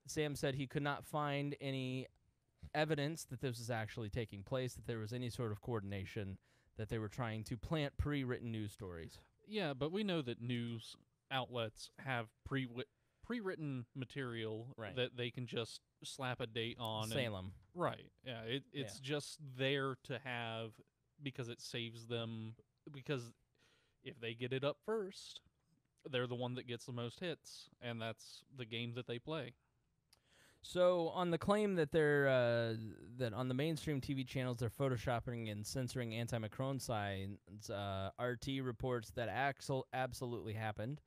Sam said he could not find any evidence that this was actually taking place, that there was any sort of coordination, that they were trying to plant pre-written news stories. Yeah, but we know that news outlets have pre-written material that they can just slap a date on. Salem. Right. Yeah, it's just there to have because it saves them, because if they get it up first, they're the one that gets the most hits, and that's the game that they play. So on the claim that they're that on the mainstream TV channels they're photoshopping and censoring anti-Macron signs, RT reports that absolutely happened.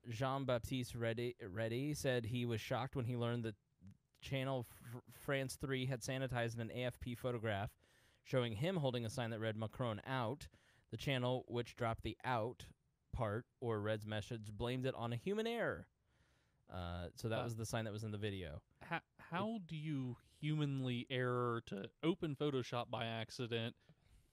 Jean-Baptiste Reddy said he was shocked when he learned that channel France 3 had sanitized an AFP photograph showing him holding a sign that read Macron out. The channel, which dropped the out part or Red's message, blamed it on a human error. So that was the sign that was in the video. How do you humanly error to open Photoshop by accident,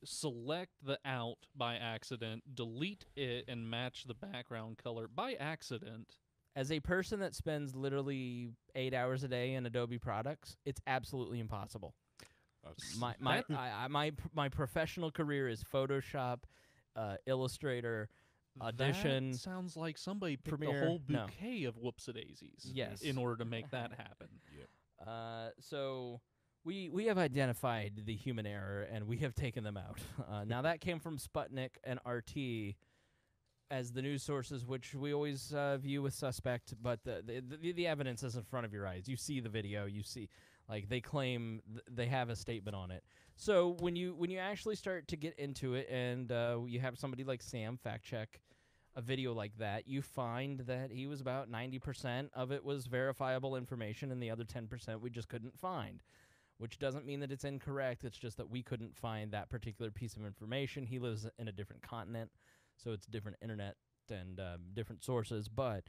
select the out by accident, delete it, and match the background color by accident? As a person that spends literally 8 hours a day in Adobe products, it's absolutely impossible. My professional career is Photoshop, Illustrator, Audition. That sounds like somebody picked Premiere. a whole No. bouquet of whoopsie-daisies. Yes. In order to make that happen. So we have identified the human error, and we have taken them out. Now, that came from Sputnik and RT as the news sources, which we always view with suspect, but the evidence is in front of your eyes. You see the video. You see, like, they claim they have a statement on it. So when you actually start to get into it, and you have somebody like Sam fact check a video like that, you find that he was about 90% of it was verifiable information, and the other 10% we just couldn't find, which doesn't mean that it's incorrect. It's just that we couldn't find that particular piece of information. He lives in a different continent, so it's different internet and different sources, but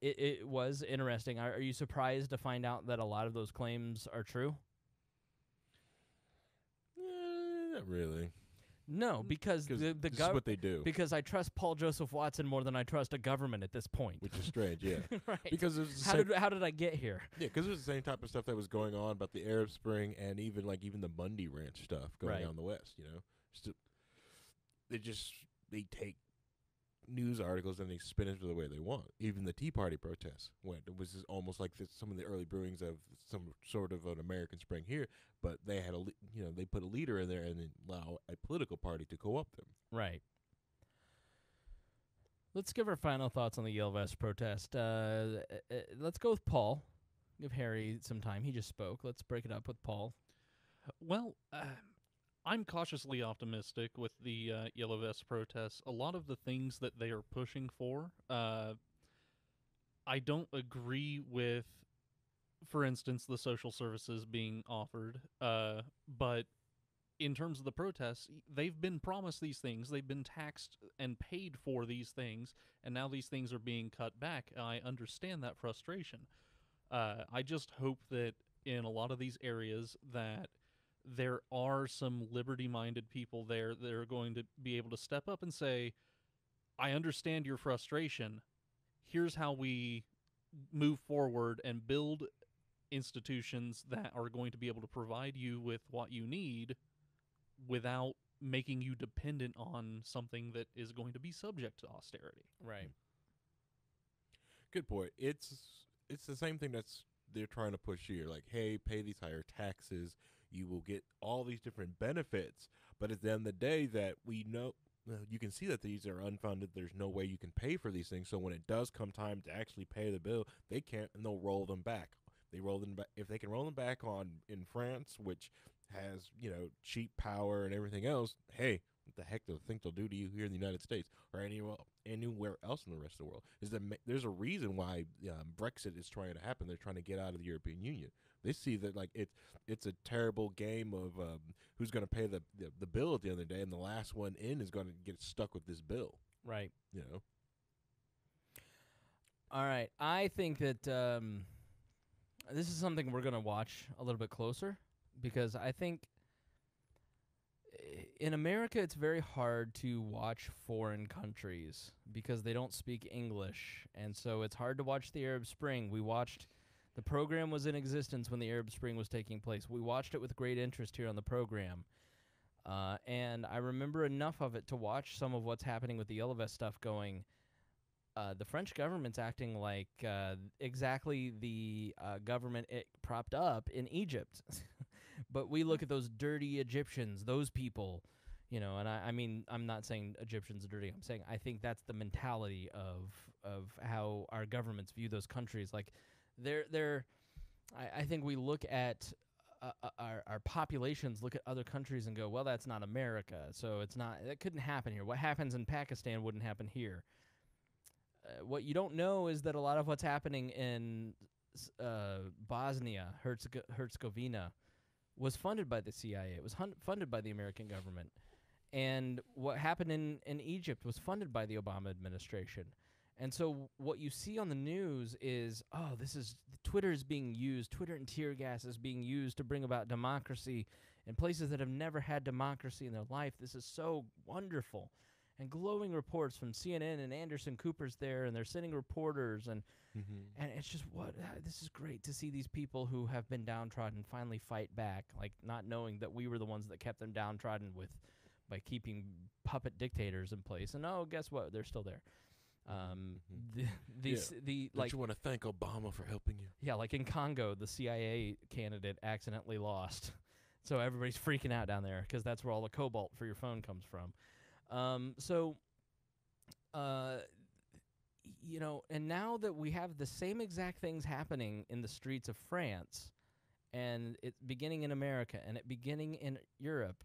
it was interesting. Are you surprised to find out that a lot of those claims are true? Not really. No, because the this is what they do. Because I trust Paul Joseph Watson more than I trust a government at this point. Which is strange, yeah. Right. Because it's how did I get here? Yeah, because it was the same type of stuff that was going on about the Arab Spring and even the Bundy Ranch stuff going on in the West. They take news articles and they spin it the way they want. Even the Tea Party protests was almost like some of the early brewings of some sort of an American Spring here, but they had they put a leader in there and then allow a political party to co-opt them. Right. Let's give our final thoughts on the Yellow Vest protest. Let's go with Paul. Give Harry some time. He just spoke. Let's break it up with Paul. Well, I'm cautiously optimistic with the Yellow Vest protests. A lot of the things that they are pushing for, I don't agree with, for instance, the social services being offered. But in terms of the protests, they've been promised these things. They've been taxed and paid for these things, and now these things are being cut back. I understand that frustration. I just hope that in a lot of these areas that there are some liberty-minded people there that are going to be able to step up and say, I understand your frustration. Here's how we move forward and build institutions that are going to be able to provide you with what you need without making you dependent on something that is going to be subject to austerity. Right. Good point. It's the same thing they're trying to push here. Like, hey, pay these higher taxes. You will get all these different benefits, but at the end of the day, that we know, you can see that these are unfunded. There's no way you can pay for these things. So when it does come time to actually pay the bill, they can't, and they'll roll them back. They roll them back if they can roll them back in France, which has cheap power and everything else. Hey, what the heck do you think they'll do to you here in the United States or anywhere else in the rest of the world? There's a reason why Brexit is trying to happen. They're trying to get out of the European Union. They see that it's a terrible game of who's going to pay the bill at the end of the day, and the last one in is going to get stuck with this bill. Right. All right. I think that this is something we're going to watch a little bit closer, because I think in America it's very hard to watch foreign countries because they don't speak English, and so it's hard to watch the Arab Spring. The program was in existence when the Arab Spring was taking place. We watched it with great interest here on the program. And I remember enough of it to watch some of what's happening with the Yellow Vest stuff going, the French government's acting like exactly the government it propped up in Egypt. But we look at those dirty Egyptians, those people, and I mean, I'm not saying Egyptians are dirty. I'm saying I think that's the mentality of how our governments view those countries. Like, I think we look at our populations, look at other countries and go, well, that's not America, so that couldn't happen here. What happens in Pakistan wouldn't happen here. What you don't know is that a lot of what's happening in Bosnia, Herzegovina, was funded by the CIA. It was funded by the American government. And what happened in Egypt was funded by the Obama administration. And so what you see on the news is, Twitter is being used, Twitter and tear gas is being used to bring about democracy in places that have never had democracy in their life. This is so wonderful. And glowing reports from CNN, and Anderson Cooper's there, and they're sending reporters, and it's just, this is great to see these people who have been downtrodden finally fight back, like not knowing that we were the ones that kept them downtrodden with by keeping puppet dictators in place. And guess what? They're still there. Don't you want to thank Obama for helping you? Yeah, like in Congo, the CIA candidate accidentally lost. So everybody's freaking out down there because that's where all the cobalt for your phone comes from. And now that we have the same exact things happening in the streets of France, and it's beginning in America, and it beginning in Europe,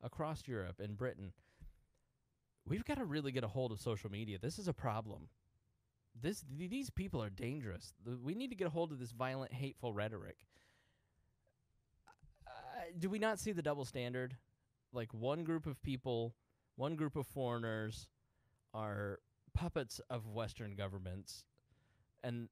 across Europe and Britain, we've got to really get a hold of social media. This is a problem. These people are dangerous. We need to get a hold of this violent, hateful rhetoric. Do we not see the double standard? Like one group of people, one group of foreigners are puppets of Western governments, and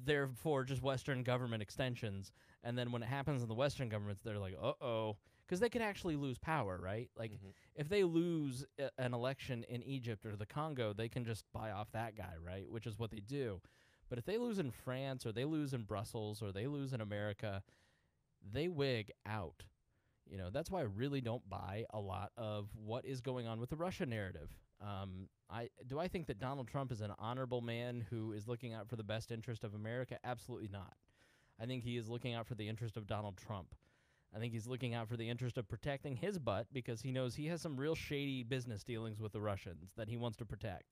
therefore just Western government extensions. And then when it happens in the Western governments, they're like, uh-oh, because they could actually lose power, right? Like, if they lose an election in Egypt or the Congo, they can just buy off that guy, right? Which is what they do. But if they lose in France or they lose in Brussels or they lose in America, they wig out. That's why I really don't buy a lot of what is going on with the Russia narrative. Do I think that Donald Trump is an honorable man who is looking out for the best interest of America? Absolutely not. I think he is looking out for the interest of Donald Trump. I think he's looking out for the interest of protecting his butt because he knows he has some real shady business dealings with the Russians that he wants to protect.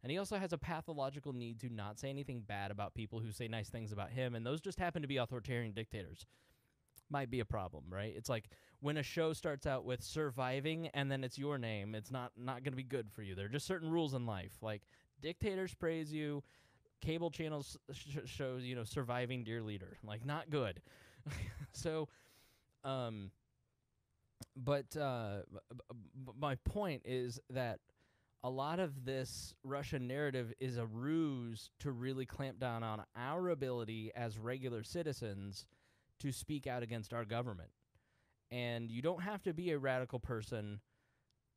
And he also has a pathological need to not say anything bad about people who say nice things about him, and those just happen to be authoritarian dictators. Might be a problem, right? It's like when a show starts out with surviving and then it's your name, it's not going to be good for you. There are just certain rules in life. Like dictators praise you, cable channels show, surviving dear leader. Like not good. But my point is that a lot of this Russian narrative is a ruse to really clamp down on our ability as regular citizens to speak out against our government. And you don't have to be a radical person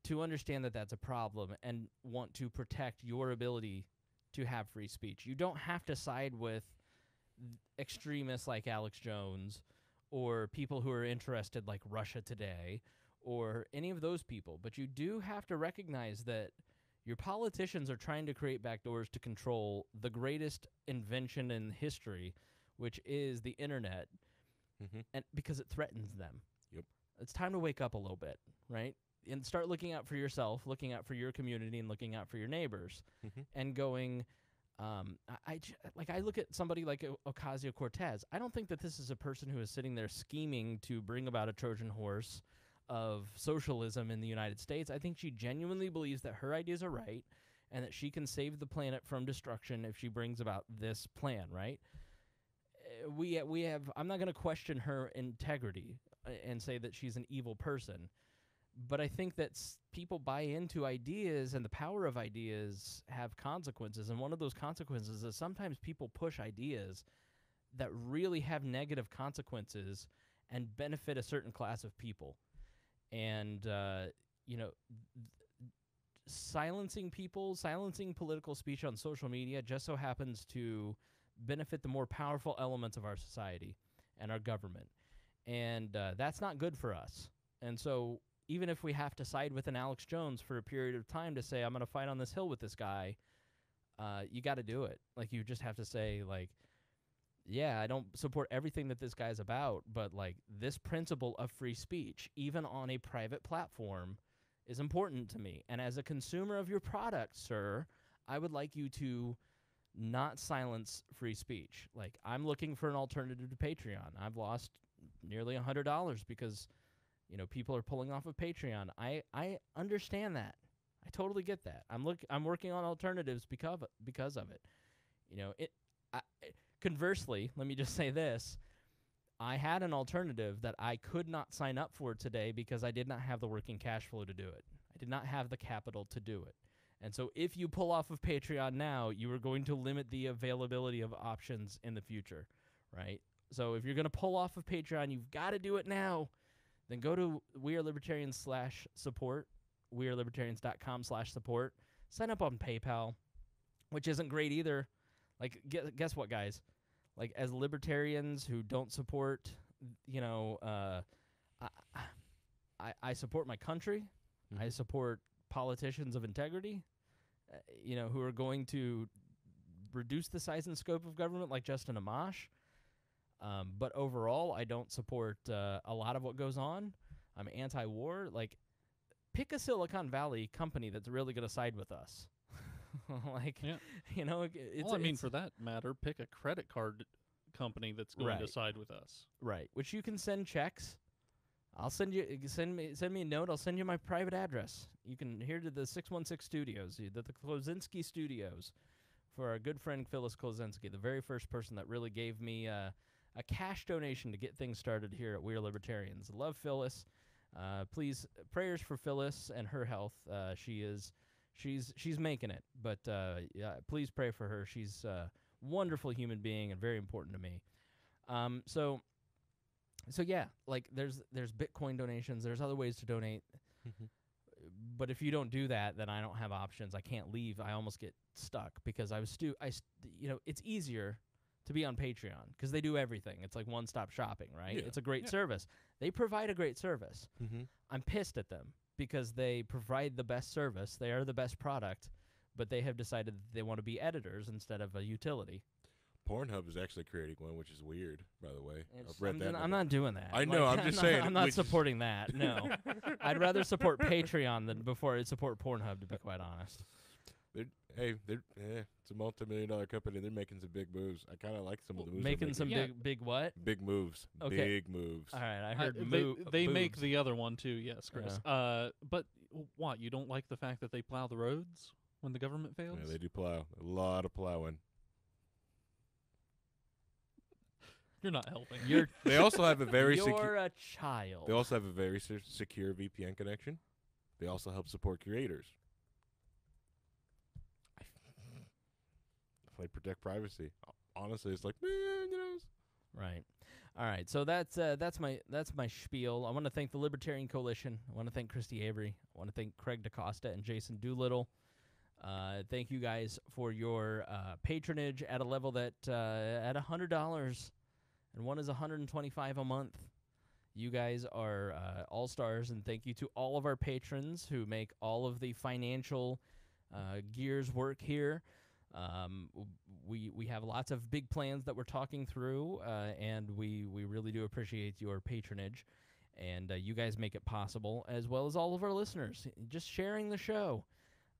to understand that that's a problem and want to protect your ability to have free speech. You don't have to side with extremists like Alex Jones or people who are interested like Russia Today or any of those people. But you do have to recognize that your politicians are trying to create backdoors to control the greatest invention in history, which is the internet. And because it threatens them. Yep. It's time to wake up a little bit, right? And start looking out for yourself, looking out for your community, and looking out for your neighbors. And going, I look at somebody like Ocasio-Cortez. I don't think that this is a person who is sitting there scheming to bring about a Trojan horse of socialism in the United States. I think she genuinely believes that her ideas are right and that she can save the planet from destruction if she brings about this plan, right? I'm not going to question her integrity and say that she's an evil person, but I think that people buy into ideas, and the power of ideas have consequences, and one of those consequences is sometimes people push ideas that really have negative consequences and benefit a certain class of people. And, silencing people, silencing political speech on social media just so happens to benefit the more powerful elements of our society and our government. And that's not good for us. And so even if we have to side with an Alex Jones for a period of time to say, I'm going to fight on this hill with this guy, you got to do it. Like, you just have to say, like, yeah, I don't support everything that this guy's about, but, like, this principle of free speech, even on a private platform, is important to me. And as a consumer of your product, sir, I would like you to not silence free speech. Like, I'm looking for an alternative to Patreon. I've lost nearly $100 because, people are pulling off of Patreon. I understand that. I totally get that. I'm working on alternatives because of it. Conversely, let me just say this. I had an alternative that I could not sign up for today because I did not have the working cash flow to do it. I did not have the capital to do it. And so if you pull off of Patreon now, you are going to limit the availability of options in the future, right? So if you're going to pull off of Patreon, you've got to do it now. Then go to wearelibertarians/support, wearelibertarians.com/support. Sign up on PayPal, which isn't great either. Like, guess what, guys? Like, as libertarians who don't support, I support my country. I support politicians of integrity, who are going to reduce the size and scope of government like Justin Amash. But overall, I don't support a lot of what goes on. I'm anti-war. Like, pick a Silicon Valley company that's really going to side with us. For that matter, pick a credit card company that's going to side with us. Right, which you can send checks. I'll send me a note. I'll send you my private address. You can hear to the 616 Studios, the Klozinski Studios, for our good friend Phyllis Klozinski, the very first person that really gave me a cash donation to get things started here at We Are Libertarians. Love Phyllis. Please, prayers for Phyllis and her health. She's making it, but please pray for her. She's a wonderful human being and very important to me. So yeah, like there's Bitcoin donations. There's other ways to donate. But if you don't do that, then I don't have options. I can't leave. I almost get stuck because it's easier to be on Patreon because they do everything. It's like one-stop shopping, right? Yeah. It's a great service. They provide a great service. I'm pissed at them because they provide the best service. They are the best product, but they have decided that they want to be editors instead of a utility. Pornhub is actually creating one, which is weird, by the way. I've read that. I'm not doing that. I know. I'm just saying. I'm not supporting that. No, I'd rather support Patreon than before I'd support Pornhub. To be quite honest. It's a multi-million-dollar company. They're making some big moves. I kind of like some of the moves. Making some big what? Big moves. Okay. Big moves. All right, I heard they make the other one too. Yes, Chris. But what? You don't like the fact that they plow the roads when the government fails? Yeah, they do plow. A lot of plowing. You're not helping. They also have a very You're a child. They also have a very secure VPN connection. They also help support creators. They protect privacy. Honestly, it's like, Right. All right. So that's my spiel. I want to thank the Libertarian Coalition. I want to thank Christy Avery. I want to thank Craig DaCosta and Jason Doolittle. Thank you guys for your patronage at a level that at $100, and one is $125 a month. You guys are all-stars, and thank you to all of our patrons who make all of the financial gears work here. We have lots of big plans that we're talking through, and we really do appreciate your patronage, and you guys make it possible, as well as all of our listeners, just sharing the show.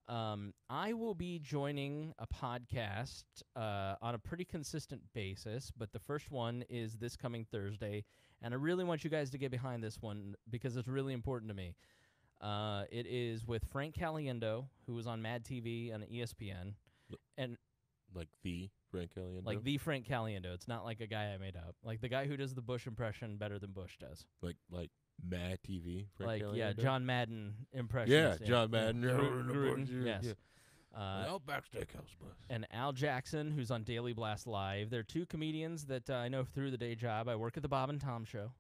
I will be joining a podcast on a pretty consistent basis, but the first one is this coming Thursday, and I really want you guys to get behind this one because it's really important to me. It is with Frank Caliendo, who was on Mad TV and ESPN. And like the Frank Caliendo? Like the Frank Caliendo. It's not like a guy I made up. Like the guy who does the Bush impression better than Bush does. Like Mad TV, Frank Caliendo? Yeah, John Madden impressions. Yeah, John Madden. Yes. Outback Steakhouse bus. And Al Jackson, who's on Daily Blast Live. They're two comedians that I know through the day job. I work at the Bob and Tom Show.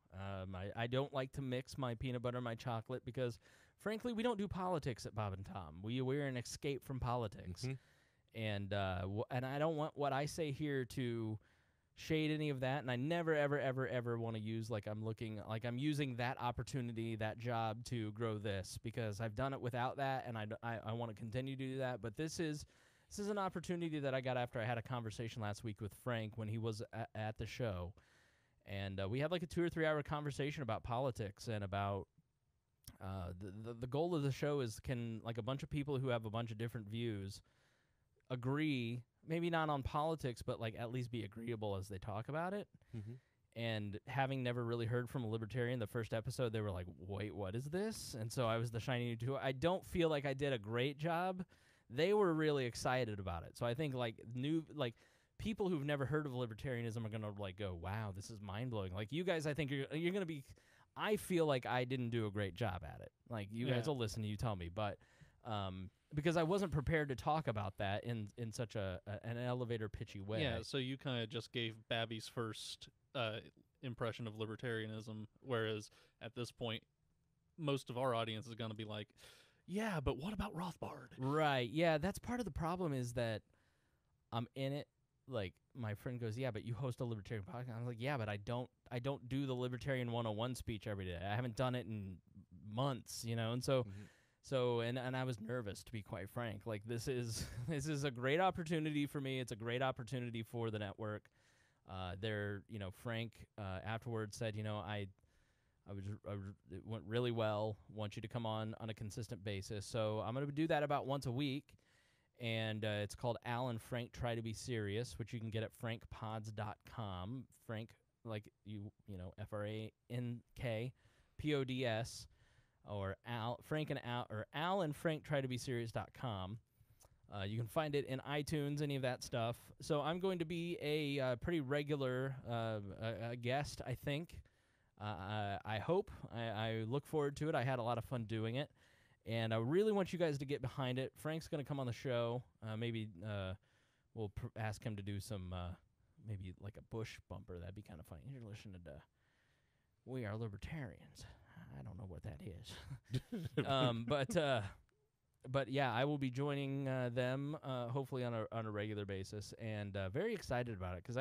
I don't like to mix my peanut butter and my chocolate because, frankly, we don't do politics at Bob and Tom. We're an escape from politics. And I don't want what I say here to shade any of that, and I never, ever, ever, ever want to use I'm using that opportunity, that job to grow this, because I've done it without that, and I want to continue to do that. But this is an opportunity that I got after I had a conversation last week with Frank when he was at the show, and we had like a 2 or 3 hour conversation about politics and about the goal of the show is can like a bunch of people who have a bunch of different views agree, maybe not on politics, but like at least be agreeable as they talk about it. And having never really heard from a libertarian, the first episode, they were like, wait, what is this? And so I was the shiny new tool. I don't feel like I did a great job. They were really excited about it. So I think people who've never heard of libertarianism are going to like go, wow, this is mind-blowing. Like you guys, I think you're going to be, I feel like I didn't do a great job at it. Like you guys will listen, you tell me, but because I wasn't prepared to talk about that in such an elevator pitchy way. Yeah, so you kind of just gave Babby's first impression of libertarianism, whereas at this point, most of our audience is going to be like, yeah, but what about Rothbard? Right, yeah, that's part of the problem is that I'm in it. Like, my friend goes, yeah, but you host a libertarian podcast. I'm like, yeah, but I don't do the Libertarian 101 speech every day. I haven't done it in months, and so So, and I was nervous, to be quite frank. Like, this is a great opportunity for me. It's a great opportunity for the network. Frank afterwards said, it went really well. Want you to come on a consistent basis. So I'm going to do that about once a week. And it's called Al and Frank Try to Be Serious, which you can get at frankpods.com. Frank, FrankPods, or Al and Frank Try to Be Serious.com. You can find it in iTunes, any of that stuff. So I'm going to be a pretty regular guest, I think. I hope. I look forward to it. I had a lot of fun doing it. And I really want you guys to get behind it. Frank's going to come on the show. Maybe we'll ask him to do some, maybe like a Bush bumper. That'd be kind of funny. You're listening to We Are Libertarians. I don't know what that is. But yeah, I will be joining them hopefully on a regular basis, and very excited about it because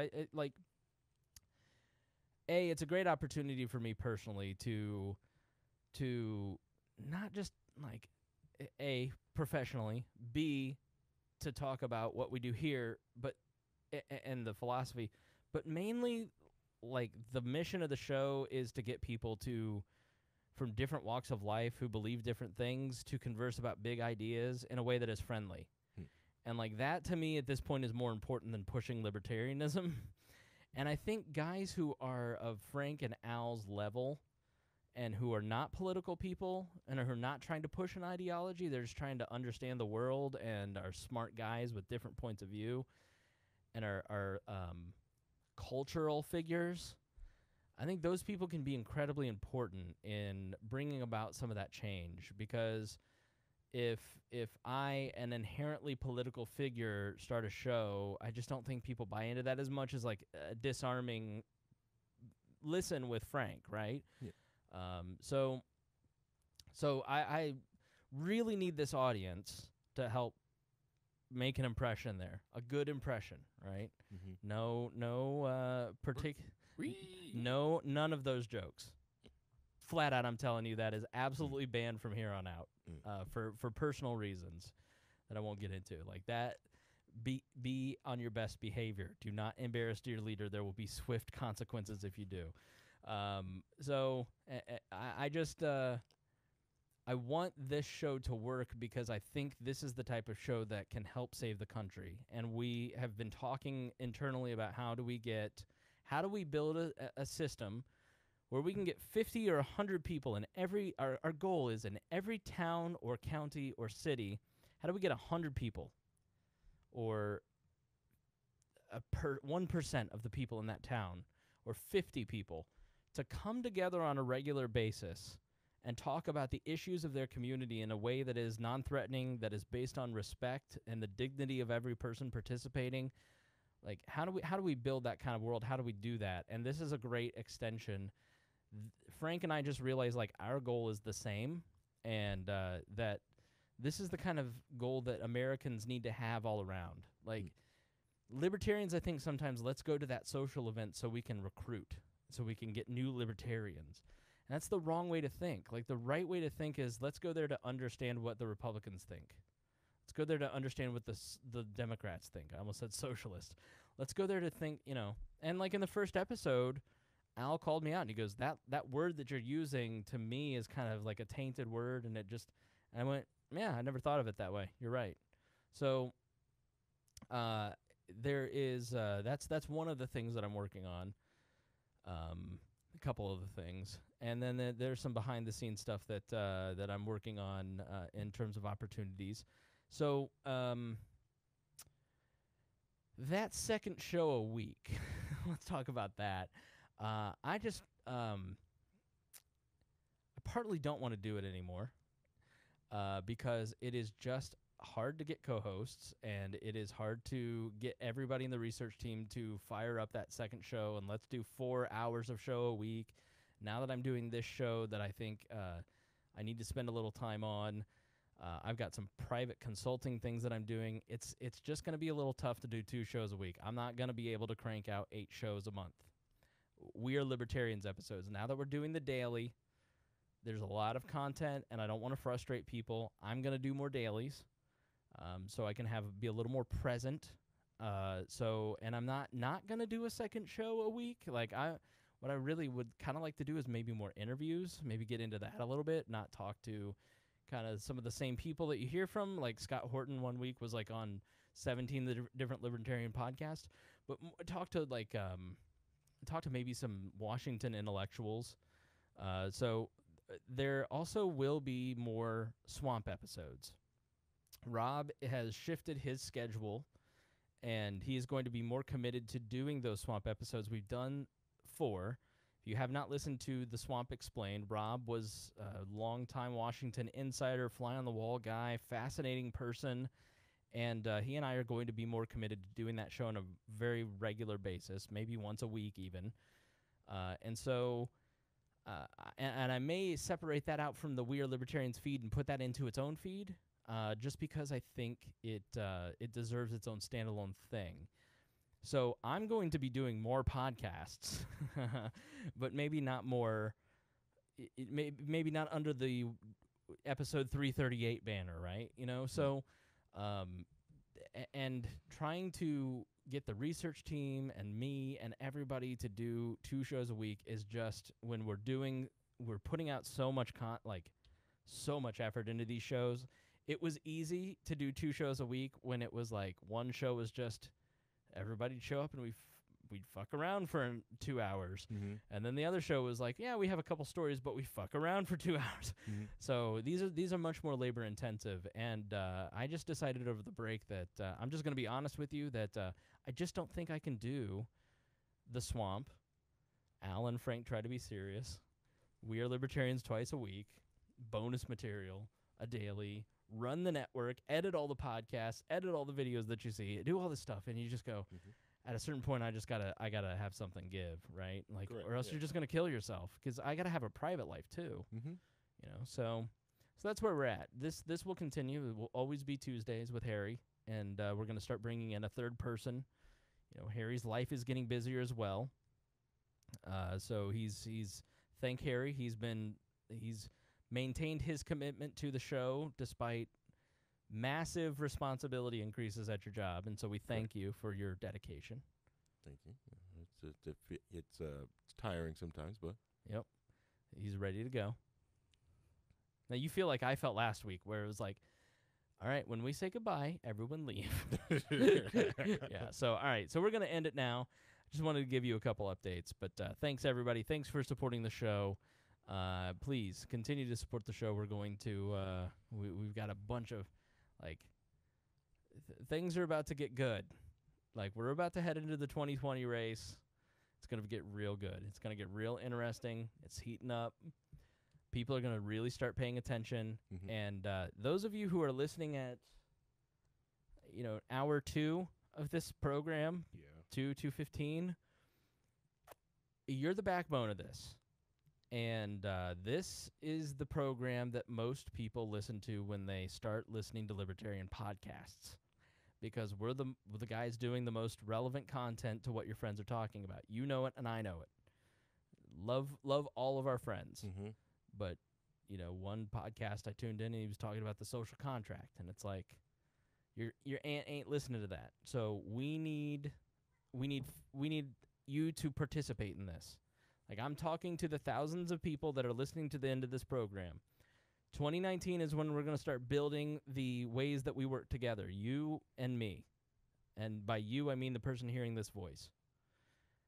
it's a great opportunity for me personally to not just like professionally, B, to talk about what we do here, but and the philosophy, but mainly like the mission of the show is to get people from different walks of life who believe different things to converse about big ideas in a way that is friendly. And like that to me at this point is more important than pushing libertarianism. And I think guys who are of Frank and Al's level and who are not political people and who are not trying to push an ideology, they're just trying to understand the world and are smart guys with different points of view and are cultural figures. I think those people can be incredibly important in bringing about some of that change, because if I, an inherently political figure, start a show, I just don't think people buy into that as much as like a disarming listen with Frank, right? Yeah. So I really need this audience to help make an impression there, a good impression, right? Mm-hmm. None of those jokes. Flat out, I'm telling you, that is absolutely banned from here on out, for personal reasons that I won't get into. Like that, be on your best behavior. Do not embarrass your leader. There will be swift consequences if you do. So I just I want this show to work because I think this is the type of show that can help save the country. And we have been talking internally about how do we build a system where we can get 50 or 100 people in every, our goal is in every town or county or city, how do we get 100 people or 1% of the people in that town or 50 people to come together on a regular basis and talk about the issues of their community in a way that is non-threatening, that is based on respect and the dignity of every person participating. Like, how do we build that kind of world? How do we do that? And this is a great extension. Frank and I just realized, like, our goal is the same, and that this is the kind of goal that Americans need to have all around. Like, libertarians, I think sometimes let's go to that social event so we can recruit, so we can get new libertarians. And that's the wrong way to think. Like, the right way to think is let's go there to understand what the Republicans think. Let's go there to understand what the Democrats think. I almost said socialist. Let's go there to think, and like in the first episode, Al called me out and he goes, that word that you're using to me is kind of like a tainted word, and I went, yeah, I never thought of it that way. You're right. So there is that's one of the things that I'm working on. A couple of the things, and then there's some behind the scenes stuff that I'm working on in terms of opportunities. So that second show a week, let's talk about that. I partly don't want to do it anymore because it is just hard to get co-hosts, and it is hard to get everybody in the research team to fire up that second show, and let's do 4 hours of show a week. Now that I'm doing this show that I think I need to spend a little time on, I've got some private consulting things that I'm doing. It's just going to be a little tough to do 2 shows a week. I'm not going to be able to crank out 8 shows a month. We Are Libertarians episodes. Now that we're doing the daily, there's a lot of content, and I don't want to frustrate people. I'm going to do more dailies, so I can be a little more present. And I'm not going to do a second show a week. Like, what I really would kind of like to do is maybe more interviews, maybe get into that a little bit, not talk to kind of some of the same people that you hear from. Like Scott Horton one week was like on 17 different libertarian podcasts, but talk to maybe some Washington intellectuals. So there also will be more Swamp episodes. Rob has shifted his schedule, and he is going to be more committed to doing those Swamp episodes. We've done 4. If you have not listened to The Swamp Explained, Rob was a longtime Washington insider, fly-on-the-wall guy, fascinating person, and he and I are going to be more committed to doing that show on a very regular basis, maybe once a week even. And I may separate that out from the We Are Libertarians feed and put that into its own feed, just because I think it deserves its own standalone thing. So I'm going to be doing more podcasts, but maybe not more. Maybe not under the episode 338 banner, right? So, and trying to get the research team and me and everybody to do 2 shows a week is just, when we're putting out so much so much effort into these shows. It was easy to do 2 shows a week when it was like one show was just everybody'd show up and we'd fuck around for 2 hours. Mm-hmm. And then the other show was like, yeah, we have a couple stories, but we fuck around for 2 hours. Mm-hmm. So these are much more labor intensive. And I just decided over the break that I'm just going to be honest with you that I just don't think I can do The Swamp. Al and Frank try to be serious. We Are Libertarians twice a week. Bonus material, a daily, run the network, edit all the podcasts, edit all the videos that you see, do all this stuff, and you just go, at a certain point, I gotta have something give, right? Like, Correct, or else you're just gonna kill yourself, because I gotta have a private life too, So that's where we're at. This will continue. It will always be Tuesdays with Harry, and we're gonna start bringing in a third person. Harry's life is getting busier as well. So he's thank Harry. He's maintained his commitment to the show despite massive responsibility increases at your job, and so we thank you for your dedication. Thank you. It's tiring sometimes, but yep, he's ready to go. Now you feel like I felt last week, where it was like, all right, when we say goodbye, everyone leave. Yeah. So all right, so we're gonna end it now. Just wanted to give you a couple updates, but thanks everybody. Thanks for supporting the show. Please continue to support the show. We're going to we've got a bunch of things are about to get good. Like, we're about to head into the 2020 race. It's going to get real good. It's going to get real interesting. It's heating up. People are going to really start paying attention. Mm-hmm. And those of you who are listening at hour 2 of this program, 2:15, you're the backbone of this. And this is the program that most people listen to when they start listening to libertarian podcasts, because we're the guys doing the most relevant content to what your friends are talking about. You know it, and I know it. Love all of our friends. Mm-hmm. But, one podcast I tuned in, and he was talking about the social contract, and it's like, your aunt ain't listening to that. So we need you to participate in this. Like, I'm talking to the thousands of people that are listening to the end of this program. 2019 is when we're going to start building the ways that we work together, you and me. And by you, I mean the person hearing this voice.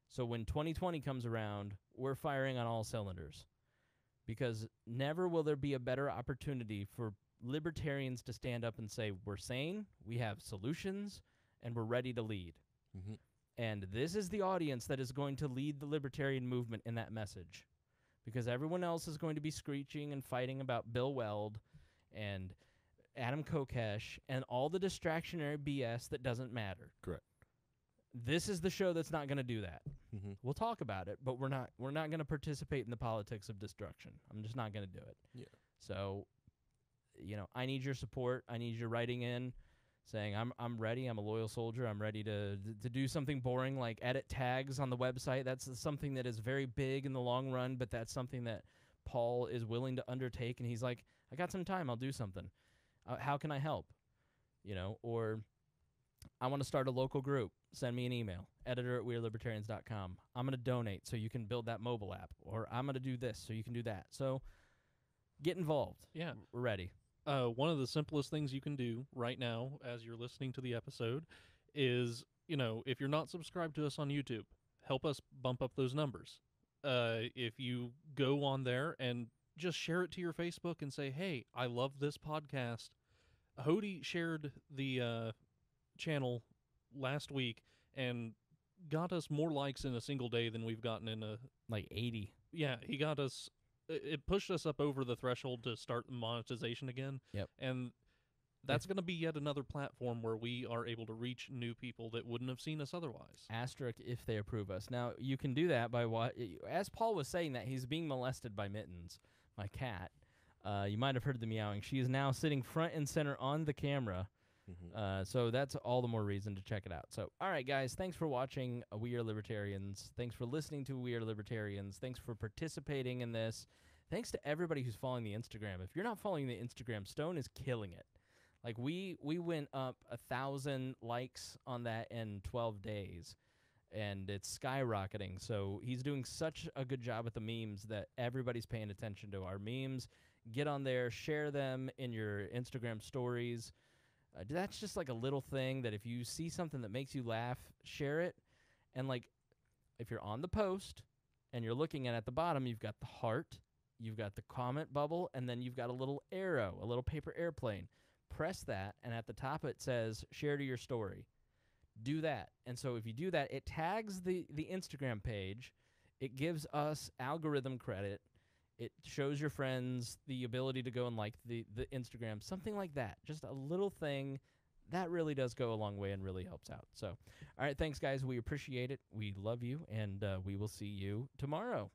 So when 2020 comes around, we're firing on all cylinders. Because never will there be a better opportunity for libertarians to stand up and say, we're sane, we have solutions, and we're ready to lead. Mm-hmm. And this is the audience that is going to lead the libertarian movement in that message. Because everyone else is going to be screeching and fighting about Bill Weld and Adam Kokesh and all the distractionary BS that doesn't matter. Correct. This is the show that's not going to do that. Mm-hmm. We'll talk about it, but we're not going to participate in the politics of destruction. I'm just not going to do it. Yeah. So, I need your support. I need your writing in, saying I'm ready. I'm a loyal soldier. I'm ready to do something boring like edit tags on the website. That's something that is very big in the long run, but that's something that Paul is willing to undertake, and he's like, I got some time, I'll do something. How can I help? Or I want to start a local group. Send me an email, editor@wearelibertarians.com. I'm going to donate so you can build that mobile app, or I'm going to do this so you can do that. So get involved. Yeah. We're ready. One of the simplest things you can do right now as you're listening to the episode is, if you're not subscribed to us on YouTube, help us bump up those numbers. If you go on there and just share it to your Facebook and say, hey, I love this podcast. Hody shared the channel last week and got us more likes in a single day than we've gotten in a... Like 80. Yeah, he got us... It pushed us up over the threshold to start monetization again. Yep. And that's going to be yet another platform where we are able to reach new people that wouldn't have seen us otherwise. Asterisk if they approve us. Now, you can do that by as Paul was saying that, he's being molested by Mittens, my cat. You might have heard the meowing. She is now sitting front and center on the camera. So that's all the more reason to check it out. So, all right, guys, thanks for watching We Are Libertarians. Thanks for listening to We Are Libertarians. Thanks for participating in this. Thanks to everybody who's following the Instagram. If you're not following the Instagram, Stone is killing it. Like, we went up 1,000 likes on that in 12 days, and it's skyrocketing. So he's doing such a good job with the memes that everybody's paying attention to our memes. Get on there, share them in your Instagram stories. That's just like a little thing that if you see something that makes you laugh, share it. And like, if you're on the post and you're looking at the bottom, you've got the heart, you've got the comment bubble, and then you've got a little arrow, a little paper airplane. Press that, and at the top it says share to your story. Do that. And so if you do that, it tags the Instagram page. It gives us algorithm credit. It shows your friends the ability to go and like the Instagram, something like that. Just a little thing that really does go a long way and really helps out. So, all right, thanks, guys. We appreciate it. We love you, and we will see you tomorrow.